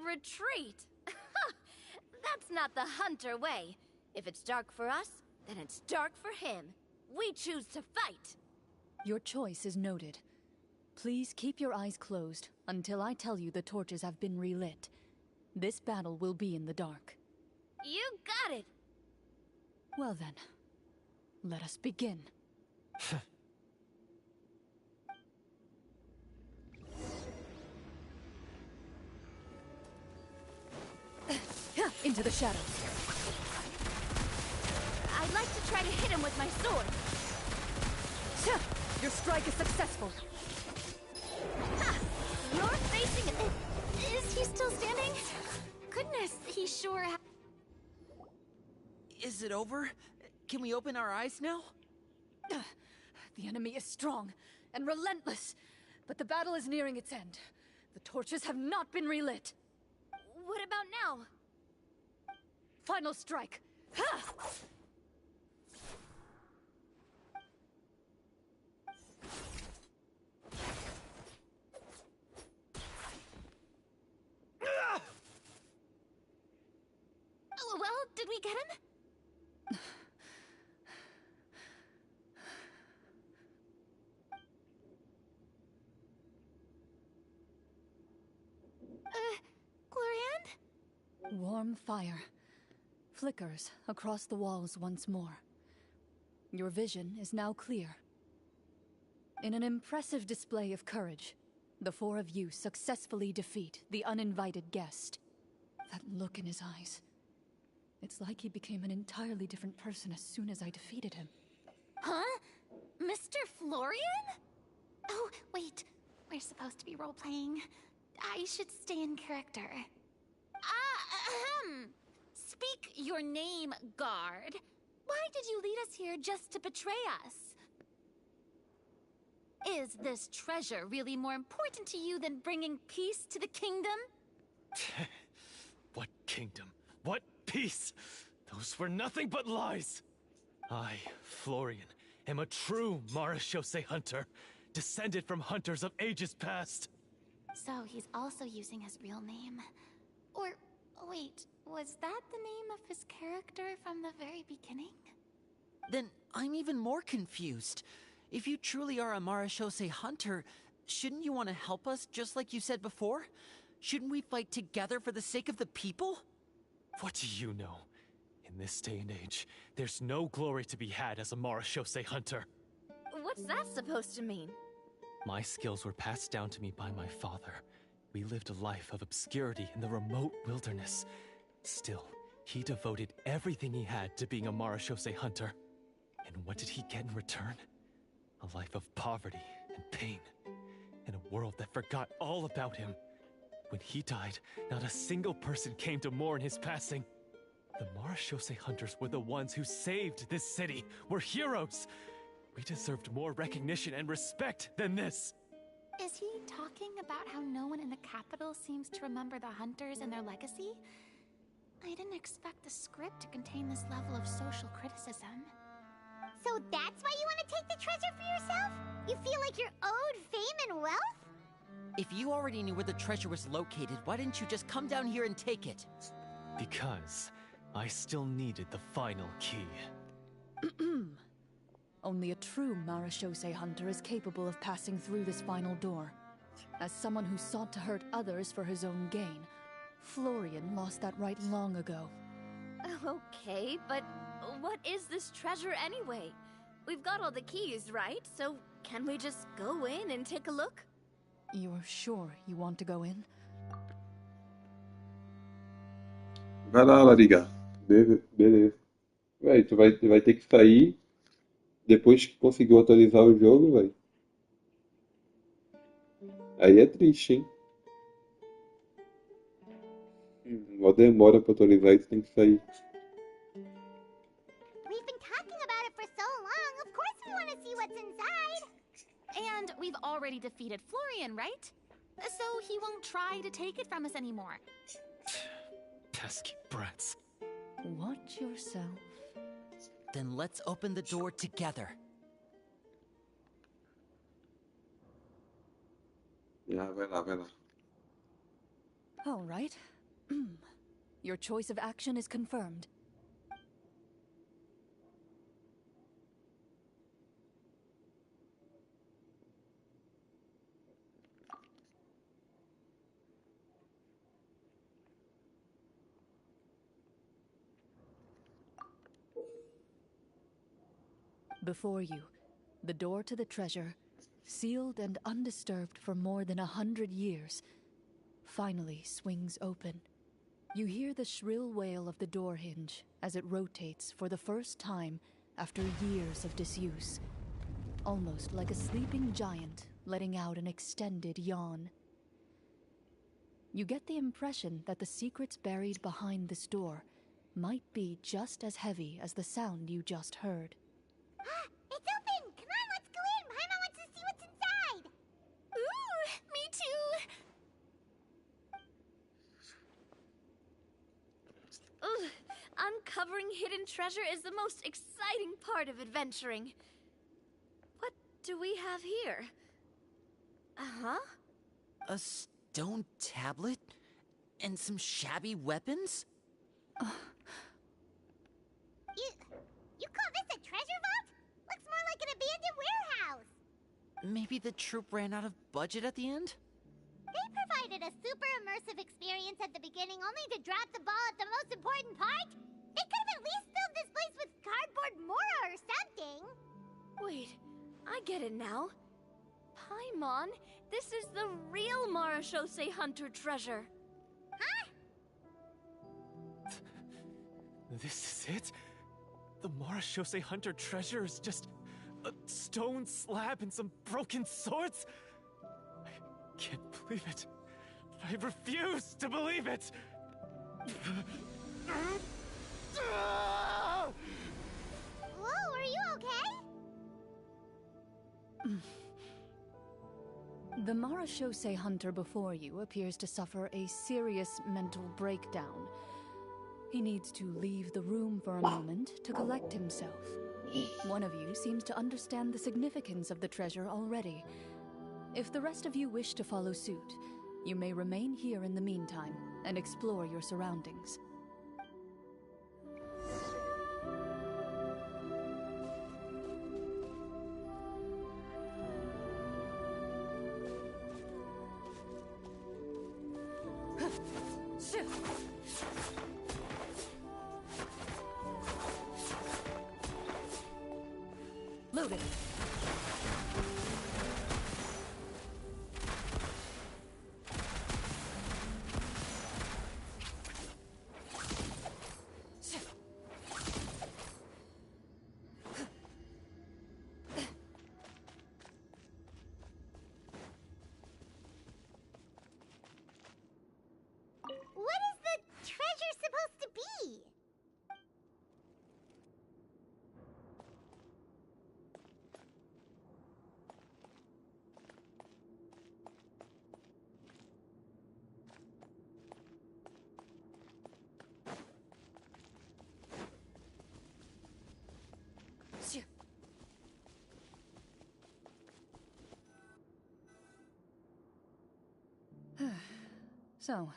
Retreat? That's not the hunter way. If it's dark for us, then it's dark for him. We choose to fight. Your choice is noted. Please keep your eyes closed until I tell you the torches have been relit. This battle will be in the dark. You got it! Well then, let us begin. Into the shadows. I'd like to try to hit him with my sword. Your strike is successful. Ha! You're facing it. Is he still standing? Goodness, he sure Is it over? Can we open our eyes now? The enemy is strong and relentless, but the battle is nearing its end. The torches have not been relit. What about now? Final strike. Ha! Oh, well, did we get him? Glorian? Warm fire flickers across the walls once more. Your vision is now clear. In an impressive display of courage, the four of you successfully defeat the uninvited guest. That look in his eyes. It's like he became an entirely different person as soon as I defeated him. Huh? Mr. Florian? Oh, wait. We're supposed to be role-playing. I should stay in character. Speak your name, guard. Why did you lead us here just to betray us? Is this treasure really more important to you than bringing peace to the kingdom? What kingdom? What peace? Those were nothing but lies! I, Florian, am a true Marashose hunter, descended from hunters of ages past. So he's also using his real name. Or, wait, was that the name of his character from the very beginning? Then I'm even more confused. If you truly are a Marashose hunter, shouldn't you want to help us just like you said before? Shouldn't we fight together for the sake of the people? What do you know? In this day and age, there's no glory to be had as a Marashose hunter. What's that supposed to mean? My skills were passed down to me by my father. We lived a life of obscurity in the remote wilderness. Still, he devoted everything he had to being a Marashose hunter. And what did he get in return? A life of poverty and pain. In a world that forgot all about him. When he died, not a single person came to mourn his passing. The Marashose hunters were the ones who saved this city. We're heroes! We deserved more recognition and respect than this! Is he talking about how no one in the capital seems to remember the hunters and their legacy? I didn't expect the script to contain this level of social criticism. So that's why you want to take the treasure for yourself? You feel like you're owed fame and wealth? If you already knew where the treasure was located, why didn't you just come down here and take it? Because I still needed the final key. Only a true Marashose hunter is capable of passing through this final door. As someone who sought to hurt others for his own gain, Florian lost that right long ago. Okay, but what is this treasure anyway? We've got all the keys, right? So can we just go in and take a look? You're sure you want to go in? Vai lá, Lariga. Beleza. Véi, tu vai ter que sair depois que conseguiu atualizar o jogo, véi. Aí é triste, hein? Uma demora pra atualizar e tu tem que sair. We've been talking about it for so long. Of course we want to see what's inside. And we've already defeated Florian, right? So he won't try to take it from us anymore. Pesky brats. Watch yourself. Then let's open the door together. Vai lá, vai lá. All right. Your choice of action is confirmed. Before you, the door to the treasure, sealed and undisturbed for more than 100 years, finally swings open. You hear the shrill wail of the door hinge as it rotates for the first time after years of disuse, almost like a sleeping giant letting out an extended yawn. You get the impression that the secrets buried behind this door might be just as heavy as the sound you just heard. It's open! Come on, let's go in! Paimon wants to see what's inside! Ooh, me too! Ugh, uncovering hidden treasure is the most exciting part of adventuring. What do we have here? Uh-huh. A stone tablet? And some shabby weapons? You call this a treasure vault? Looks more like an abandoned warehouse. Maybe the troop ran out of budget at the end? They provided a super immersive experience at the beginning only to drop the ball at the most important part. They could have at least filled this place with cardboard mora or something. Wait, I get it now. Paimon, this is the real Marashose Hunter treasure. Huh? This is it? The Marashose Hunter treasure is just a stone slab and some broken swords? I can't believe it. I refuse to believe it! Whoa, are you okay? The Marashose hunter before you appears to suffer a serious mental breakdown. He needs to leave the room for a moment to collect himself. One of you seems to understand the significance of the treasure already. If the rest of you wish to follow suit, you may remain here in the meantime and explore your surroundings. Loaded. What is the treasure supposed to be? So,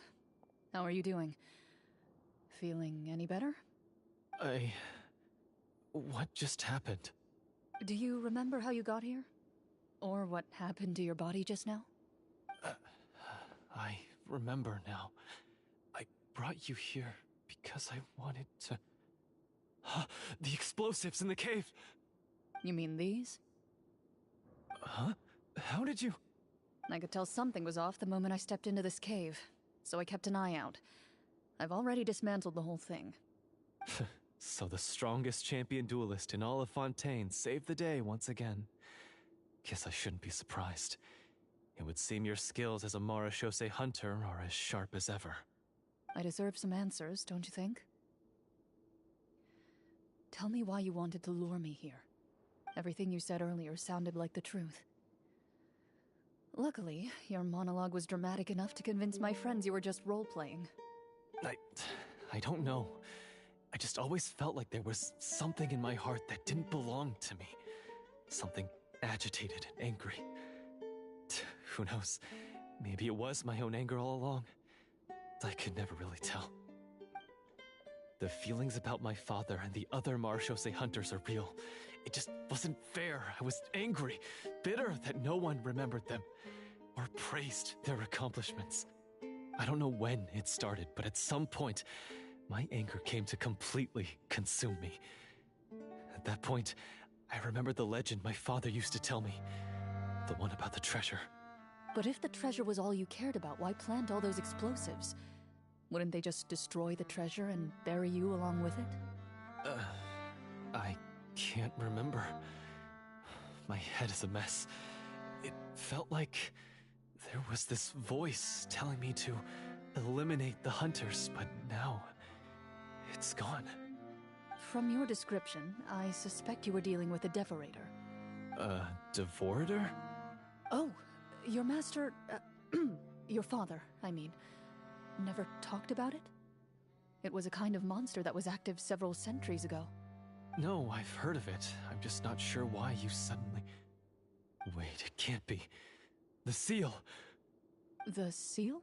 how are you doing? Feeling any better? What just happened? Do you remember how you got here? Or what happened to your body just now? I remember now. I brought you here because I wanted to... The explosives in the cave! You mean these? Huh? How did you... I could tell something was off the moment I stepped into this cave, so I kept an eye out. I've already dismantled the whole thing. So the strongest champion duelist in all of Fontaine saved the day once again. Guess I shouldn't be surprised. It would seem your skills as a Marechaussee hunter are as sharp as ever. I deserve some answers, don't you think? Tell me why you wanted to lure me here. Everything you said earlier sounded like the truth. Luckily, your monologue was dramatic enough to convince my friends you were just role-playing. I don't know. I just always felt like there was something in my heart that didn't belong to me. Something agitated and angry. Who knows? Maybe it was my own anger all along. I could never really tell. The feelings about my father and the other Marechaussee hunters are real. It just wasn't fair. I was angry, bitter that no one remembered them or praised their accomplishments. I don't know when it started, but at some point, my anger came to completely consume me. At that point, I remembered the legend my father used to tell me. The one about the treasure. But if the treasure was all you cared about, why plant all those explosives? Wouldn't they just destroy the treasure and bury you along with it? I can't remember. My head is a mess. It felt like there was this voice telling me to eliminate the hunters, but now it's gone. From your description, I suspect you were dealing with a Devorator. Devorator? Oh, your master... your father, I mean. Never talked about it? It was a kind of monster that was active several centuries ago. No, I've heard of it. I'm just not sure why you suddenly... Wait, it can't be. The seal! The seal?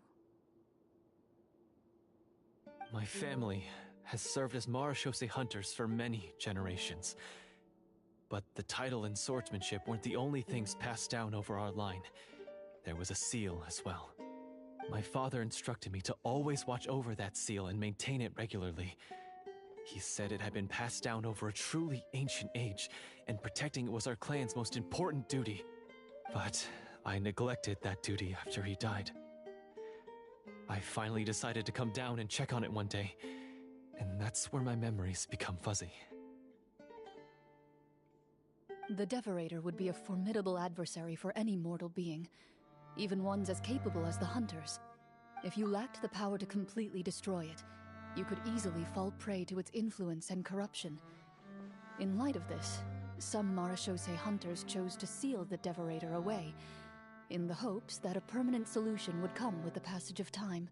My family has served as Marechaussee hunters for many generations. But the title and swordsmanship weren't the only things passed down over our line. There was a seal as well. My father instructed me to always watch over that seal and maintain it regularly. He said it had been passed down over a truly ancient age, and protecting it was our clan's most important duty. But I neglected that duty after he died. I finally decided to come down and check on it one day, and that's where my memories become fuzzy. The Devorator would be a formidable adversary for any mortal being, even ones as capable as the Hunters. If you lacked the power to completely destroy it, you could easily fall prey to its influence and corruption. In light of this, some Marechaussee hunters chose to seal the Devorator away, in the hopes that a permanent solution would come with the passage of time.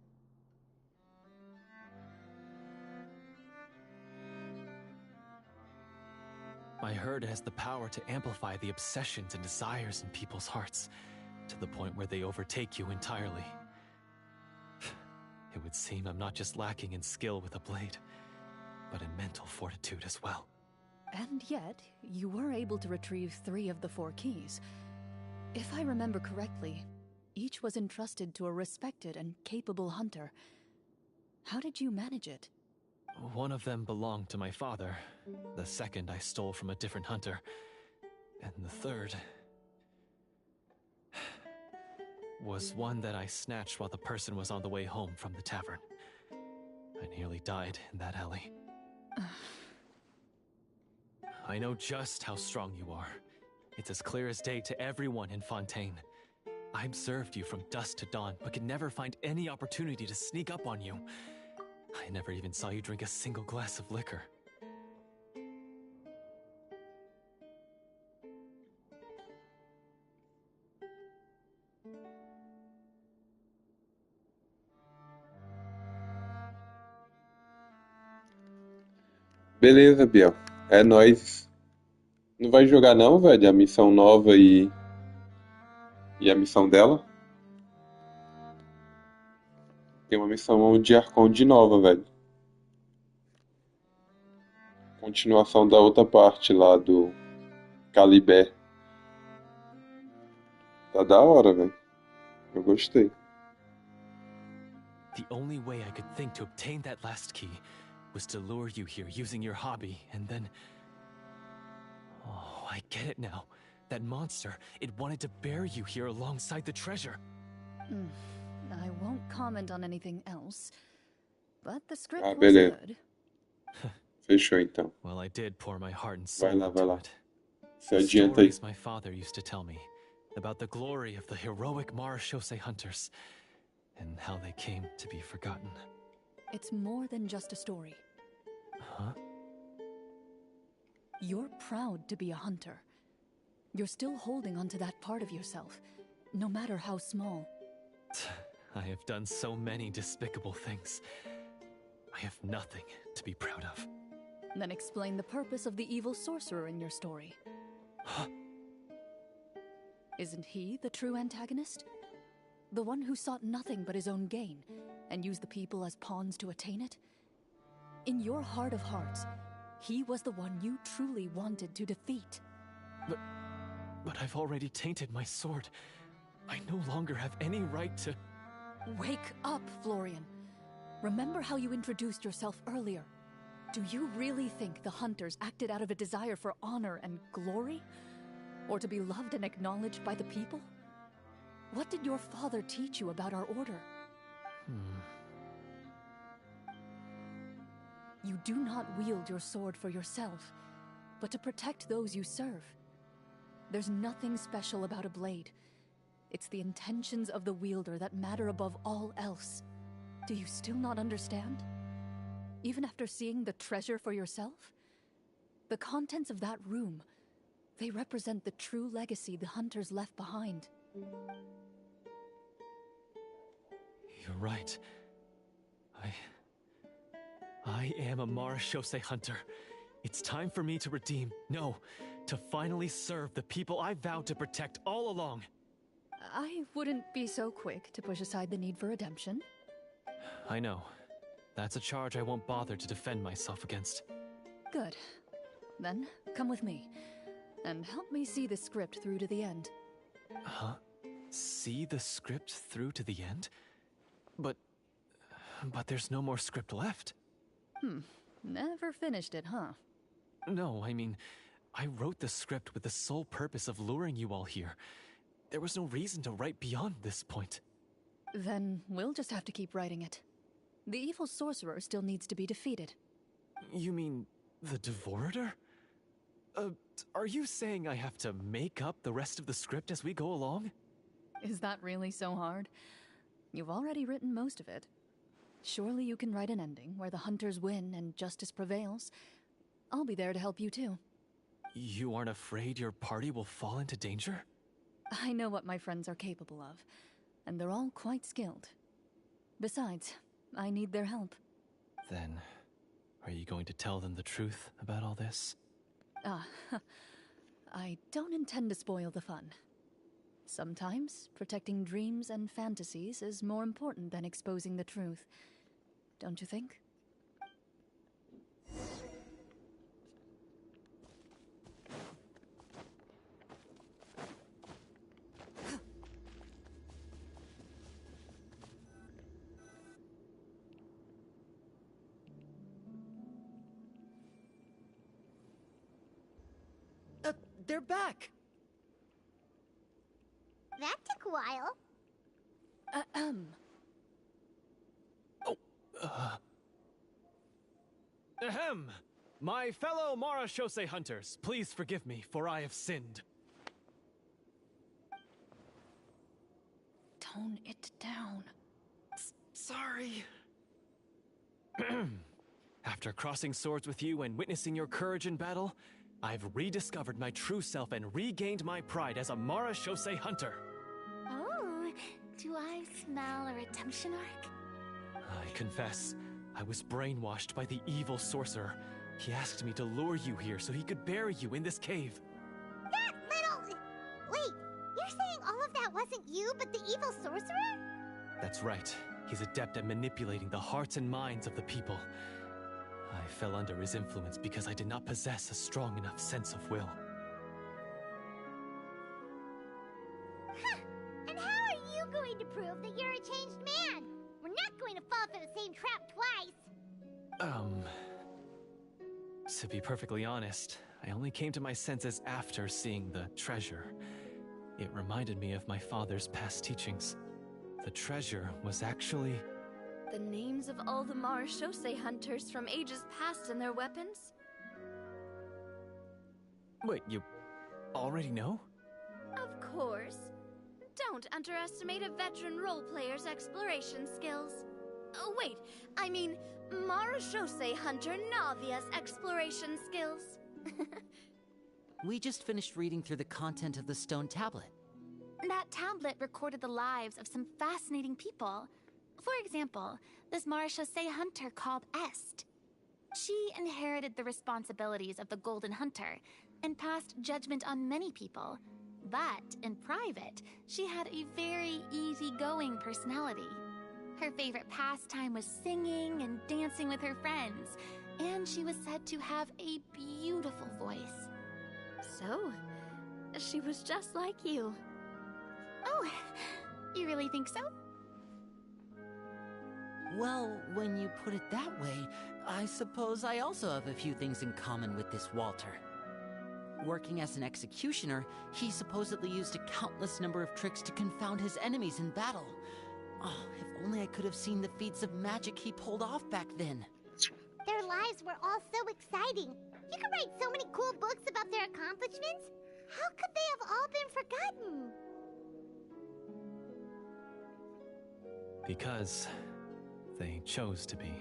I heard it has the power to amplify the obsessions and desires in people's hearts, to the point where they overtake you entirely. It would seem I'm not just lacking in skill with a blade, but in mental fortitude as well. And yet, you were able to retrieve 3 of the 4 keys. If I remember correctly, each was entrusted to a respected and capable hunter. How did you manage it? One of them belonged to my father. The second I stole from a different hunter. And the third... was one that I snatched while the person was on the way home from the tavern. I nearly died in that alley. I know just how strong you are. It's as clear as day to everyone in Fontaine. I observed you from dusk to dawn, but could never find any opportunity to sneak up on you. I never even saw you drink a single glass of liquor. Beleza, Biel. É nóis. Não vai jogar não, velho? A missão nova e a missão dela? Tem uma missão de Archon de nova, velho. Continuação da outra parte lá do Calibé. Tá da hora, velho. Eu gostei. The only way I could think to obtain that last key was to lure you here using your hobby, and then... Oh, I get it now. That monster, it wanted to bury you here alongside the treasure. I won't comment on anything else, but the script Ah, was beleza. good. Fechou então. Well, I did pour my heart and Vai soul lá, vai into lá. it. Se adianta aí. Stories my father used to tell me about the glory of the heroic Marashose hunters and how they came to be forgotten. It's more than just a story. Huh? You're proud to be a hunter. You're still holding onto that part of yourself, no matter how small. I have done so many despicable things. I have nothing to be proud of. Then explain the purpose of the evil sorcerer in your story. Huh? Isn't he the true antagonist? The one who sought nothing but his own gain, and used the people as pawns to attain it? In your heart of hearts, he was the one you truly wanted to defeat. But I've already tainted my sword. I no longer have any right to... Wake up, Florian. Remember how you introduced yourself earlier. Do you really think the hunters acted out of a desire for honor and glory? Or to be loved and acknowledged by the people? What did your father teach you about our order? You do not wield your sword for yourself, but to protect those you serve. There's nothing special about a blade. It's the intentions of the wielder that matter above all else. Do you still not understand? Even after seeing the treasure for yourself? The contents of that room, they represent the true legacy the hunters left behind. You're right. I am a Marashose hunter. It's time for me to redeem, no, to finally serve the people I vowed to protect all along. I wouldn't be so quick to push aside the need for redemption. I know. That's a charge I won't bother to defend myself against. Good. Then, come with me, and help me see the script through to the end. Huh? See the script through to the end? But there's no more script left. Never finished it, huh? No, I mean, I wrote the script with the sole purpose of luring you all here. There was no reason to write beyond this point. Then we'll just have to keep writing it. The evil sorcerer still needs to be defeated. You mean the Devorator? Are you saying I have to make up the rest of the script as we go along? Is that really so hard? You've already written most of it. Surely you can write an ending where the hunters win and justice prevails. I'll be there to help you too. You aren't afraid your party will fall into danger? I know what my friends are capable of, and they're all quite skilled. Besides, I need their help. Then, are you going to tell them the truth about all this? I don't intend to spoil the fun. Sometimes, protecting dreams and fantasies is more important than exposing the truth. Don't you think? They're back! That took a while. Ahem! My fellow Marashose hunters, please forgive me, for I have sinned. Tone it down. Sorry. After crossing swords with you and witnessing your courage in battle, I've rediscovered my true self and regained my pride as a Marashose hunter. Oh, do I smell a redemption arc? I confess, I was brainwashed by the evil sorcerer. He asked me to lure you here so he could bury you in this cave. That little... Wait, you're saying all of that wasn't you, but the evil sorcerer? That's right. He's adept at manipulating the hearts and minds of the people. I fell under his influence because I did not possess a strong enough sense of will. Huh. And how are you going to prove that you're a changed man? We're not going to fall for the same trap twice. To be perfectly honest, I only came to my senses after seeing the treasure. It reminded me of my father's past teachings. The treasure was actually... The names of all the Marashose hunters from ages past and their weapons? Wait, you already know? Of course. Don't underestimate a veteran role player's exploration skills. Oh, wait, I mean Marashose hunter Navia's exploration skills. We just finished reading through the content of the stone tablet. That tablet recorded the lives of some fascinating people. For example, this Marashose hunter called Est. She inherited the responsibilities of the Golden Hunter and passed judgment on many people. But in private, she had a very easygoing personality. Her favorite pastime was singing and dancing with her friends, and she was said to have a beautiful voice. So, she was just like you. Oh, you really think so? Well, when you put it that way, I suppose I also have a few things in common with this Walter. Working as an executioner, he supposedly used a countless number of tricks to confound his enemies in battle. Oh, if only I could have seen the feats of magic he pulled off back then. Their lives were all so exciting. You could write so many cool books about their accomplishments. How could they have all been forgotten? Because they chose to be.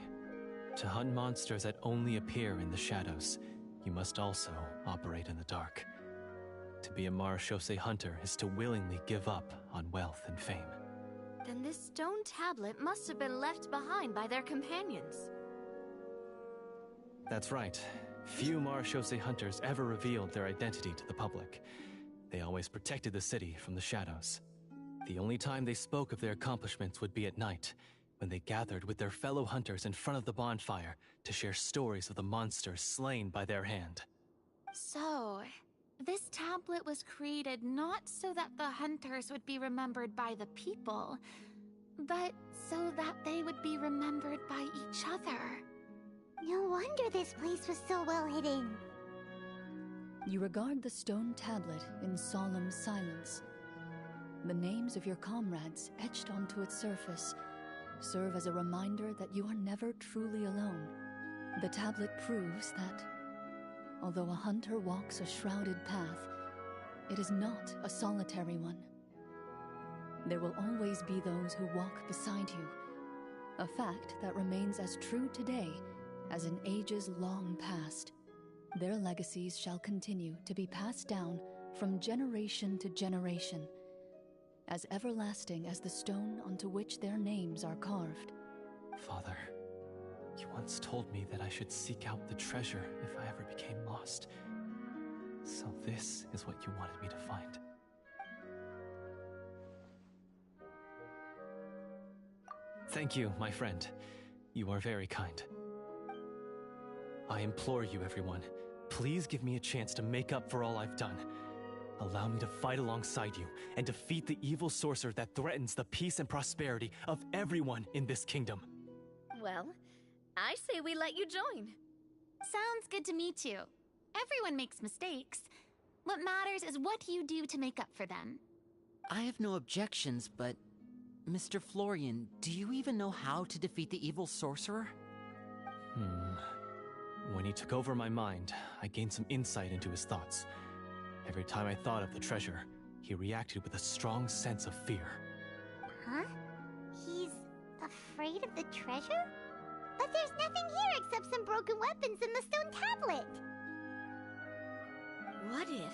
To hunt monsters that only appear in the shadows, you must also operate in the dark. To be a Marashose hunter is to willingly give up on wealth and fame. Then this stone tablet must have been left behind by their companions. That's right. Few Marashose hunters ever revealed their identity to the public. They always protected the city from the shadows. The only time they spoke of their accomplishments would be at night, when they gathered with their fellow hunters in front of the bonfire to share stories of the monsters slain by their hand. So, this tablet was created not so that the hunters would be remembered by the people, but so that they would be remembered by each other. No wonder this place was so well hidden. You regard the stone tablet in solemn silence. The names of your comrades etched onto its surface serve as a reminder that you are never truly alone. The tablet proves that, although a hunter walks a shrouded path, it is not a solitary one. There will always be those who walk beside you, a fact that remains as true today as in ages long past. Their legacies shall continue to be passed down from generation to generation, as everlasting as the stone onto which their names are carved. Father, you once told me that I should seek out the treasure if I ever became lost. So this is what you wanted me to find. Thank you, my friend. You are very kind. I implore you, everyone, please give me a chance to make up for all I've done. Allow me to fight alongside you and defeat the evil sorcerer that threatens the peace and prosperity of everyone in this kingdom. Well, I say we let you join. Sounds good to me too. Everyone makes mistakes. What matters is what you do to make up for them. I have no objections, but... Mr. Florian, do you even know how to defeat the evil sorcerer? When he took over my mind, I gained some insight into his thoughts. Every time I thought of the treasure, he reacted with a strong sense of fear. Huh? He's afraid of the treasure? But there's nothing here except some broken weapons in the stone tablet. What if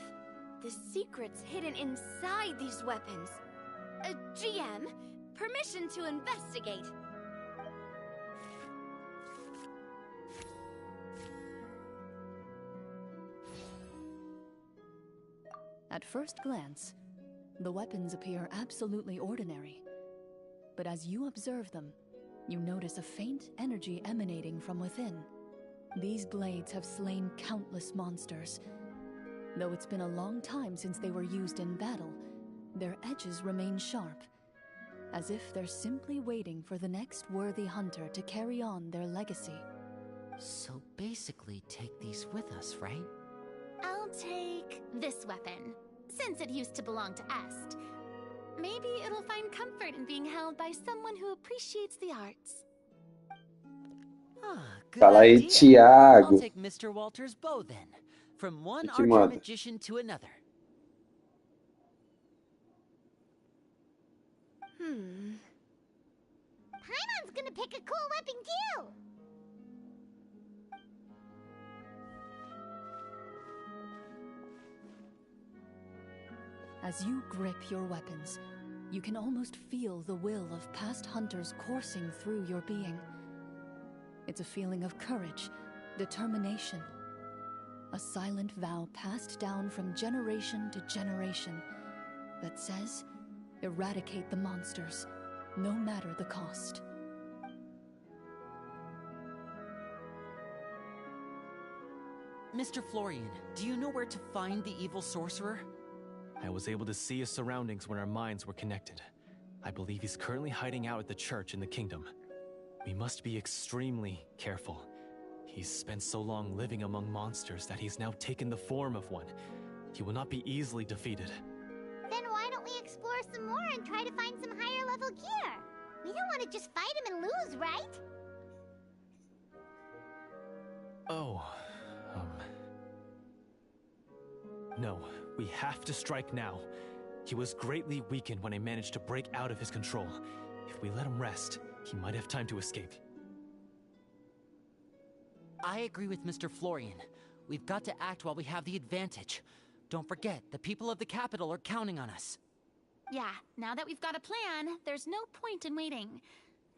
the secret's hidden inside these weapons? GM, permission to investigate. At first glance, the weapons appear absolutely ordinary. But as you observe them, you notice a faint energy emanating from within. These blades have slain countless monsters. Though it's been a long time since they were used in battle, their edges remain sharp, as if they're simply waiting for the next worthy hunter to carry on their legacy. So basically, take these with us, right? I'll take this weapon, since it used to belong to Est. Maybe it'll find comfort in being held by someone who appreciates the arts. Ah, good Fala aí, idea. I'll Thiago. take Mr. Walter's bow then, from one Que archer manda? magician to another. Paimon's gonna pick a cool weapon too! As you grip your weapons, you can almost feel the will of past hunters coursing through your being. It's a feeling of courage, determination, a silent vow passed down from generation to generation that says, eradicate the monsters, no matter the cost. Mr. Florian, do you know where to find the evil sorcerer? I was able to see his surroundings when our minds were connected. I believe he's currently hiding out at the church in the kingdom. We must be extremely careful. He's spent so long living among monsters that he's now taken the form of one. He will not be easily defeated. Then why don't we explore some more and try to find some higher level gear? We don't want to just fight him and lose, right? Oh, No, we have to strike now. He was greatly weakened when I managed to break out of his control. If we let him rest, he might have time to escape. I agree with Mr. Florian. We've got to act while we have the advantage. Don't forget, the people of the capital are counting on us. Yeah, now that we've got a plan, there's no point in waiting.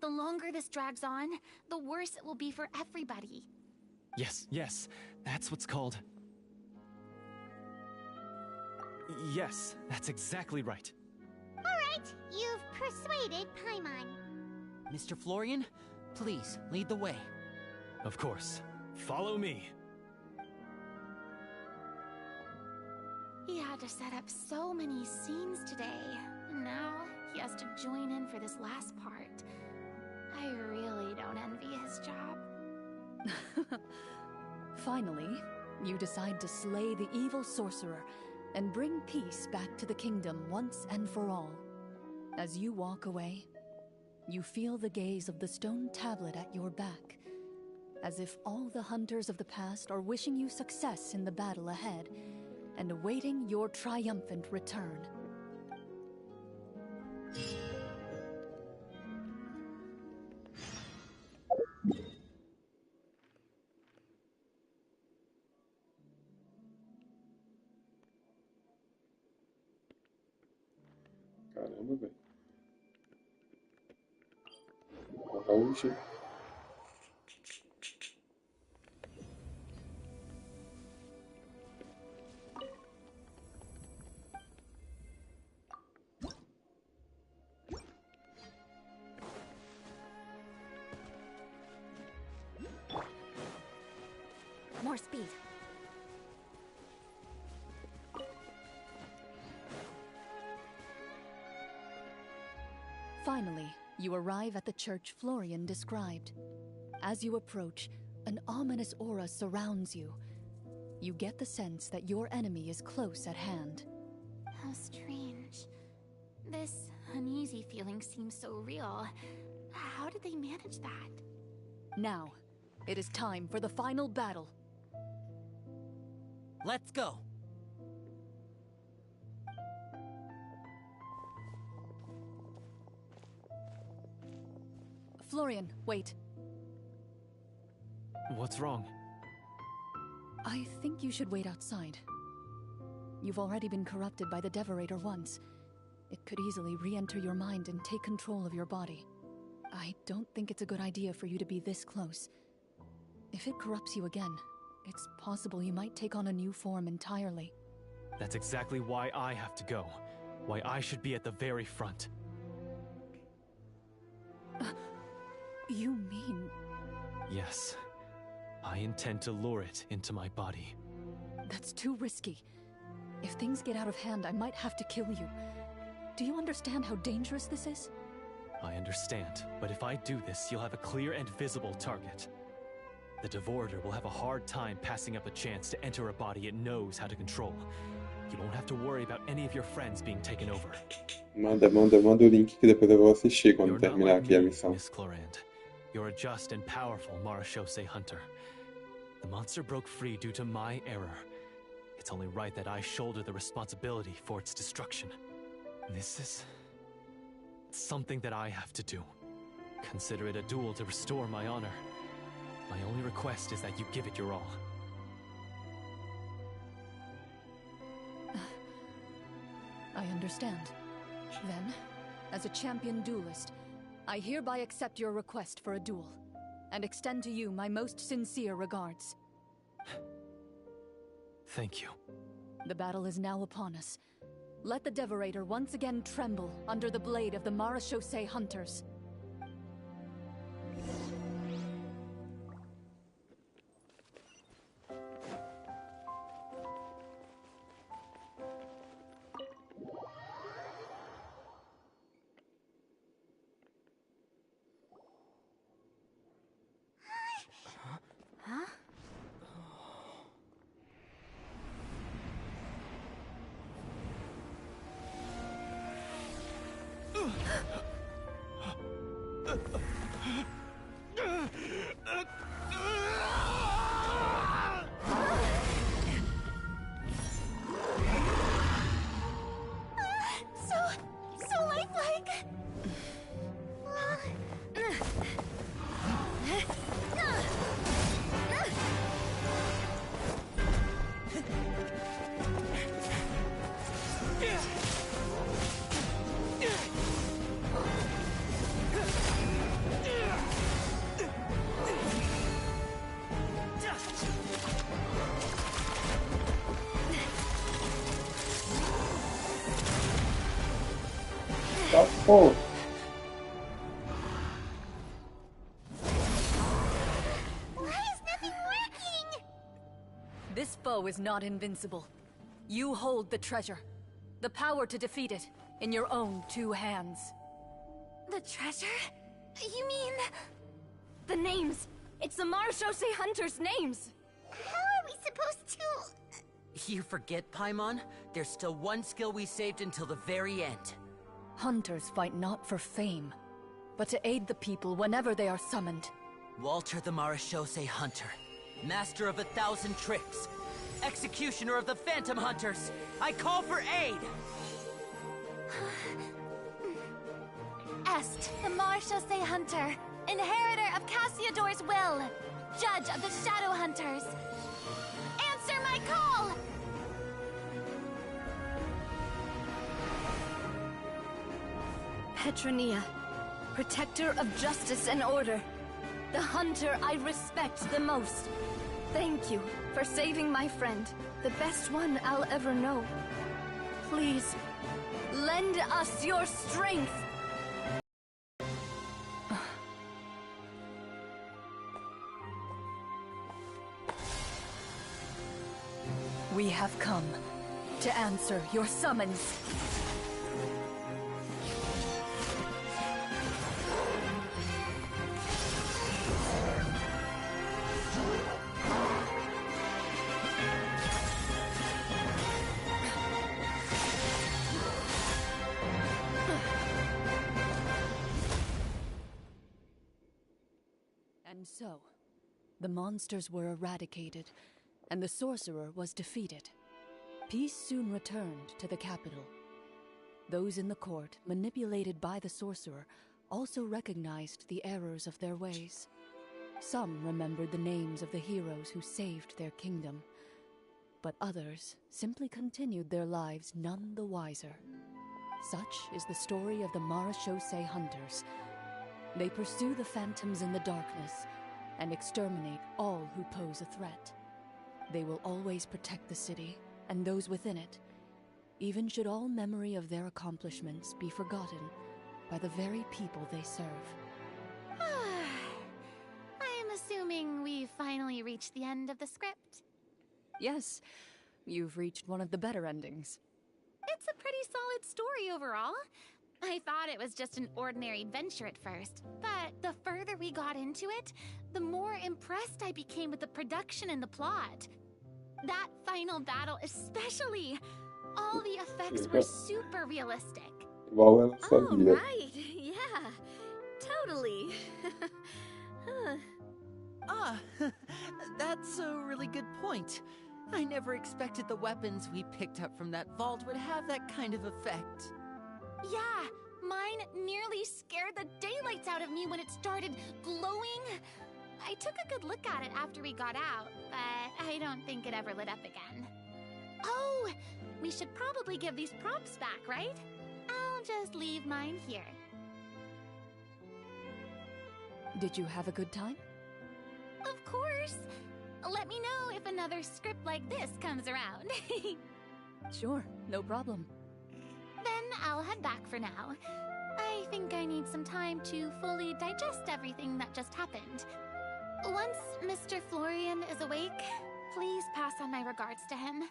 The longer this drags on, the worse it will be for everybody. Yes, that's what's called... Yes, that's exactly right. Alright, you've persuaded Paimon. Mr. Florian, please, lead the way. Of course. Follow me. He had to set up so many scenes today, and now he has to join in for this last part. I really don't envy his job. Finally, you decide to slay the evil sorcerer and bring peace back to the kingdom once and for all. As you walk away, you feel the gaze of the stone tablet at your back, as if all the hunters of the past are wishing you success in the battle ahead and awaiting your triumphant return. Caramba, velho. Oxi. More speed. Finally, you arrive at the church Florian described. As you approach, an ominous aura surrounds you. You get the sense that your enemy is close at hand. How strange. This uneasy feeling seems so real. How did they manage that? Now, it is time for the final battle. Let's go. Florian, wait. What's wrong? I think you should wait outside. You've already been corrupted by the Devorator once. It could easily re-enter your mind and take control of your body. I don't think it's a good idea for you to be this close. If it corrupts you again, it's possible you might take on a new form entirely. That's exactly why I have to go. Why I should be at the very front. You mean... Yes. I intend to lure it into my body. That's too risky. If things get out of hand, I might have to kill you. Do you understand how dangerous this is? I understand, but if I do this, you'll have a clear and visible target. The Devorator will have a hard time passing up a chance to enter a body it knows how to control. You won't have to worry about any of your friends being taken over. Manda o link que depois eu vou assistir quando You're not terminar like aqui a me, missão. Miss Clorand. You're a just and powerful Marashose hunter. The monster broke free due to my error. It's only right that I shoulder the responsibility for its destruction. This is... something that I have to do. Consider it a duel to restore my honor. My only request is that you give it your all. I understand. Then, as a champion duelist, I hereby accept your request for a duel, and extend to you my most sincere regards. Thank you. The battle is now upon us. Let the Devorator once again tremble under the blade of the Marashose hunters. So lifelike! Tá, pô. Why is nothing working? This foe is not invincible. You hold the treasure. The power to defeat it in your own 2 hands. The treasure? You mean... the names! It's the Marashose hunters' names! How are we supposed to... You forget, Paimon? There's still one skill we saved until the very end. Hunters fight not for fame, but to aid the people whenever they are summoned. Walter the Marashose Hunter, master of 1,000 tricks, executioner of the Phantom Hunters, I call for aid! Est, the Marashose Hunter, inheritor of Cassiodor's will, judge of the Shadow Hunters. Answer my call! Petronia, protector of justice and order. The hunter I respect the most. Thank you for saving my friend, the best one I'll ever know. Please, lend us your strength! We have come to answer your summons. And so, the monsters were eradicated, and the sorcerer was defeated. Peace soon returned to the capital. Those in the court, manipulated by the sorcerer, also recognized the errors of their ways. Some remembered the names of the heroes who saved their kingdom, but others simply continued their lives none the wiser. Such is the story of the Marashose Hunters. They pursue the phantoms in the darkness and exterminate all who pose a threat. They will always protect the city and those within it, even should all memory of their accomplishments be forgotten by the very people they serve. assuming we've finally reached the end of the script. Yes, you've reached one of the better endings. It's a pretty solid story overall. I thought it was just an ordinary adventure at first, but the further we got into it, the more impressed I became with the production and the plot. That final battle especially. All the effects were super realistic. Igual ela Oh, sabia. right. Yeah, totally. Ah, that's a really good point. I never expected the weapons we picked up from that vault would have that kind of effect. Yeah, mine nearly scared the daylights out of me when it started glowing. I took a good look at it after we got out, but I don't think it ever lit up again. Oh, we should probably give these props back, right? I'll just leave mine here. Did you have a good time? Of course. Let me know if another script like this comes around. Sure, no problem. Then I'll head back for now. I think I need some time to fully digest everything that just happened. Once Mr. Florian is awake, please pass on my regards to him.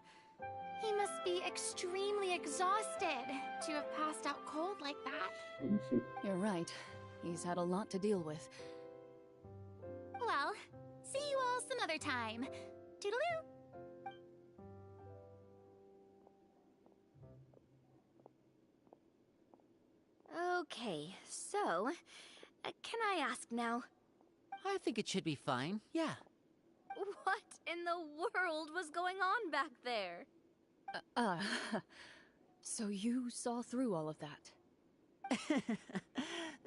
He must be extremely exhausted to have passed out cold like that. You're right. He's had a lot to deal with. Well, see you all some other time. Toodaloo! Okay, so, can I ask now? I think it should be fine, yeah. What in the world was going on back there? So you saw through all of that?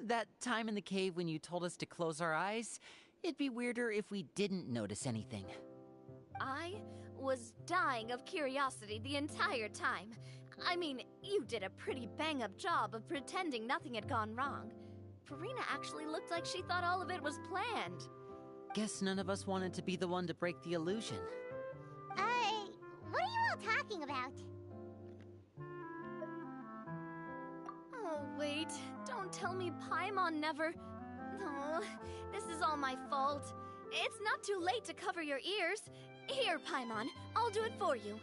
That time in the cave when you told us to close our eyes, it'd be weirder if we didn't notice anything. I was dying of curiosity the entire time. I mean, you did a pretty bang-up job of pretending nothing had gone wrong. Farina actually looked like she thought all of it was planned. Guess none of us wanted to be the one to break the illusion. What are you all talking about? Oh, wait. Don't tell me Paimon never... Oh, this is all my fault. It's not too late to cover your ears. Here, Paimon, I'll do it for you.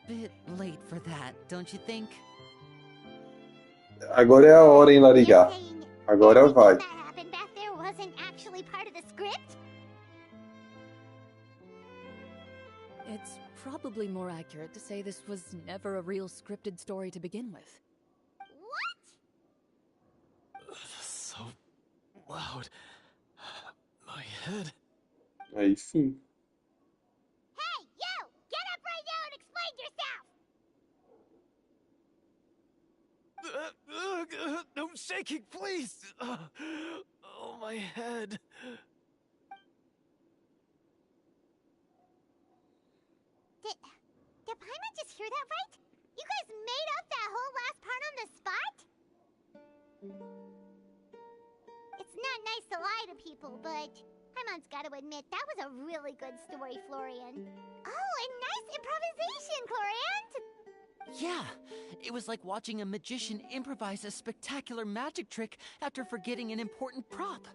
Bit late for that, don't you think? Agora é a hora, hein, You're Larigar. saying Agora everything vai. that happened back there wasn't actually part of the script? It's probably more accurate to say this was never a real scripted story to begin with. What? So loud. My head. Aí sim. Hey, you! Get up right now and explain yourself! No shaking, please! Oh, my head. Did Paimon just hear that right? You guys made up that whole last part on the spot? It's not nice to lie to people, but Paimon's gotta admit, that was a really good story, Florian. Oh, and nice improvisation, Florian! Yeah, it was like watching a magician improvise a spectacular magic trick after forgetting an important prop.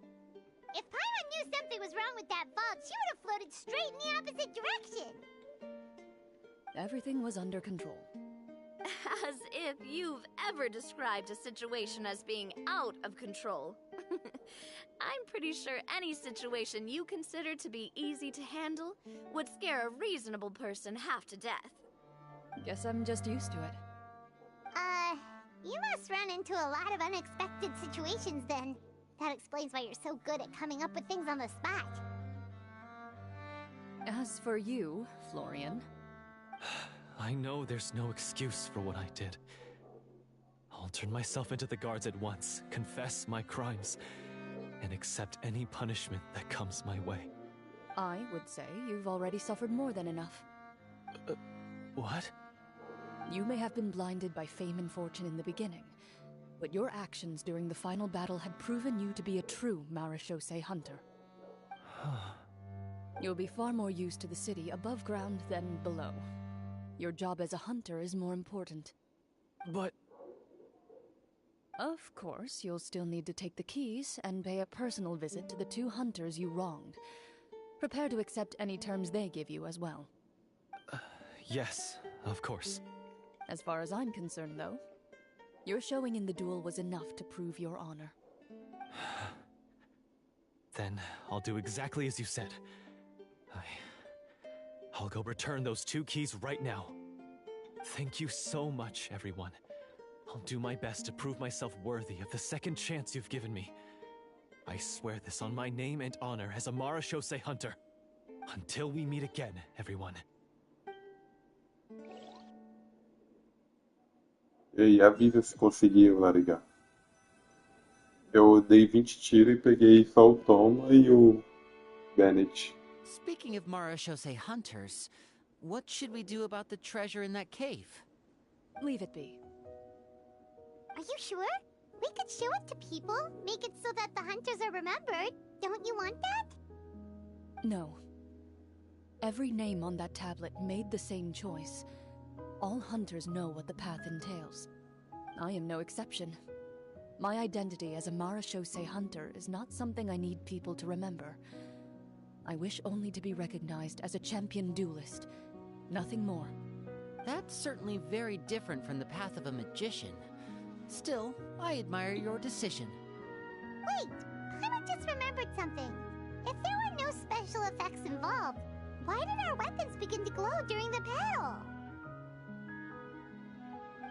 If Paimon knew something was wrong with that vault, she would have floated straight in the opposite direction! Everything was under control. As if you've ever described a situation as being out of control. I'm pretty sure any situation you consider to be easy to handle would scare a reasonable person half to death. Guess I'm just used to it. You must run into a lot of unexpected situations then. That explains why you're so good at coming up with things on the spot. As for you, Florian... I know there's no excuse for what I did. I'll turn myself into the guards at once, confess my crimes, and accept any punishment that comes my way. I would say you've already suffered more than enough. What? You may have been blinded by fame and fortune in the beginning, but your actions during the final battle had proven you to be a true Marechaussee hunter. You'll be far more used to the city above ground than below. Your job as a hunter is more important. But... Of course, you'll still need to take the keys and pay a personal visit to the 2 hunters you wronged. Prepare to accept any terms they give you as well. Yes, of course. As far as I'm concerned, though, your showing in the duel was enough to prove your honor. Then I'll do exactly as you said. I'll go return those 2 keys right now. Thank you so much, everyone. I'll do my best to prove myself worthy of the second chance you've given me. I swear this on my name and honor as a Marashose hunter. Until we meet again, everyone. E aí, avisa se conseguiu largar. Eu dei 20 tiros e peguei só o Toma e o Bennett. Speaking of Marashose hunters, what should we do about the treasure in that cave? Leave it be. Are you sure? We could show it to people, make it so that the hunters are remembered. Don't you want that? No. Every name on that tablet made the same choice. All hunters know what the path entails. I am no exception. My identity as a Marashose hunter is not something I need people to remember. I wish only to be recognized as a champion duelist. Nothing more. That's certainly very different from the path of a magician. Still, I admire your decision. Wait! Paimon just remembered something. If there were no special effects involved, why did our weapons begin to glow during the battle?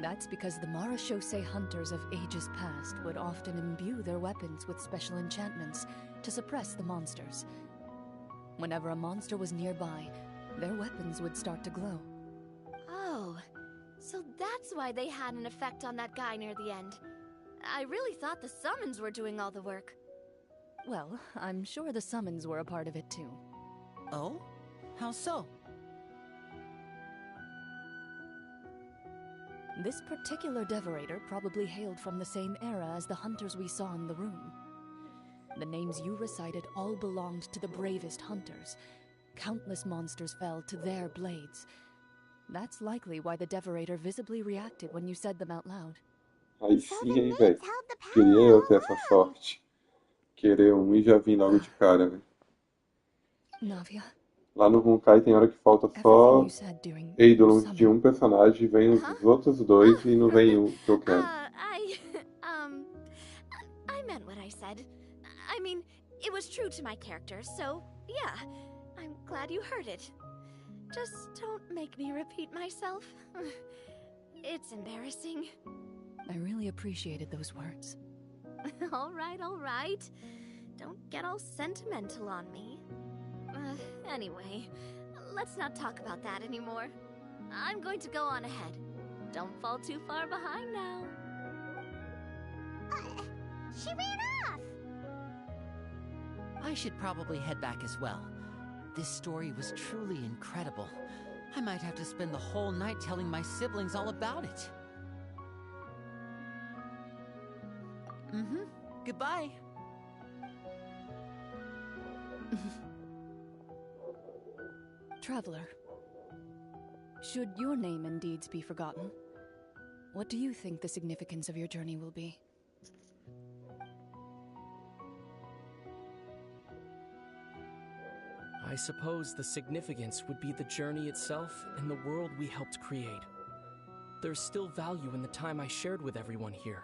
That's because the Marashose hunters of ages past would often imbue their weapons with special enchantments to suppress the monsters. Whenever a monster was nearby, their weapons would start to glow. Oh, so that's why they had an effect on that guy near the end. I really thought the summons were doing all the work. Well, I'm sure the summons were a part of it too. Oh? How so? This particular Devorator probably hailed from the same era as the hunters we saw in the room. The names you recited all belonged to the bravest hunters. Countless monsters fell to their blades. That's likely why the Devorator visibly reacted when you said them out loud. Aí sim, hein, velho. Queria eu ter essa sorte. Querer um e já vir logo de cara, velho. Navia. Lá no Honkai tem hora que falta só ídolo de um personagem, vem os outros dois e não vem o que eu quero. I meant what I said. I mean, it was true to my character, so yeah, I'm glad you heard it. Just don't make me repeat myself. It's embarrassing. I really appreciated those words. All right. Don't get all sentimental on me. Anyway, let's not talk about that anymore. I'm going to go on ahead. Don't fall too far behind now. She ran off! I should probably head back as well. This story was truly incredible. I might have to spend the whole night telling my siblings all about it. Goodbye. Traveler, should your name and deeds be forgotten, what do you think the significance of your journey will be? I suppose the significance would be the journey itself and the world we helped create. There's still value in the time I shared with everyone here.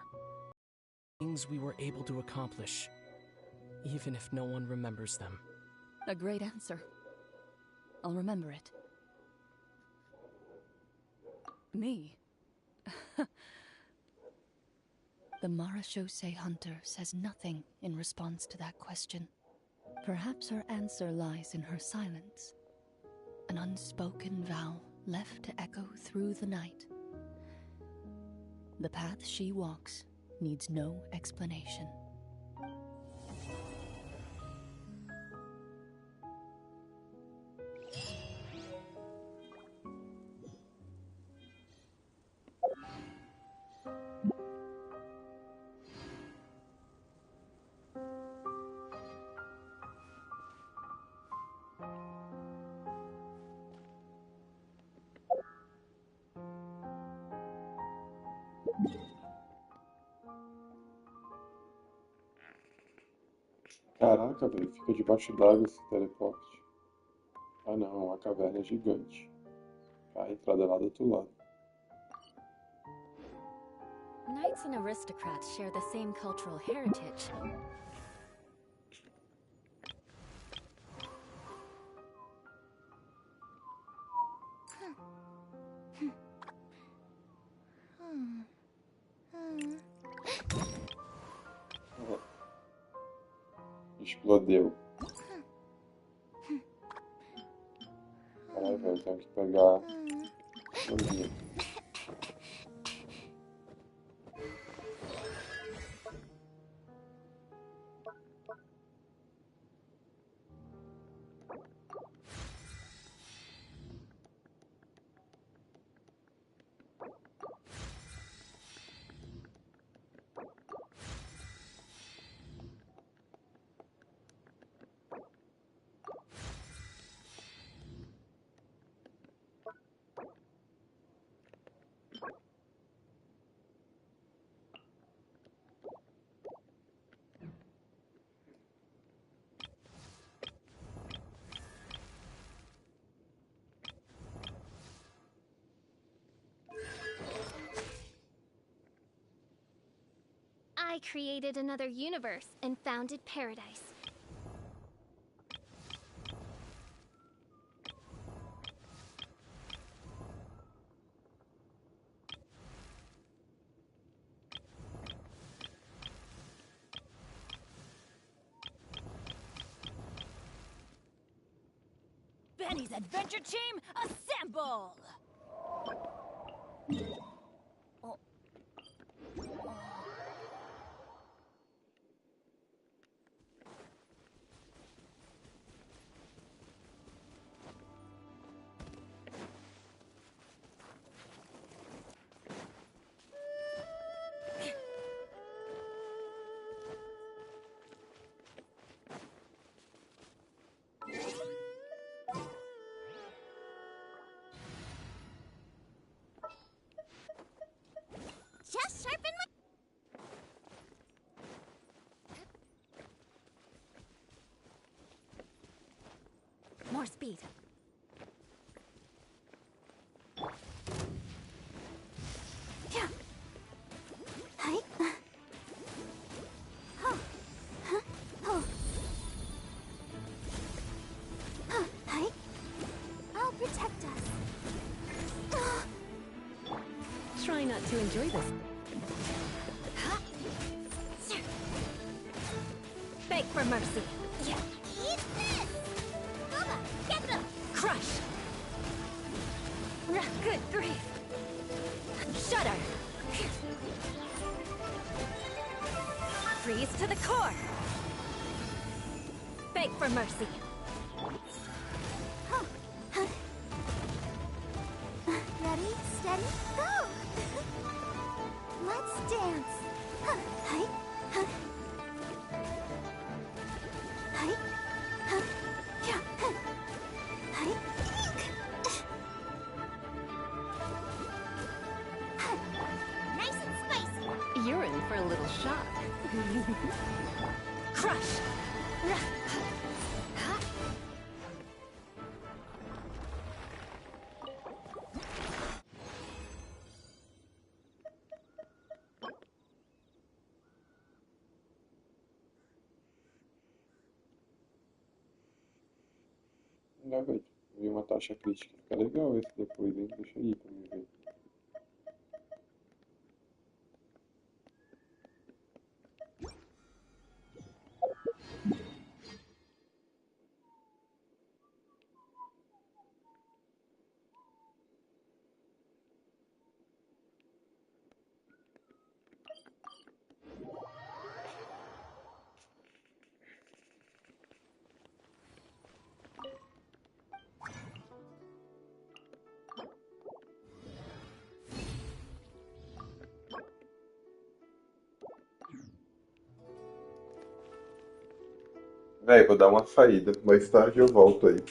Things we were able to accomplish, even if no one remembers them. A great answer. I'll remember it. Me? The Marashose hunter says nothing in response to that question. Perhaps her answer lies in her silence. An unspoken vow left to echo through the night. The path she walks needs no explanation. Caraca, velho, fica debaixo d'água esse teleporte. Ah não, é uma caverna gigante. A entrada é lá do outro lado. Knights and aristocrats share the same cultural heritage. Explodeu. Caralho, velho, tenho que pegar. Maninha. I created another universe and founded paradise. Benny's adventure team, assemble! Just sharpen my... More speed. Hi. Oh. Huh. Oh. Hi. I'll protect us. Try not to enjoy this. Beg for mercy. Eat this! Bubba, get them! Crush! Good grief! Shudder! Freeze to the core! Beg for mercy. Ready, steady, go! Let's dance. Hi. Hi. Yeah. Hi. Nice and spicy. You're in for a little shock. Crush! Legal, velho. Vi uma taxa crítica. Fica legal esse depois, hein? Deixa aí pra mim ver. Véi, vou dar uma saída. Mais tarde eu volto aí.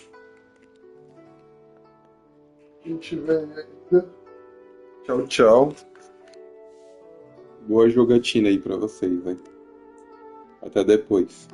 Gente, velho. Tchau, tchau. Boa jogatina aí pra vocês, hein? Até depois.